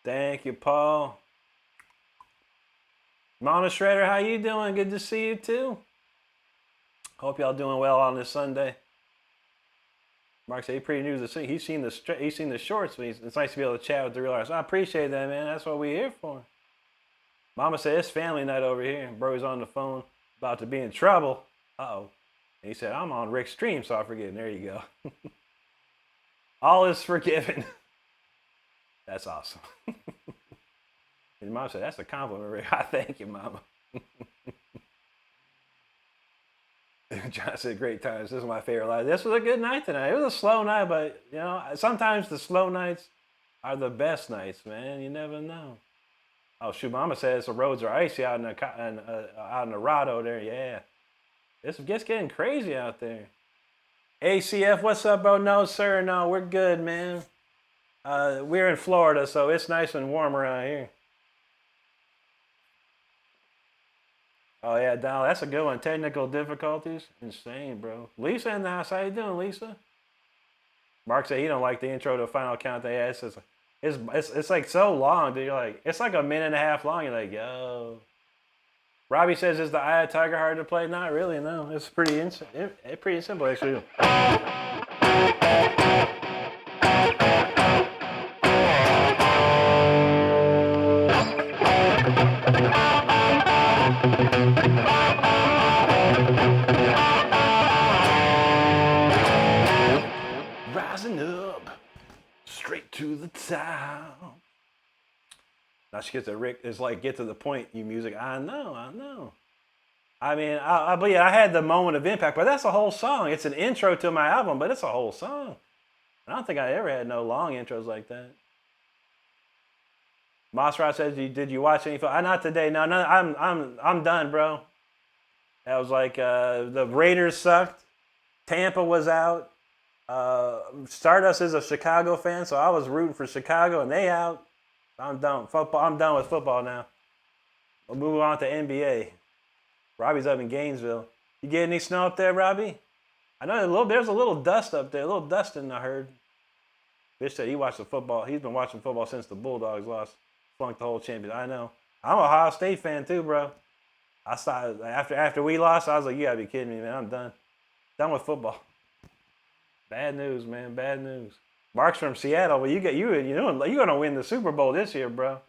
Thank you, Paul. Mama Shredder, how you doing? Good to see you too. Hope y'all doing well on this Sunday. Mark said he's pretty new to see. He's seen the shorts, but it's nice to be able to chat with the real artists. I appreciate that, man. That's what we're here for. Mama said it's family night over here. Bro's on the phone, about to be in trouble. Uh-oh. And he said, I'm on Rick's stream, so I forget. There you go. All is forgiven. That's awesome. And Mom said, that's a compliment, Rick. I thank you, Mama. John said, great times. This is my favorite live. This was a good night tonight. It was a slow night, but, you know, sometimes the slow nights are the best nights, man. You never know. Oh, shoot, Mama says the roads are icy out in the Rado there. Yeah. It's just getting crazy out there. ACF, what's up, bro? No, sir. No, we're good, man. We're in Florida, so it's nice and warm around here. Oh, yeah, Donald, that's a good one. Technical difficulties? Insane, bro. Lisa in the house. How you doing, Lisa? Mark said he don't like the intro to Final Countdown. Yeah, it's like so long, dude. You're like, it's like a minute and a half long. You're like, yo. Robbie says, is the Eye of Tiger hard to play? Not really, no. It's pretty simple, actually. Rising up, straight to the top. Now she gets to Rick is like, get to the point, you music. I know. I mean, but yeah, I had the moment of impact, but that's a whole song. It's an intro to my album, but it's a whole song. I don't think I ever had no long intros like that. Mossrod says, "Did you watch any? Not today. No. I'm done, bro. That was like the Raiders sucked. Tampa was out. Stardust is a Chicago fan, so I was rooting for Chicago, and they out. I'm done. Football. I'm done with football now. We'll move on to NBA. Robbie's up in Gainesville. You get any snow up there, Robbie? I know there's a little dust up there. A little dusting, I heard. Bitch said he watched the football. He's been watching football since the Bulldogs lost, flunked the whole championship. I know. I'm a Ohio State fan too, bro. I started after we lost. I was like, you gotta be kidding me, man. I'm done. Done with football. Bad news, man. Bad news. Mark's from Seattle. Well, you're gonna win the Super Bowl this year, bro.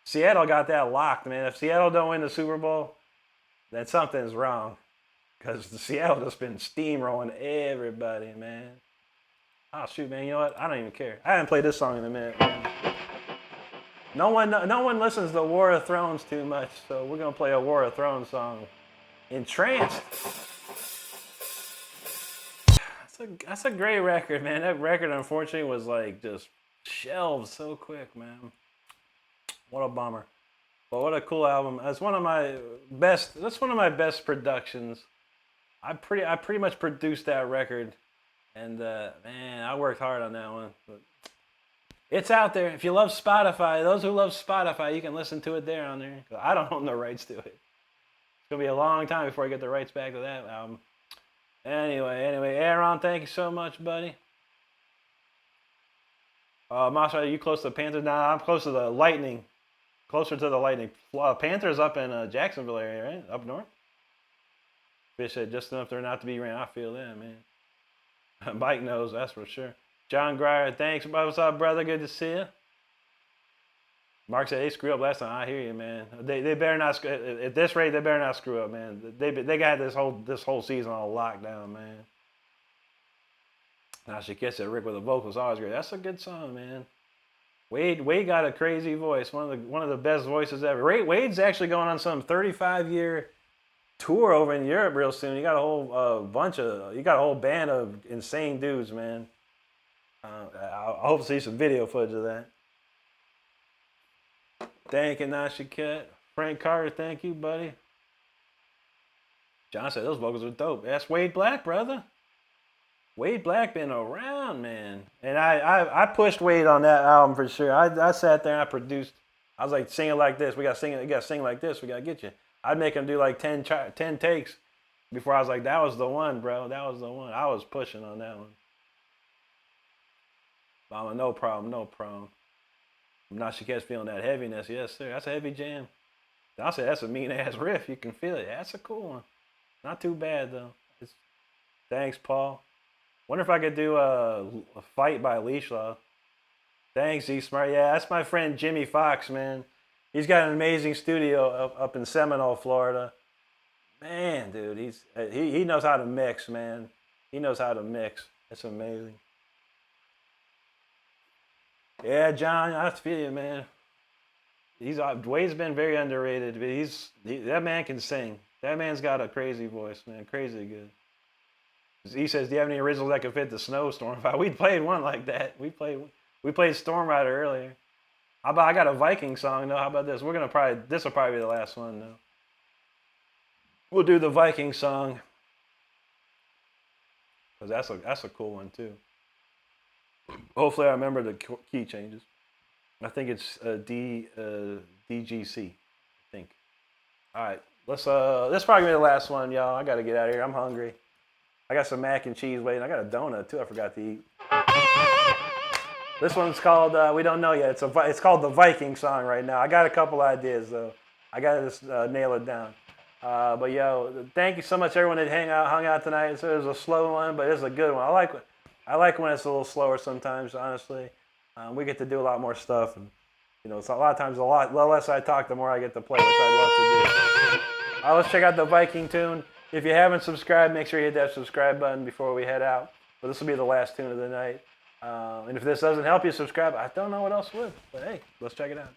Seattle got that locked, man. If Seattle don't win the Super Bowl, then something's wrong. Because Seattle just been steamrolling everybody, man. Oh shoot, man. You know what? I don't even care. I haven't played this song in a minute, man. No one listens to War of Thrones too much, so we're gonna play a War of Thrones song. Entranced. That's a great record, man. That record, unfortunately, was like just shelved so quick, man. What a bummer. But what a cool album. That's one of my best productions. I pretty much produced that record, and man, I worked hard on that one. But it's out there. If you love Spotify, those who love Spotify, you can listen to it there on there. I don't own the rights to it. It's gonna be a long time before I get the rights back to that album. Anyway, Aaron, thank you so much, buddy. Masha, are you close to the Panthers? Nah, I'm close to the Lightning. Closer to the Lightning. Panthers up in Jacksonville area, right? Up north? Fish said just enough there not to be rain. I feel that, man. Mike knows, that's for sure. John Grier, thanks. What's up, brother? Good to see you. Mark said they screwed up last time. I hear you, man. They better not. At this rate, they better not screw up, man. They got this whole season on lockdown, man. Now she gets it. Rick with the vocals, always great. That's a good song, man. Wade got a crazy voice. One of the best voices ever. Wade's actually going on some 35-year tour over in Europe real soon. You got a whole band of insane dudes, man. I hope to see some video footage of that. Thank you, Nashiket. Frank Carter, thank you, buddy. John said those vocals are dope. That's Wade Black, brother. Wade Black been around, man. And I pushed Wade on that album for sure. I sat there and I produced. I was like, sing it like this. You got to sing like this. We got to get you. I'd make him do like 10 takes before I was like, that was the one, bro. That was the one. I was pushing on that one. Mama, no problem. I'm not sure feeling that heaviness. Yes, sir. That's a heavy jam. I'll say that's a mean-ass riff. You can feel it. That's a cool one. Not too bad, though. Thanks, Paul. Wonder if I could do a Fight by Leash Law. Thanks, E-Smart. Yeah, that's my friend Jimmy Fox, man. He's got an amazing studio up in Seminole, Florida. Man, dude, he knows how to mix, man. He knows how to mix. It's amazing. Yeah, John, I feel you, man. Wade's been very underrated, but that man can sing. That man's got a crazy voice, man. Crazy good. He says, do you have any originals that can fit the snowstorm? We played one like that. We played Storm Rider earlier. I got a Viking song though. How about this? This will probably be the last one though. We'll do the Viking song. Cause that's a cool one too. Hopefully I remember the key changes. I think it's DGC. I think. All right, this probably be the last one, y'all. I gotta get out of here. I'm hungry. I got some mac and cheese waiting. I got a donut too. I forgot to eat. This one's called We Don't Know Yet. It's called the Viking song right now. I got a couple ideas though. I gotta just nail it down. But yo, thank you so much everyone that hung out tonight. So it was a slow one, but it's a good one. I like when it's a little slower sometimes, honestly. We get to do a lot more stuff. And, so a lot of times, the less I talk, the more I get to play, which I'd love to do. Let's check out the Viking tune. If you haven't subscribed, make sure you hit that subscribe button before we head out. But this will be the last tune of the night. And if this doesn't help you subscribe, I don't know what else would. But hey, let's check it out.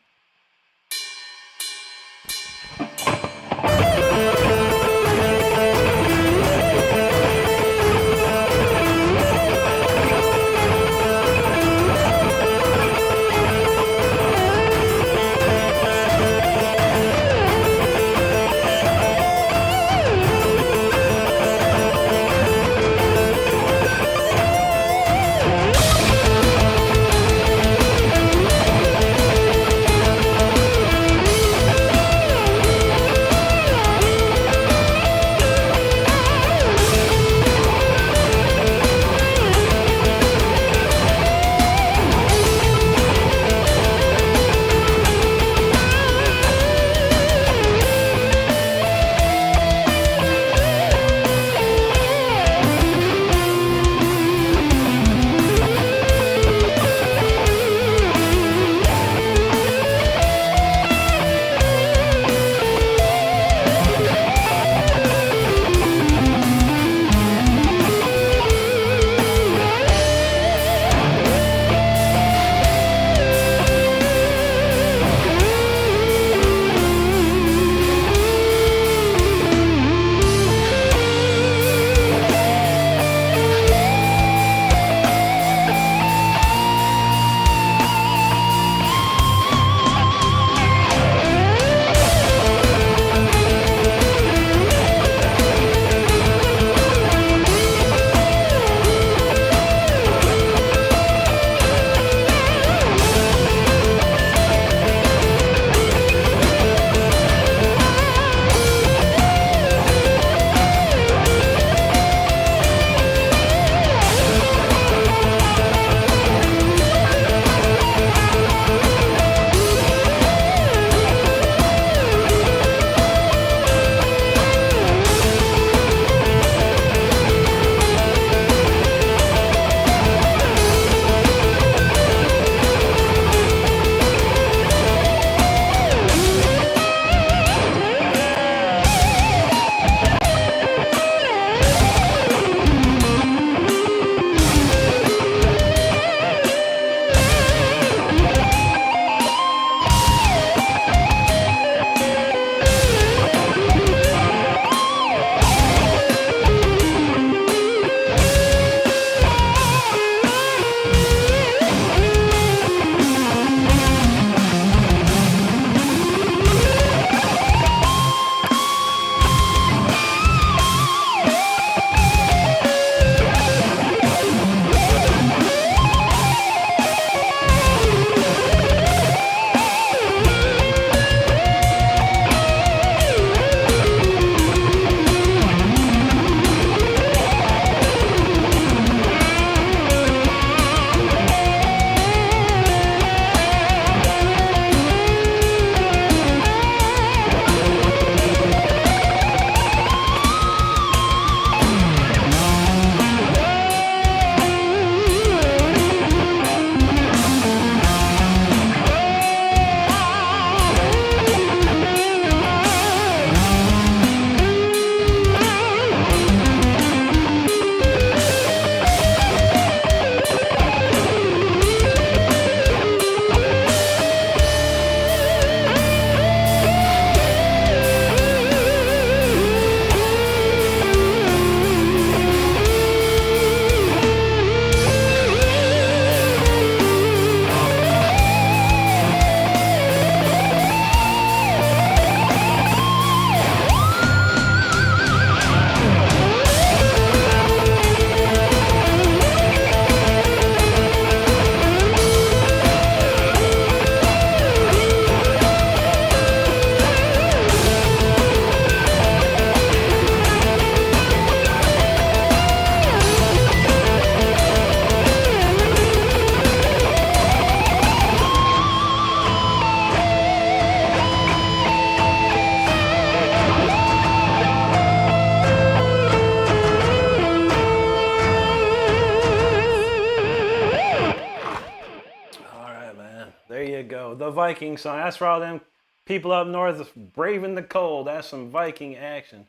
a Viking song. That's for all them people up north braving the cold. That's some Viking action.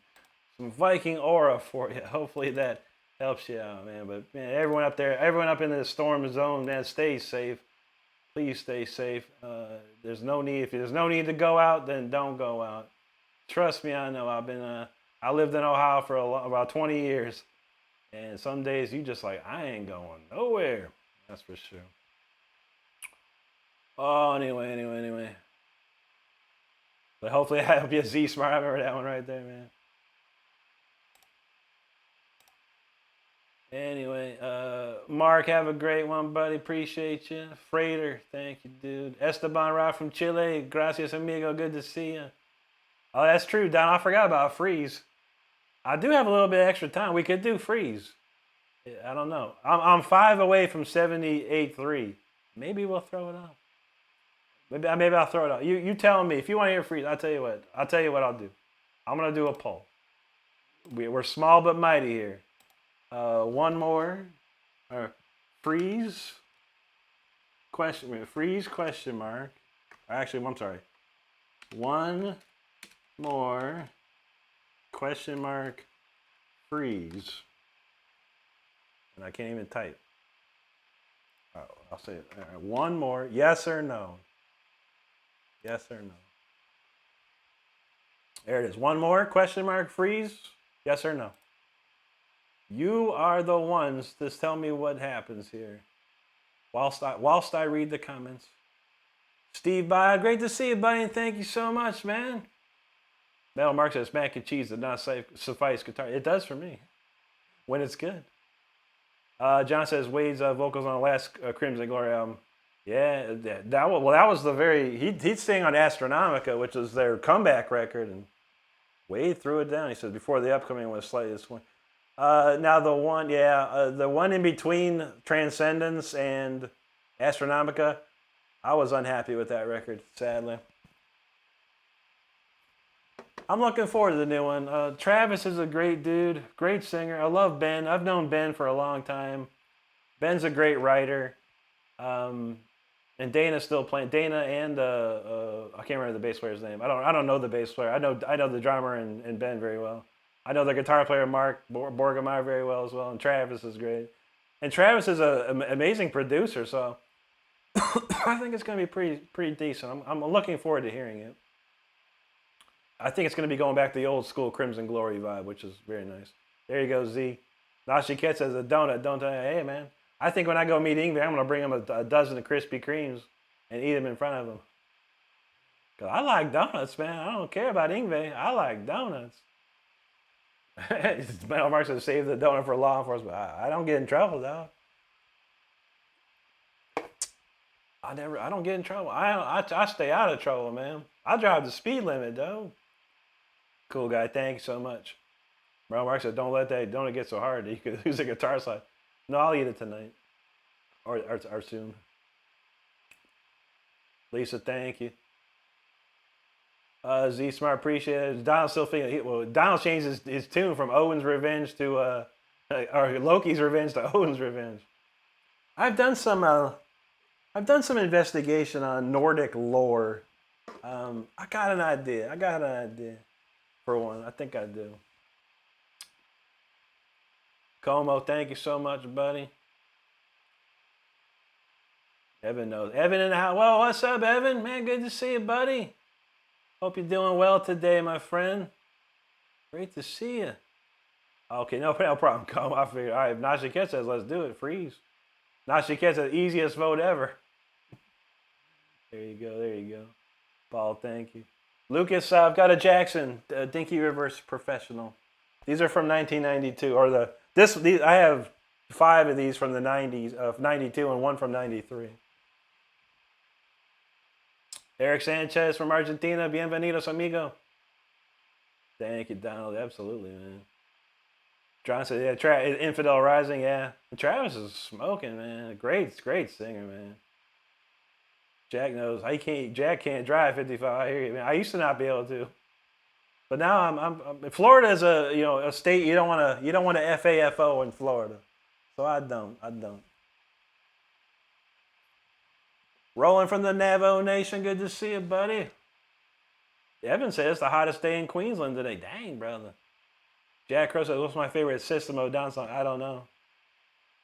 Some Viking aura for you. Hopefully that helps you out, man. But man, everyone up there, everyone up in the storm zone, man, stay safe. Please stay safe. There's no need. If there's no need to go out, then don't go out. Trust me, I know. I lived in Ohio for about 20 years, and some days you just like, I ain't going nowhere. That's for sure. Oh, anyway. But hopefully I help you, Z Smart. I remember that one right there, man. Anyway, Mark, have a great one, buddy. Appreciate you. Freighter, thank you, dude. Esteban Rock from Chile. Gracias, amigo. Good to see you. Oh, that's true, Don. I forgot about freeze. I do have a little bit extra time. We could do freeze. I don't know. I'm 5 away from 78.3. Maybe we'll throw it up. Maybe I'll throw it up. You tell me if you want to hear freeze. I'll tell you what. I'll do. I'm gonna do a poll. We're small but mighty here. One more. Freeze. Freeze question mark. Actually, I'm sorry. One more question mark freeze. And I can't even type. Oh, I'll say it. One more. Yes or no? Yes or no? There it is. One more question mark freeze. Yes or no? You are the ones to tell me what happens here. Whilst I read the comments. Steve Bod, great to see you, buddy, and thank you so much, man. Metal Mark says mac and cheese does not suffice guitar. It does for me when it's good. John says Wade's vocals on the last Crimson Glory album. Yeah, that was the very he'd sing on Astronomica, which was their comeback record, and Wade threw it down. He says before the upcoming was slightly disappointing. Now the one in between Transcendence and Astronomica, I was unhappy with that record, sadly. I'm looking forward to the new one. Travis is a great dude, great singer. I love Ben. I've known Ben for a long time. Ben's a great writer. And Dana's still playing. Dana and I can't remember the bass player's name. I don't know the bass player. I know the drummer and Ben very well. I know the guitar player Mark Borgemeyer very well as well. And Travis is great. And Travis is an amazing producer, so I think it's going to be pretty decent. I'm looking forward to hearing it. I think it's going to be going back to the old school Crimson Glory vibe, which is very nice. There you go, Z. Nashi Ket says a donut. Don't tell you, hey, man. I think when I go meet Ingve, I'm going to bring him a dozen of Krispy Kremes and eat them in front of him. Because I like donuts, man. I don't care about Ingve. I like donuts. Metal Mark says save the donut for law enforcement. I don't get in trouble, though. I don't get in trouble. I stay out of trouble, man. I drive the speed limit, though. Cool guy, thank you so much. Metal Mark said, don't let that donut get so hard that you could lose a guitar slide. No, I'll eat it tonight. Or soon. Lisa, thank you. Z Smart, appreciate it. Donald's still thinking. Donald changed his tune from Owen's Revenge to or Loki's Revenge to Owen's Revenge. I've done some investigation on Nordic lore. I got an idea. For one, I think I do. Como, thank you so much, buddy. Evan knows. Evan in the house. Well, what's up, Evan? Man, good to see you, buddy. Hope you're doing well today, my friend. Great to see you. Okay, no problem. Como, I figured. All right, Nashi Ket says, let's do it. Freeze. Nashi Ket says, easiest vote ever. There you go. Paul, thank you. Lucas, I've got a Jackson Dinky Rivers Professional. These are from 1992, I have 5 of these from the 90s, of 92 and 1 from 93. Eric Sanchez from Argentina, bienvenidos, amigo. Thank you, Donald. Absolutely, man. John said, yeah, Infidel Rising, yeah. And Travis is smoking, man. Great singer, man. Jack knows. Jack can't drive 55. I hear you, man. I used to not be able to. But now I'm Florida is a state you don't want to FAFO in Florida. So I don't. Rolling from the Navajo Nation. Good to see you, buddy. Evan says it's the hottest day in Queensland today. Dang, brother. Jack Crow says, what's my favorite System of a Down song? I don't know.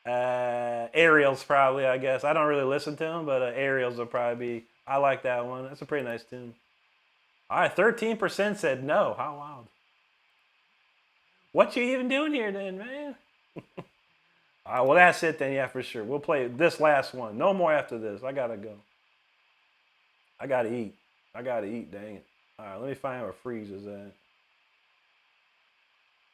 Aerials probably, I guess. I don't really listen to them, but Aerials will probably be. I like that one. That's a pretty nice tune. All right, 13% said no. How wild. What you even doing here then, man? All right, well, that's it then, yeah, for sure. We'll play this last one. No more after this. I got to go. I got to eat. Dang it. All right, let me find where Freeze is at.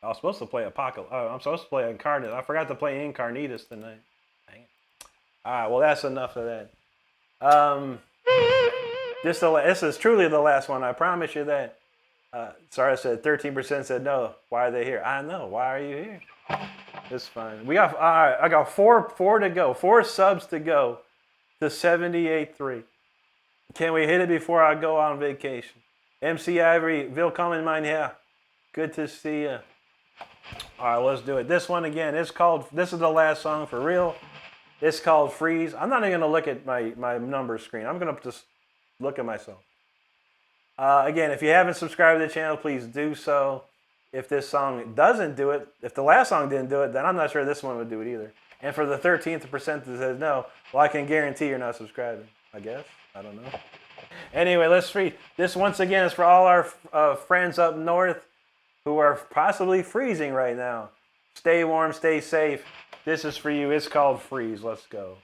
I was supposed to play Apocalypse. Oh, I'm supposed to play Incarnate. I forgot to play Incarnatus tonight. Dang it. All right, well, that's enough of that. This is truly the last one. I promise you that. Sorry, I said 13% said no. Why are they here? I know. Why are you here? It's fine. We got. All right, I got four to go. 4 subs to go to 78.3. Can we hit it before I go on vacation? MC Ivory, willkommen, mein Herr. Good to see you. All right, let's do it. This one again. This is the last song for real. It's called Freeze. I'm not even gonna look at my number screen. I'm gonna just look at myself. Again, if you haven't subscribed to the channel, please do so. If this song doesn't do it, if the last song didn't do it, then I'm not sure this one would do it either. And for the 13th percent that says no, well, I can guarantee you're not subscribing. I guess. I don't know. Anyway, let's freeze. This once again is for all our friends up north who are possibly freezing right now. Stay warm, stay safe. This is for you. It's called Freeze. Let's go.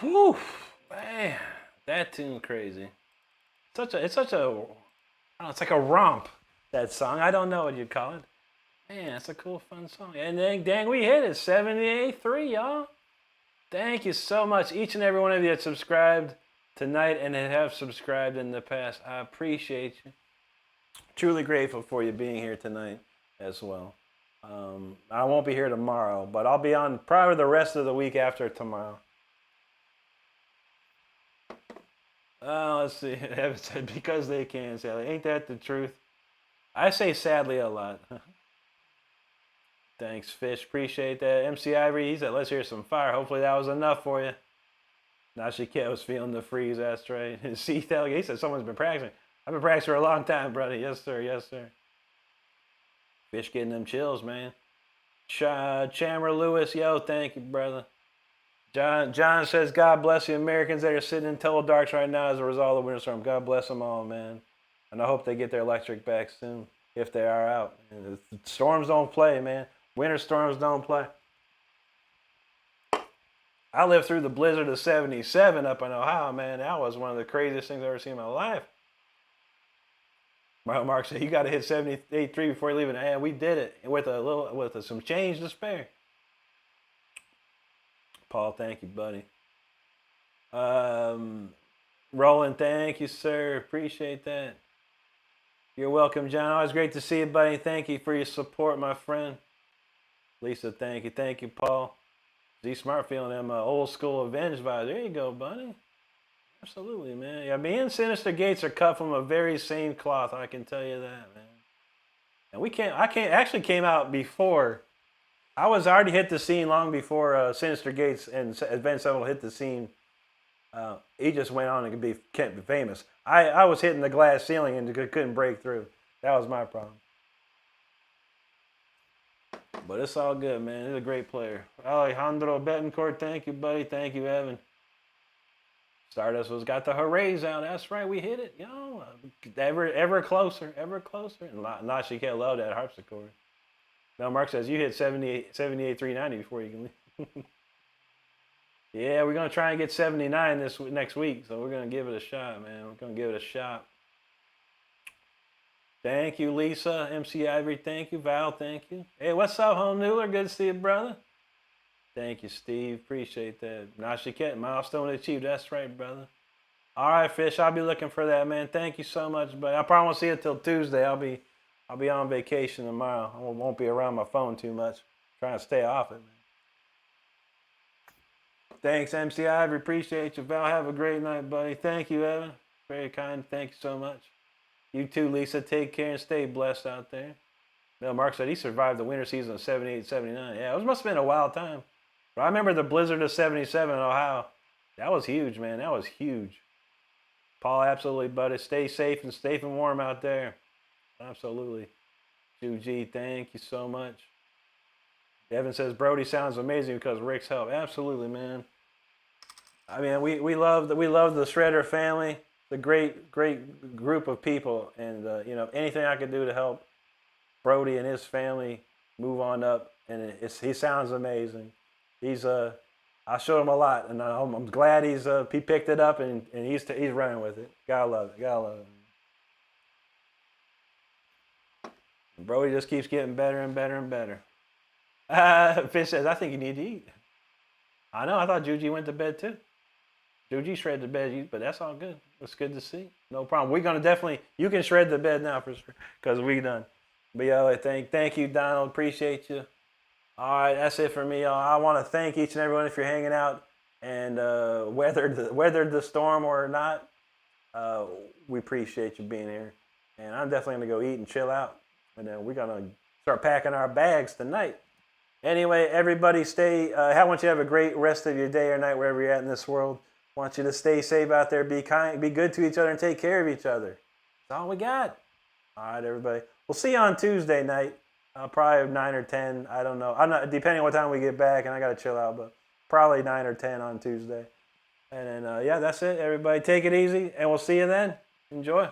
Whew, man, that tune's crazy. It's such a, I don't know, it's like a romp. That song, I don't know what you'd call it. Man, it's a cool, fun song. And then, dang, we hit it, 78.3, y'all. Thank you so much, each and every one of you that subscribed tonight and that have subscribed in the past. I appreciate you. Truly grateful for you being here tonight as well. I won't be here tomorrow, but I'll be on probably the rest of the week after tomorrow. Let's see. Evan said, because they can, Sally. Ain't that the truth? I say sadly a lot. Thanks, Fish. Appreciate that. MC Ivory, he said, let's hear some fire. Hopefully that was enough for you. Nashi Cat was feeling the freeze. That's right. See, he said, someone's been practicing. I've been practicing for a long time, brother. Yes, sir. Yes, sir. Fish getting them chills, man. Chamra Lewis, yo, thank you, brother. John says, God bless the Americans that are sitting in total darks right now as a result of the winter storm. God bless them all, man. And I hope they get their electric back soon, if they are out. And the storms don't play, man. Winter storms don't play. I lived through the blizzard of 77 up in Ohio, man. That was one of the craziest things I've ever seen in my life. Mark said, you got to hit 78.3 before you leave it. And we did it with some change to spare. Paul, thank you, buddy. Roland, thank you, sir. Appreciate that. You're welcome, John. Always great to see you, buddy. Thank you for your support, my friend. Lisa, thank you. Thank you, Paul. Z Smart feeling them old school Avenged vibes. There you go, buddy. Absolutely, man. Yeah, me and Sinister Gates are cut from a very same cloth. I can tell you that, man. And I actually came out before. I was already hit the scene long before Sinister Gates and Advanced Sevenfold hit the scene. He just went on and became famous. I was hitting the glass ceiling and couldn't break through. That was my problem. But it's all good, man. He's a great player. Alejandro Betancourt, thank you, buddy. Thank you, Evan. Stardust was got the hoorays out. That's right, we hit it. Yo, ever closer, ever closer. And Nashi can't love that harpsichord. Now Mark says you hit 78,390 before you can leave. Yeah, we're gonna try and get 79 next week, so we're gonna give it a shot, man. We're gonna give it a shot. Thank you, Lisa. MC Ivory, thank you. Val, thank you. Hey, what's up, Home Newler? Good to see you, brother. Thank you, Steve. Appreciate that. Nashiket, milestone achieved. That's right, brother. All right, Fish. I'll be looking for that, man. Thank you so much, buddy. I probably won't see it till Tuesday. I'll be on vacation tomorrow. I won't be around my phone too much. Trying to stay off it, man. Thanks, MC Ivory. Appreciate you, Val. Have a great night, buddy. Thank you, Evan. Very kind. Thank you so much. You too, Lisa. Take care and stay blessed out there. Bill Mark said he survived the winter season of 78, 79. Yeah, it must have been a wild time. But I remember the blizzard of 77 in Ohio. That was huge, man. That was huge. Paul, absolutely, buddy. Stay safe and warm out there. Absolutely. G, thank you so much. Evan says Brody sounds amazing because Rick's help. Absolutely, man. I mean, we love the Shredder family. The great group of people, and anything I could do to help Brody and his family move on up, and he sounds amazing. I showed him a lot, and I'm glad he picked it up and he's running with it. Gotta love it. And Brody just keeps getting better and better and better. Fish says, I think you need to eat. I know. I thought Juji went to bed too. Juji shredded the bed, but that's all good. It's good to see. No problem. We're gonna definitely. You can shred the bed now for sure, because we done. But yeah, thank you, Donald. Appreciate you. All right, that's it for me, y'all. I want to thank each and everyone if you're hanging out and weathered the storm or not. We appreciate you being here, and I'm definitely gonna go eat and chill out, and then we're gonna start packing our bags tonight. Anyway, everybody I want you to have a great rest of your day or night wherever you're at in this world. I want you to stay safe out there, be kind, be good to each other, and take care of each other. That's all we got. All right, everybody. We'll see you on Tuesday night. Probably 9 or 10. I don't know. I'm not, depending on what time we get back, and I got to chill out, but probably 9 or 10 on Tuesday. And then, yeah, that's it, everybody. Take it easy, and we'll see you then. Enjoy.